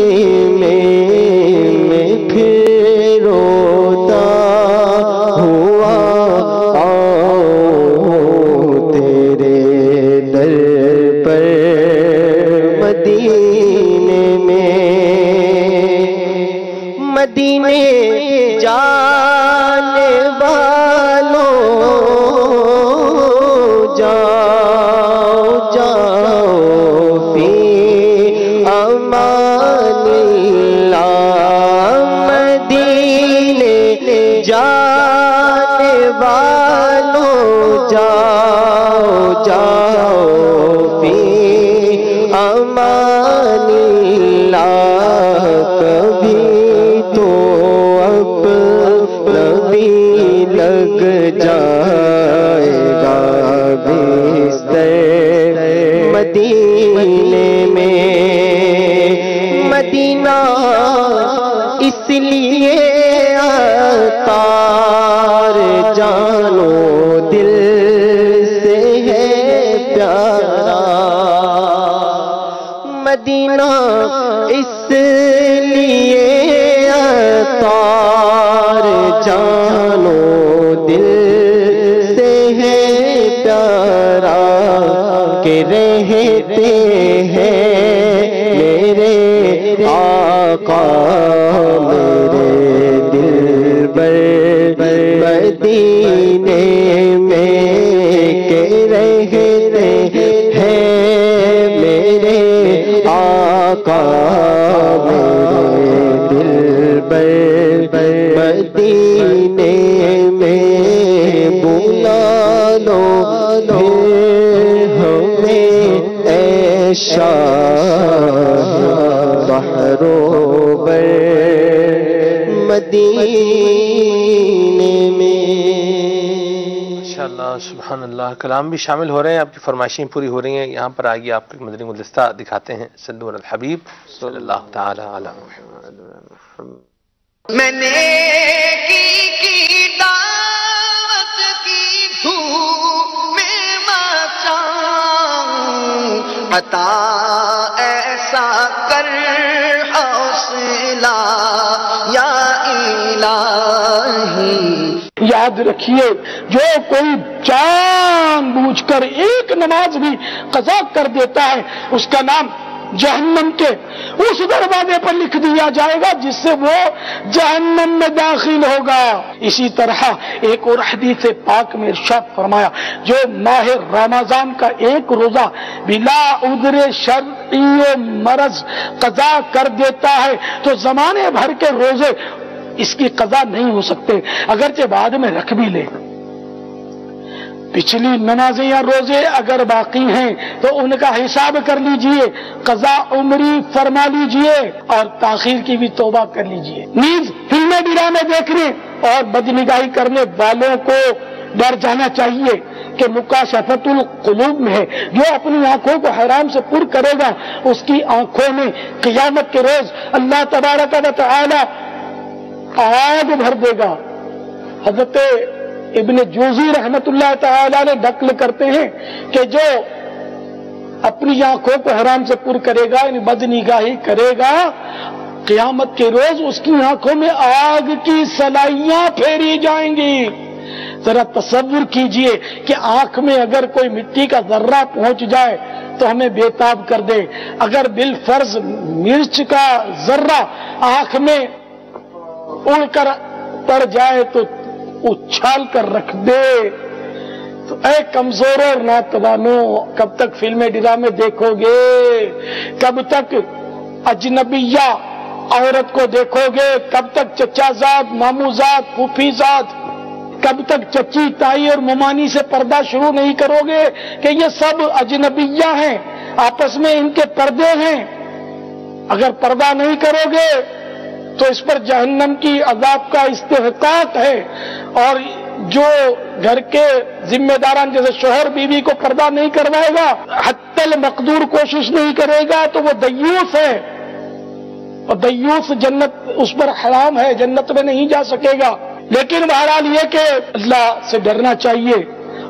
میں پھر روتا ہوا آؤں تیرے در پر مدینے میں، مدینے جانے والوں جاؤ جاؤ فی امان اللہ، مدینے جانے والوں جاؤ جاؤ فی امان اللہ، کبھی تو اپنا بھی لگ جائے گا بستر مدینے میں، مدینہ اس لیے عطار جانو دل سے ہے پیارا، مدینہ اس لیے عطار جانو دل سے ہے پیارا، کہ رہتے ہیں میرے آقا میرے دلبر مدینے میں، کہ رہتے ہیں میرے آقا میرے دلبر مدینے میں، بلا لو ہمیں اے شاہ بحروں بر مدینے میں۔ ماشاءاللہ سبحان اللہ، کلام بھی شامل ہو رہے ہیں، آپ کی فرمائشیں پوری ہو رہی ہیں۔ یہاں پر آگے آپ کو مدنی گلدستہ دکھاتے ہیں، صلو علی الحبیب صلی اللہ تعالی علی محمد۔ میں نے کی دعوت کی دھوم میں مچاؤں، عطا ایسا کر حوصلہ یا الہی۔ یاد رکھیے جو کوئی جان بوجھ کر ایک نماز بھی قضا کر دیتا ہے اس کا نام جہنم کے اس دروازے پر لکھ دیا جائے گا جس سے وہ جہنم میں داخل ہوگا۔ اسی طرح ایک اور حدیث پاک میں ارشاد فرمایا، جو ماہ رمضان کا ایک روزہ بلا عذر شرعی و مرض قضا کر دیتا ہے تو زمانے بھر کے روزے اس کی قضا نہیں ہو سکتے، اگرچہ بعد میں رکھ بھی لے۔ پچھلی نمازیں یا روزے اگر باقی ہیں تو ان کا حساب کر لیجئے، قضا عمری فرما لیجئے اور تاخیر کی بھی توبہ کر لیجئے۔ نیز فلمیں ڈرامے دیکھنے اور بدنگاہی کرنے والوں کو ڈر جانا چاہیے کہ مکاشفت القلوب میں ہے، جو اپنی آنکھوں کو حرام سے پر کرے گا اس کی آنکھوں میں قیامت کے روز اللہ تبارک و تعالی آگ بھر دے گا۔ حضرت ابن جوزی رحمت اللہ تعالی نے نقل کرتے ہیں کہ جو اپنی آنکھوں کو حرام سے پر کرے گا یعنی بد نگاہی کرے گا، قیامت کے روز اس کی آنکھوں میں آگ کی سلائیاں پھیری جائیں گی۔ ذرا تصور کیجئے کہ آنکھ میں اگر کوئی مٹی کا ذرہ پہنچ جائے تو ہمیں بےتاب کر دے، اگر بالفرض مرچ کا ذرہ آنکھ میں اڑ کر پڑ جائے تو اچھال کر رکھ دے۔ تو اے کمزور اور ناتوانوں، کب تک فلمیں ڈرامے دیکھو گے؟ کب تک اجنبیہ عورت کو دیکھو گے؟ کب تک چچا زاد، مامو زاد، پھوپھی زاد؟ کب تک چچی تائی اور ممانی سے پردہ شروع نہیں کرو گے کہ یہ سب اجنبیہ ہیں، آپس میں ان کے پردے ہیں؟ اگر پردہ نہیں کرو گے تو اس پر جہنم کی عذاب کا استحقاق ہے، اور جو گھر کے ذمہ داران جیسے شوہر بیوی کو پردہ نہیں کروائے گا، حتی المقدور کوشش نہیں کرے گا تو وہ دیوس ہے، اور دیوس جنت اس پر حرام ہے، جنت میں نہیں جا سکے گا۔ لیکن بہرحال یہ کہ اللہ سے ڈرنا چاہیے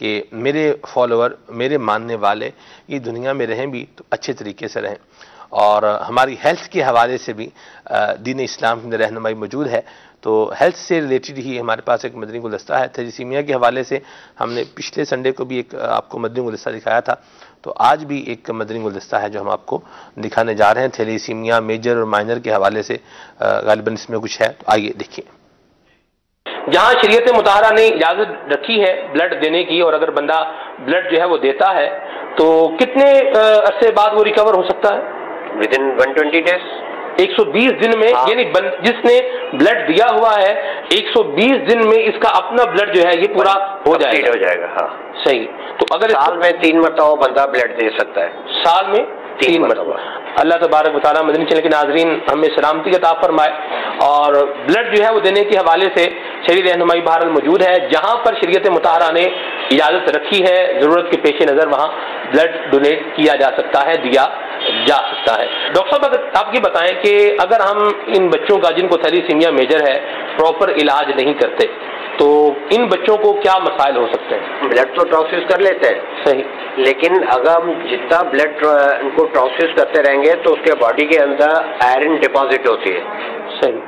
کہ میرے فالوور، میرے ماننے والے یہ دنیا میں رہیں بھی تو اچھے طریقے سے رہیں، اور ہماری ہیلتھ کے حوالے سے بھی دین اسلام کی رہنمائی موجود ہے۔ تو ہیلتھ سے ریلیٹڈ ہی ہمارے پاس ایک مدنی گلدستہ ہے۔ تھیلیسیمیا کے حوالے سے ہم نے پچھلے سنڈے کو بھی ایک آپ کو مدنی گلدستہ دکھایا تھا، تو آج بھی ایک مدنی گلدستہ ہے جو ہم آپ کو دکھانے جا رہے ہیں تھیلیسیمیا میجر اور مائنر کے حوالے سے، غالباً اس میں کچھ ہے، تو آئیے دیکھیے۔ جہاں شریعت مطہرہ نے اجازت رکھی ہے بلڈ دینے کی، اور اگر بندہ بلڈ جو ہے وہ دیتا ہے تو کتنے عرصے بعد وہ ریکور ہو سکتا ہے؟ ود ان 120 days، 120 دن میں، یعنی جس نے بلڈ دیا ہوا ہے 120 دن میں اس کا اپنا بلڈ جو ہے یہ پورا ہو جائے گا۔ ہاں صحیح۔ تو اگر سال میں 3 مرتبہ بندہ بلڈ دے سکتا ہے، سال میں 3 مرتبہ۔ اللہ تبارک و تعالیٰ مدنی چینل کے ناظرین ہمیں سلامتی عطا فرمائے، اور بلڈ جو ہے وہ دینے کے حوالے سے شرعی رہنمائی بہرحال موجود ہے۔ جہاں پر شریعت مطہرہ نے اجازت رکھی ہے، ضرورت کے پیش نظر وہاں بلڈ ڈونیٹ کیا جا سکتا ہے، دیا جا سکتا ہے۔ ڈاکٹر صاحب اگر آپ یہ بتائیں کہ اگر ہم ان بچوں کا جن کو تھیلیسیمیا میجر ہے پراپر علاج نہیں کرتے تو ان بچوں کو کیا مسائل ہو سکتے ہیں؟ بلڈ تو ٹرانسفیوز کر لیتے ہیں، صحیح، لیکن اگر ہم جتنا بلڈ ان کو ٹرانسفیوز کرتے رہیں گے تو اس کے باڈی کے اندر آئرن ڈپازٹ ہوتی ہے۔ صحیح۔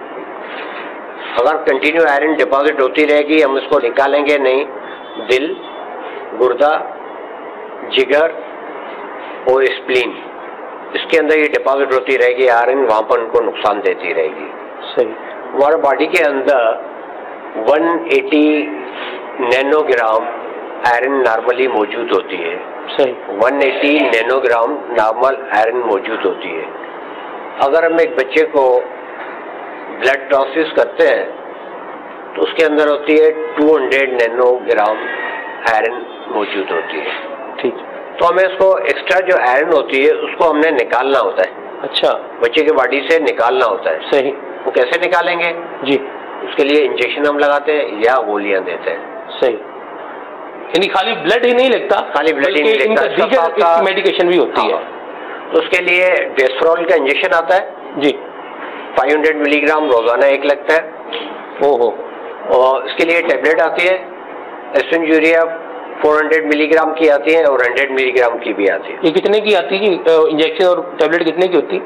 اگر کنٹینیو آئرن ڈپازٹ ہوتی رہے گی، ہم اس کو نکالیں گے نہیں، دل، گردہ، جگر اور اسپلین، اس کے اندر یہ ڈپازٹ ہوتی رہے گی، آئرن وہاں پر ان کو نقصان دیتی رہے گی۔ صحیح۔ ہمارے باڈی کے اندر 180 نینو گرام آئرن نارملی موجود ہوتی ہے۔ صحیح۔ 180 نینو گرام نارمل آئرن موجود ہوتی ہے۔ اگر ہم ایک بچے کو بلڈ ٹرانسفیوز کرتے ہیں تو اس کے اندر ہوتی ہے 200 نینو گرام آئرن موجود ہوتی ہے۔ ٹھیک۔ تو ہمیں اس کو ایکسٹرا جو آئرن ہوتی ہے اس کو ہم نے نکالنا ہوتا ہے۔ اچھا، بچے کے باڈی سے نکالنا ہوتا ہے۔ صحیح۔ وہ کیسے نکالیں گے؟ جی، اس کے لیے انجیکشن ہم لگاتے ہیں یا گولیاں دیتے ہیں۔ صحیح، یعنی خالی بلڈ ہی نہیں لگتا، خالی بلڈ ہی نہیں لگتا، دیگر میڈیکیشن بھی ہوتی ہے۔ تو اس کے لیے ڈیسفرول کا انجیکشن آتا ہے جی، 500 ملی گرام روزانہ ایک لگتا ہے۔ اور اس کے لیے ٹیبلٹ آتی ہے، ایسپرین یوریا 400 ملی گرام کی آتی ہے اور 100 ملی گرام کی بھی آتی ہے۔ یہ کتنے کی آتی ہے انجیکشن اور ٹیبلٹ کتنے کی ہوتی ہے؟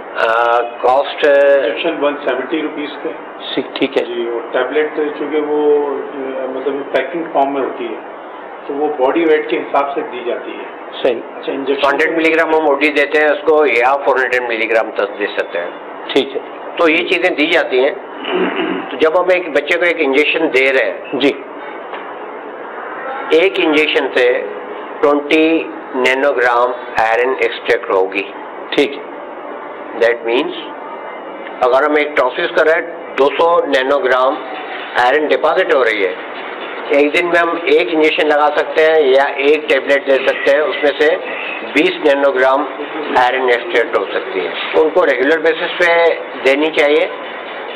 کاسٹ انجیکشن 170 روپیز کا، ٹھیک ہے جی، اور ٹیبلٹ چونکہ وہ مطلب پیکنگ فارم میں ہوتی ہے تو وہ باڈی ویٹ کے حساب سے دی جاتی ہے۔ صحیح۔ اچھا، انجیکشن 100 ملی گرام ہم اوڈی دیتے ہیں اس کو، یا 400 ملی گرام تک دے سکتے ہیں۔ ٹھیک ہے، تو یہ چیزیں دی جاتی ہیں۔ تو جب ہم ایک بچے کو ایک انجیکشن دے رہے ہیں، جی، ایک انجیکشن سے 20 نینو گرام آئرن ایکسٹریکٹ ہوگی۔ ٹھیک ہے، دیٹ مینس اگر ہم ایک ٹرانسفیوز کر رہے ہیں 200 نینو گرام آئرن ڈپازٹ ہو رہی ہے، ایک دن میں ہم ایک انجیکشن لگا سکتے ہیں یا ایک ٹیبلٹ دے سکتے ہیں، اس میں سے 20 نینو گرام آئرن ایکسٹریکٹ ہو سکتی ہے۔ ان کو ریگولر بیسس پہ دینی چاہیے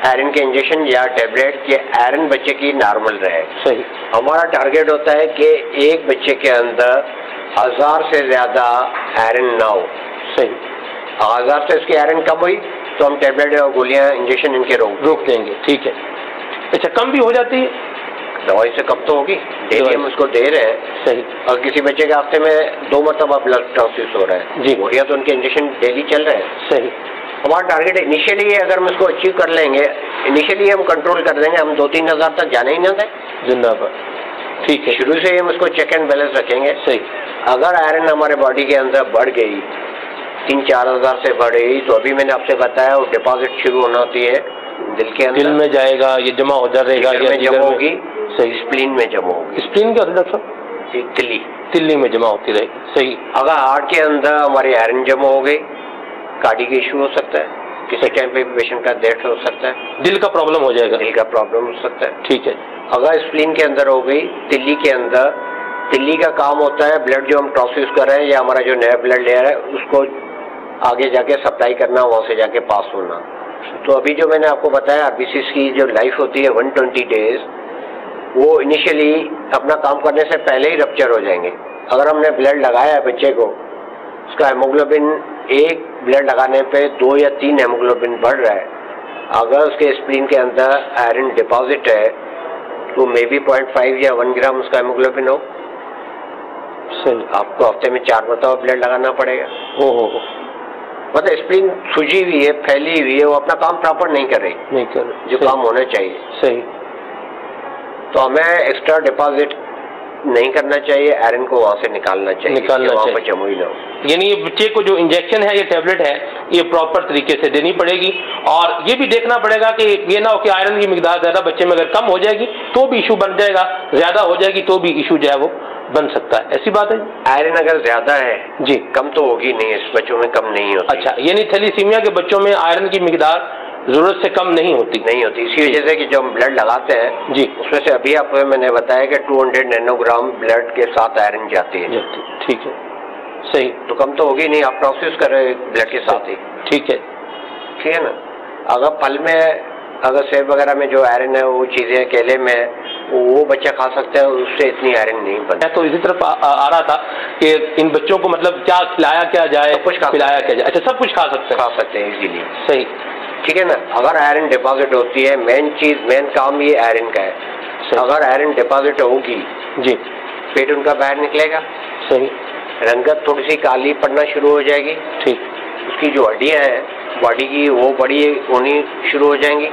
آئرن کے انجیکشن یا ٹیبلٹ، کہ آئرن بچے کی نارمل رہے۔ صحیح۔ ہمارا ٹارگیٹ ہوتا ہے کہ ایک بچے کے اندر 1000 سے زیادہ آئرن نہ ہو۔ صحیح۔ 1000 سے اس کی آئرن کم ہوئی تو ہم ٹیبلٹ اور گولیاں انجیکشن ان کے روک دیں گے۔ ٹھیک ہے، اچھا، کم بھی ہو جاتی ہے؟ دوائی سے کم تو ہوگی، ڈیلی ہم اس کو دے رہے ہیں۔ صحیح۔ اور کسی بچے کے ہفتے میں 2 مرتبہ بلڈ ٹرانسفیوز ہو رہا ہے، جی، گولیاں تو ان کے انجیکشن ڈیلی چل رہے ہیں۔ صحیح۔ ہمارا ٹارگیٹ انیشیلی اگر ہم اس کو اچیو کر لیں گے، انیشیلی ہم کنٹرول کر دیں گے، ہم 2-3 ہزار تک جانے ہی نہ دیں زندہ پر۔ ٹھیک ہے، شروع سے ہی ہم اس کو چیک اینڈ بیلنس رکھیں گے۔ صحیح۔ اگر آئرن ہمارے باڈی کے اندر بڑھ گئی، 3-4 ہزار سے بڑھ گئی، تو ابھی میں نے آپ سے بتایا وہ ڈپازٹ شروع ہونا ہوتی ہے دل کے اندر، دل میں جائے گا، یہ جمع ہو جائے گا، میں جمع ہوگی، اسپلین میں جمع ہوگی۔ اسپلین کیا ہوتا ہے ڈاکٹر صاحب؟ تلی میں جمع ہوتی رہے گی۔ صحیح۔ اگر ہارٹ کے اندر ہماری آئرن جمع ہو گئی، کارڈیک ایشو ہو سکتا ہے، کسی ٹائم پہ پیشنٹ کا ڈیتھ ہو سکتا ہے، دل کا پرابلم ہو جائے گا، دل کا پرابلم ہو سکتا ہے۔ ٹھیک ہے۔ اگر اسپلین کے اندر ہو گئی، تلی کے اندر، تلی کا کام ہوتا ہے بلڈ جو ہم ٹرانسفیوز کر رہے ہیں یا ہمارا جو نیا بلڈ لیئر ہے اس کو آگے جا کے سپلائی کرنا، وہاں سے جا کے پاس ہونا۔ تو ابھی جو میں نے آپ کو بتایا RBCs کی جو لائف ہوتی ہے 120 days، وہ انیشیلی اپنا کام کرنے سے پہلے ہی رپچر ہو جائیں گے۔ اگر ہم نے بلڈ لگایا ہے بچے کو، اس کا ہیموگلوبن ایک بلڈ لگانے پہ 2 یا 3 ہیموگلوبن بڑھ رہا ہے، اگر اس کے اسپلین کے اندر آئرن ڈپازٹ ہے تو مے بی 0.5 یا 1 گرام اس کا ہیموگلوبن ہو، آپ کو ہفتے میں 4 مرتبہ بلڈ لگانا پڑے گا. مطلب اسپرین سوجی ہوئی ہے, پھیلی ہوئی ہے, وہ اپنا کام پراپر نہیں کر رہی جو کام ہونا چاہیے. صحیح. تو ہمیں ایکسٹرا ڈپازٹ نہیں کرنا چاہیے, آئرن کو وہاں سے نکالنا چاہیے, وہاں پر جموئی نہ ہو. یعنی یہ بچے کو جو انجیکشن ہے یا ٹیبلٹ ہے یہ پراپر طریقے سے دینی پڑے گی, اور یہ بھی دیکھنا پڑے گا کہ یہ نہ ہو کہ آئرن کی مقدار زیادہ بچے میں اگر کم ہو جائے گی تو بھی ایشو بن جائے گا, زیادہ ہو جائے گی تو بھی ایشو جو ہے وہ بن سکتا ہے. ایسی بات ہے. آئرن اگر زیادہ ہے جی کم تو ہوگی نہیں, اس بچوں میں کم نہیں ہوتی. اچھا, یعنی تھیلیسیمیا کے بچوں میں آئرن کی مقدار ضرورت سے کم نہیں ہوتی. اسی وجہ سے کہ جو ہم بلڈ لگاتے ہیں جی اس میں سے ابھی آپ کو میں نے بتایا کہ 200 نینو گرام بلڈ کے ساتھ آئرن جاتی ہے. ٹھیک ہے, صحیح. تو کم تو ہوگی نہیں, آپ پروسیس کر رہے بلڈ کے ساتھ ہی. ٹھیک ہے, ٹھیک ہے نا. اگر پھل میں اگر سیب وغیرہ میں جو آئرن ہے وہ چیزیں کیلے میں وہ بچہ کھا سکتا ہے, اس سے اتنی آئرن نہیں بنتی. تو اسی طرف آ رہا تھا کہ ان بچوں کو مطلب کیا کھلایا کیا جائے, پلایا کیا جائے. اچھا, سب کچھ کھا سکتے ہیں ایزیلی. صحیح. ٹھیک ہے نا. اگر آئرن ڈپازٹ ہوتی ہے, مین کام یہ آئرن کا ہے. اگر آئرن ڈپازٹ ہوگی جی پیٹ ان کا باہر نکلے گا. صحیح. رنگت تھوڑی سی کالی پڑنا شروع ہو جائے گی. ٹھیک. اس کی جو ہڈیاں ہیں باڈی کی وہ بڑی ہونی شروع ہو جائیں گی.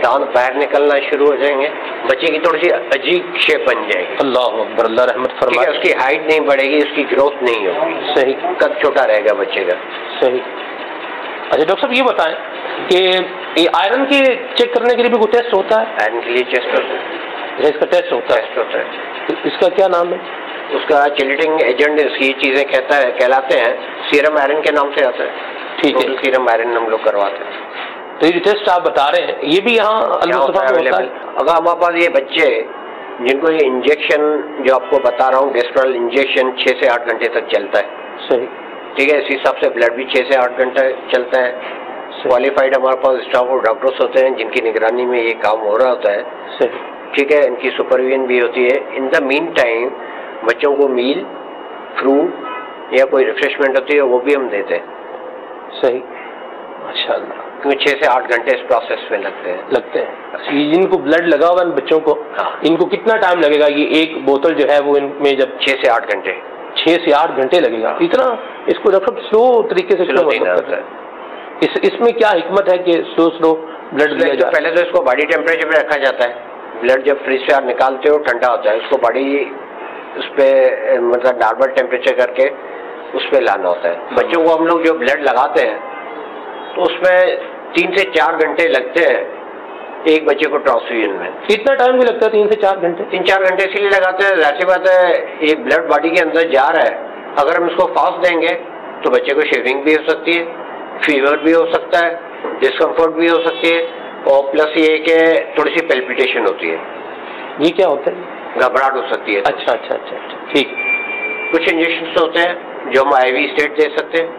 دانت باہر نکلنا شروع ہو جائیں گے. بچے کی تھوڑی سی عجیب شیپ بن جائے گی. اللہ اکبر, اللہ رحمت فرمائے. اس کی ہائٹ نہیں بڑھے گی, اس کی گروتھ نہیں ہوگی. صحیح. قد چھوٹا رہے گا بچے کا. صحیح. اچھا ڈاکٹر صاحب یہ بتائیں کہ یہ آئرن کے چیک کرنے کے لیے بھی کوئی ٹیسٹ ہوتا ہے؟ آئرن کے لیے ٹیسٹ ہوتا ہے. اس کا ٹیسٹ ہوتا ہے. اس کا کیا نام ہے؟ اس کا چیلیٹنگ ایجنٹ اس کی چیزیں کہلاتے ہیں. سیرم آئرن کے نام سے آتا ہے. ٹھیک ہے. سیرم آئرن ہم لوگ کرواتے ہیں. تو یہ ٹیسٹ آپ بتا رہے ہیں یہ بھی یہاں اویلیبل. اگر ہمارے پاس یہ بچے جن کو یہ انجیکشن جو آپ کو بتا رہا ہوں ڈیسپرل انجیکشن 6 سے 8 گھنٹے تک چلتا ہے. صحیح. ٹھیک ہے. اسی حساب سے بلڈ بھی 6 سے 8 گھنٹے چلتا ہے. کوالیفائڈ ہمارے پاس اسٹاف اور ڈاکٹرس ہوتے ہیں جن کی نگرانی میں یہ کام ہو رہا ہوتا ہے. صحیح. ٹھیک ہے. ان کی سپرویژن بھی ہوتی ہے. ان دا مین ٹائم بچوں کو میل فروٹ یا کوئی ریفریشمنٹ ہوتی ہے وہ بھی ہم دیتے ہیں. صحیح. ماشاء اللہ. کیونکہ 6 سے 8 گھنٹے اس پروسیس میں لگتے ہیں. جن کو بلڈ لگا ہوا ان بچوں کو ان کو کتنا ٹائم لگے گا؟ یہ ایک بوتل جو ہے وہ ان میں جب 6 سے 8 گھنٹے 6 سے 8 گھنٹے لگے گا. اتنا اس کو ڈاکٹر سلو طریقے سے دینا ہوتا ہے. اس میں کیا حکمت ہے کہ سلو بلڈ دیا جائے؟ پہلے تو اس کو باڈی ٹیمپریچر پہ رکھا جاتا ہے. بلڈ جب فریج سے نکالتے ہو ٹھنڈا ہوتا ہے, اس کو باڈی اس پہ مطلب نارمل ٹیمپریچر کر کے اس پہ لانا ہوتا ہے. بچوں کو ہم لوگ جو بلڈ لگاتے ہیں تو اس میں 3 سے 4 گھنٹے لگتے ہیں ایک بچے کو ٹرانسفیوژن میں. اتنا ٹائم بھی لگتا ہے 3 سے 4 گھنٹے؟ 3-4 گھنٹے اسی لیے لگاتے ہیں. ظاہر سی بات ہے ایک بلڈ باڈی کے اندر جا رہا ہے, اگر ہم اس کو فاسٹ دیں گے تو بچے کو شیونگ بھی ہو سکتی ہے, فیور بھی ہو سکتا ہے, ڈسکمفرٹ بھی ہو سکتی ہے, اور پلس یہ کہ تھوڑی سی پیلپیٹیشن ہوتی ہے. یہ کیا ہوتا ہے؟ گھبراہٹ ہو سکتی ہے. اچھا اچھا اچھا ٹھیک. کچھ انجیکشنس ہوتے ہیں جو ہم آئی وی اسٹیٹ دے سکتے ہیں,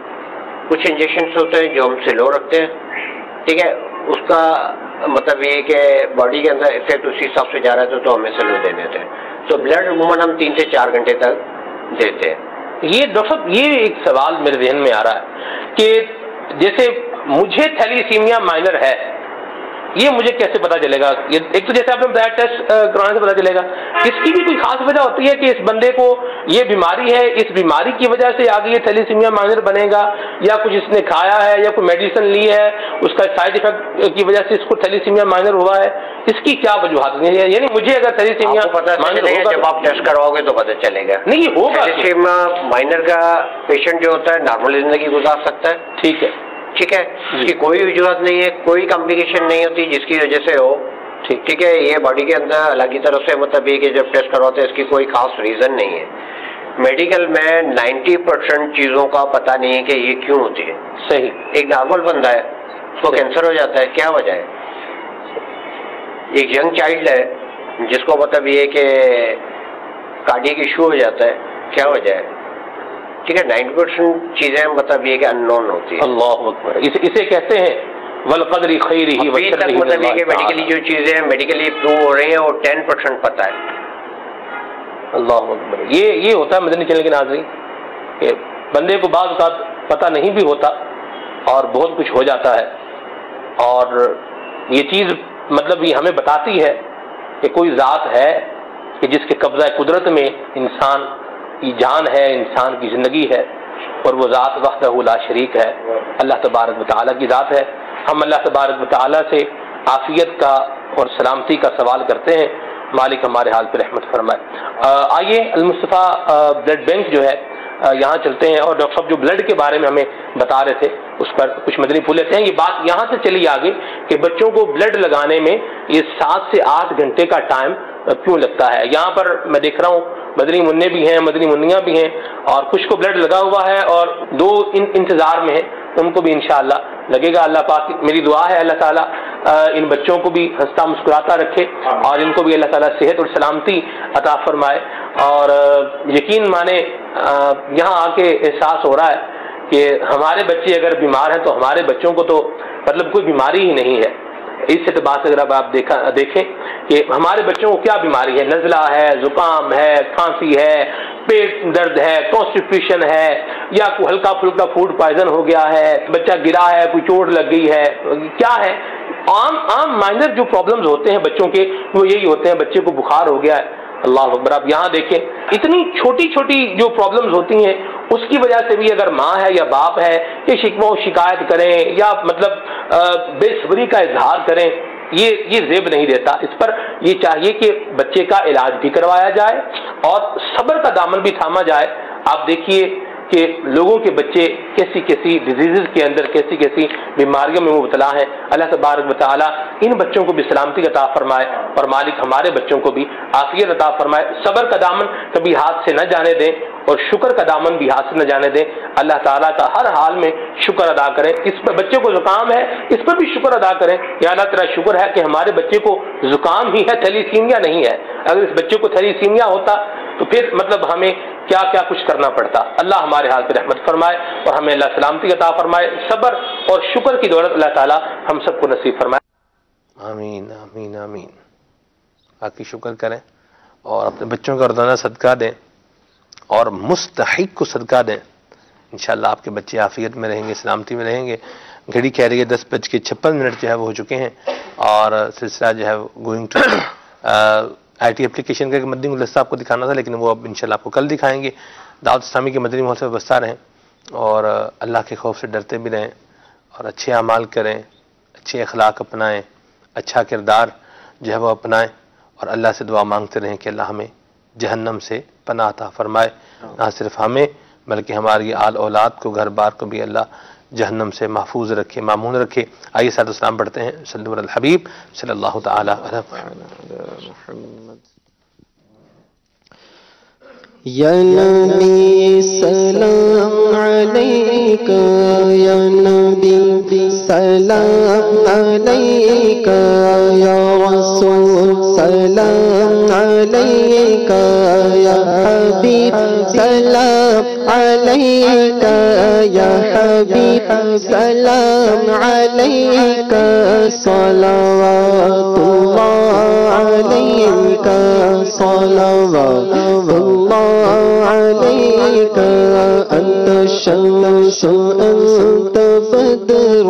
کچھ انجیکشنس ہوتے ہیں جو ہم سلو رکھتے ہیں. ٹھیک ہے. اس کا مطلب یہ کہ باڈی کے اندر افیکٹ اسی حساب سے جا رہا ہے تو ہمیں سلو دینے ہوتے ہیں. تو بلڈ عموماً ہم 3 سے 4 گھنٹے تک دیتے ہیں. یہ ڈاکٹر صاحب یہ ایک سوال میرے ذہن میں آ رہا ہے کہ جیسے مجھے تھیلیسیمیا مائنر ہے, یہ مجھے کیسے پتا چلے گا؟ ایک تو جیسے آپ نے بتایا ٹیسٹ کرانے سے پتا چلے گا. اس کی بھی کوئی خاص وجہ ہوتی ہے کہ اس بندے کو یہ بیماری ہے, اس بیماری کی وجہ سے آگے یہ تھیلیسیمیا مائنر بنے گا, یا کچھ اس نے کھایا ہے یا کوئی میڈیسن لی ہے اس کا سائڈ افیکٹ کی وجہ سے اس کو تھیلیسیمیا مائنر ہوا ہے؟ اس کی کیا وجوہات ہیں؟ یعنی مجھے اگر تھیلیسیمیا مائنر ہوگا جب آپ ٹیسٹ کرواؤ گے تو پتہ چلے گا. نہیں یہ ہوگا. تھیلیسیمیا مائنر کا پیشنٹ جو ہوتا ہے نارمل زندگی گزار سکتا ہے. ٹھیک ہے. ٹھیک ہے. اس کی کوئی وجوہات نہیں ہے, کوئی کمپلیکیشن نہیں ہوتی جس کی وجہ سے ہو. ٹھیک ہے. یہ باڈی کے اندر اللہ کی طرف سے مطلب یہ کہ جب ٹیسٹ کرواتے ہیں اس کی کوئی خاص ریزن نہیں ہے. میڈیکل میں 90% چیزوں کا پتہ نہیں ہے کہ یہ کیوں ہوتی ہے. صحیح. ایک نارمل بندہ ہے اس کو کینسر ہو جاتا ہے, کیا وجہ ہے؟ ایک ینگ چائلڈ ہے جس کو مطلب یہ کہ کارڈیک ایشو ہو جاتا ہے, کیا وجہ ہے؟ ٹھیک ہے. 90% چیزیں مطلب یہ کہ ان نون ہوتی ہے. اللہ اکبر. اسے کہتے ہیں والقدر خیرہ وشرہ. مطلب یہ کہ میڈیکلی جو چیزیں میڈیکلی پروو ہو رہی ہیں وہ 10% پتہ ہے. اللہ اکبر. یہ ہوتا ہے مدنی چینل کے ناظرین کہ بندے کو بعض اوقات پتہ نہیں بھی ہوتا اور بہت کچھ ہو جاتا ہے, اور یہ چیز مطلب یہ ہمیں بتاتی ہے کہ کوئی ذات ہے کہ جس کے قبضہ قدرت میں انسان جان ہے، انسان کی زندگی ہے، اور وہ ذات وحدہ لا شریک ہے، اللہ تبارک و تعالیٰ کی ذات ہے۔ ہم اللہ تبارک و تعالیٰ سے عافیت کا اور سلامتی کا سوال کرتے ہیں، مالک ہمارے حال پہ رحمت فرمائے۔ آئیے المصطفیٰ بلڈ بینک جو ہے یہاں چلتے ہیں، اور ڈاکٹر صاحب جو بلڈ کے بارے میں ہمیں بتا رہے تھے اس پر کچھ مدنی پھول لیتے ہیں۔ یہ بات یہاں سے چلی آگے کہ بچوں کو بلڈ لگانے میں یہ 7 سے 8 گھنٹے کا ٹائم کیوں لگتا ہے؟ یہاں پر میں دیکھ رہا ہوں مدنی منع بھی ہیں، مدنی منیاں بھی ہیں، اور کچھ کو بلڈ لگا ہوا ہے اور 2 انتظار میں ہیں، ان کو بھی انشاءاللہ لگے گا۔ اللہ پاک میری دعا ہے اللہ تعالیٰ ان بچوں کو بھی ہنستا مسکراتا رکھے، اور ان کو بھی اللہ تعالیٰ صحت اور سلامتی عطا فرمائے۔ اور یقین مانے یہاں آ کے احساس ہو رہا ہے کہ ہمارے بچے اگر بیمار ہیں تو ہمارے بچوں کو تو مطلب کوئی بیماری ہی نہیں ہے۔ اس اعتبار سے اگر آپ دیکھیں کہ ہمارے بچوں کو کیا بیماری ہے، نزلہ ہے، زکام ہے، کھانسی ہے، پیٹ درد ہے، کانسٹیپیشن ہے، یا کوئی ہلکا پھلکا فوڈ پوائزن ہو گیا ہے، بچہ گرا ہے، کوئی چوٹ لگ گئی ہے، کیا ہے؟ عام مائنر جو پرابلمز ہوتے ہیں بچوں کے وہ یہی ہوتے ہیں، بچے کو بخار ہو گیا ہے، اللہ اکبر۔ آپ یہاں دیکھیں اتنی چھوٹی چھوٹی جو پرابلمز ہوتی ہیں اس کی وجہ سے بھی اگر ماں ہے یا باپ ہے کہ شکوہ و شکایت کریں یا مطلب بے صبری کا اظہار کریں، یہ زیب نہیں دیتا۔ اس پر یہ چاہیے کہ بچے کا علاج بھی کروایا جائے اور صبر کا دامن بھی تھاما جائے۔ آپ دیکھیے کہ لوگوں کے بچے کیسی ڈیزیزز کے اندر کیسی بیماریوں میں مبتلا ہیں۔ اللہ تبارک و تعالیٰ ان بچوں کو بھی سلامتی عطا فرمائے، اور مالک ہمارے بچوں کو بھی عافیت عطا فرمائے۔ صبر کا دامن کبھی ہاتھ سے نہ جانے دیں اور شکر کا دامن بھی ہاتھ سے نہ جانے دیں۔ اللہ تعالیٰ کا ہر حال میں شکر ادا کریں۔ اس پر بچے کو زکام ہے اس پر بھی شکر ادا کریں، یا اللہ تیرا شکر ہے کہ ہمارے بچے کو زکام ہی ہے، تھیلیسیمیا نہیں ہے۔ اگر اس بچے کو تھیلیسیمیا ہوتا تو پھر مطلب ہمیں کیا کیا کچھ کرنا پڑتا۔ اللہ ہمارے حال پہ رحمت فرمائے اور ہمیں اللہ سلامتی عطا فرمائے، صبر اور شکر کی دولت اللہ تعالیٰ ہم سب کو نصیب فرمائے۔ آمین آمین آمین۔ باقی شکر کریں اور اپنے بچوں کا روزانہ صدقہ دیں اور مستحق کو صدقہ دیں، انشاءاللہ آپ کے بچے عافیت میں رہیں گے، سلامتی میں رہیں گے۔ گھڑی کہہ رہی ہے 10:56 جو ہے وہ ہو چکے ہیں، اور سلسلہ جو ہے گوئنگ ٹو IT اپلیکیشن کا مدنی گلدستہ آپ کو دکھانا تھا، لیکن وہ اب انشاءاللہ آپ کو کل دکھائیں گے۔ دعوت اسلامی کے مدنی ماحول سے وابستہ رہیں اور اللہ کے خوف سے ڈرتے بھی رہیں، اور اچھے اعمال کریں، اچھے اخلاق اپنائیں، اچھا کردار جو ہے وہ اپنائیں، اور اللہ سے دعا مانگتے رہیں کہ اللہ ہمیں جہنم سے پناہ عطا فرمائے، نہ صرف ہمیں بلکہ ہماری آل اولاد کو، گھر بار کو بھی اللہ جہنم سے محفوظ رکھے، مامون رکھے۔ آئیے صلاۃ و سلام پڑھتے ہیں صلو علی الحبیب صلی اللہ تعالی علی محمد۔ یا نبی سلام علیکہ، یا نبی سلام علیکہ، یا رسول سلام علیکہ، یا حبیب سلام علیکہ، یا حبیب سلام علیکہ، صلوات اللہ علیکہ، صلوات اللہ عليك أنت الشمس أنت بدر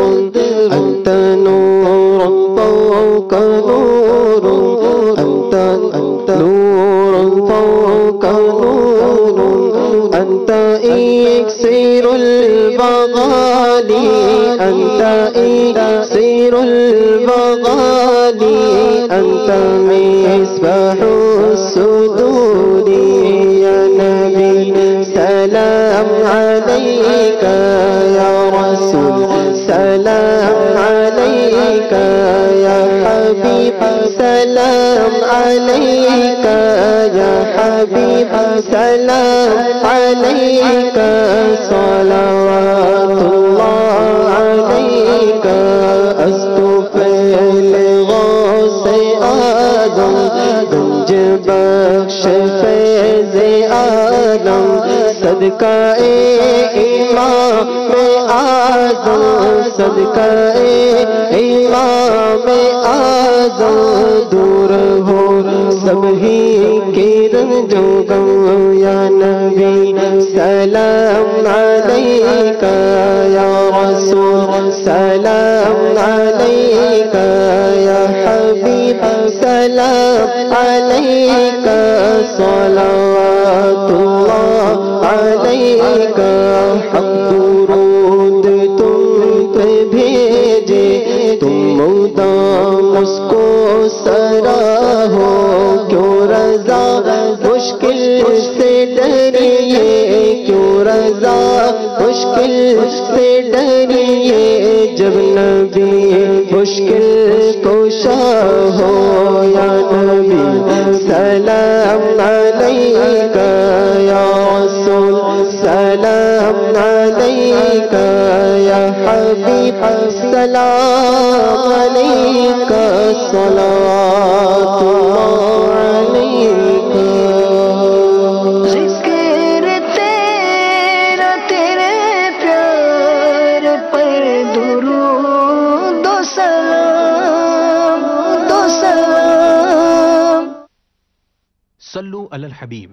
أنت نور فوق نور أنت نور فوق نور أنت إكسير البغالي أنت إكسير البغالي أنت مصباح الصدور يا نبي سلام عليك يا رسول سلام عليك يا حبيب سلام عليك يا حبيب سلام عليك صلوات الله عليك أستغفر لغوث آدم گنج بخش فیض عالم صدقہ امام اعظم صدقہ امام اعظم دور ہو سب ہی کرن جو غم یا نبی سلام علیکہ یا رسول سلام علیکہ یا حبیب سلام علیکہ صلوات اللہ کا حق درود تم پہ بھیجے، تم مدام اس کو سراہو، کیوں رضا مشکل سے ڈریے، کیوں رضا مشکل سے ڈریے، جب نبی مشکل کشا ہو، یا نبی سلام علیکہ، یا رسول سلام علیکہ، یا حبیب سلام علیکہ، صلوات اللہ علیکہ۔ ذکر تیرا تیرے پیار پر درود و سلام، دو سلام۔ صلو علی الحبیب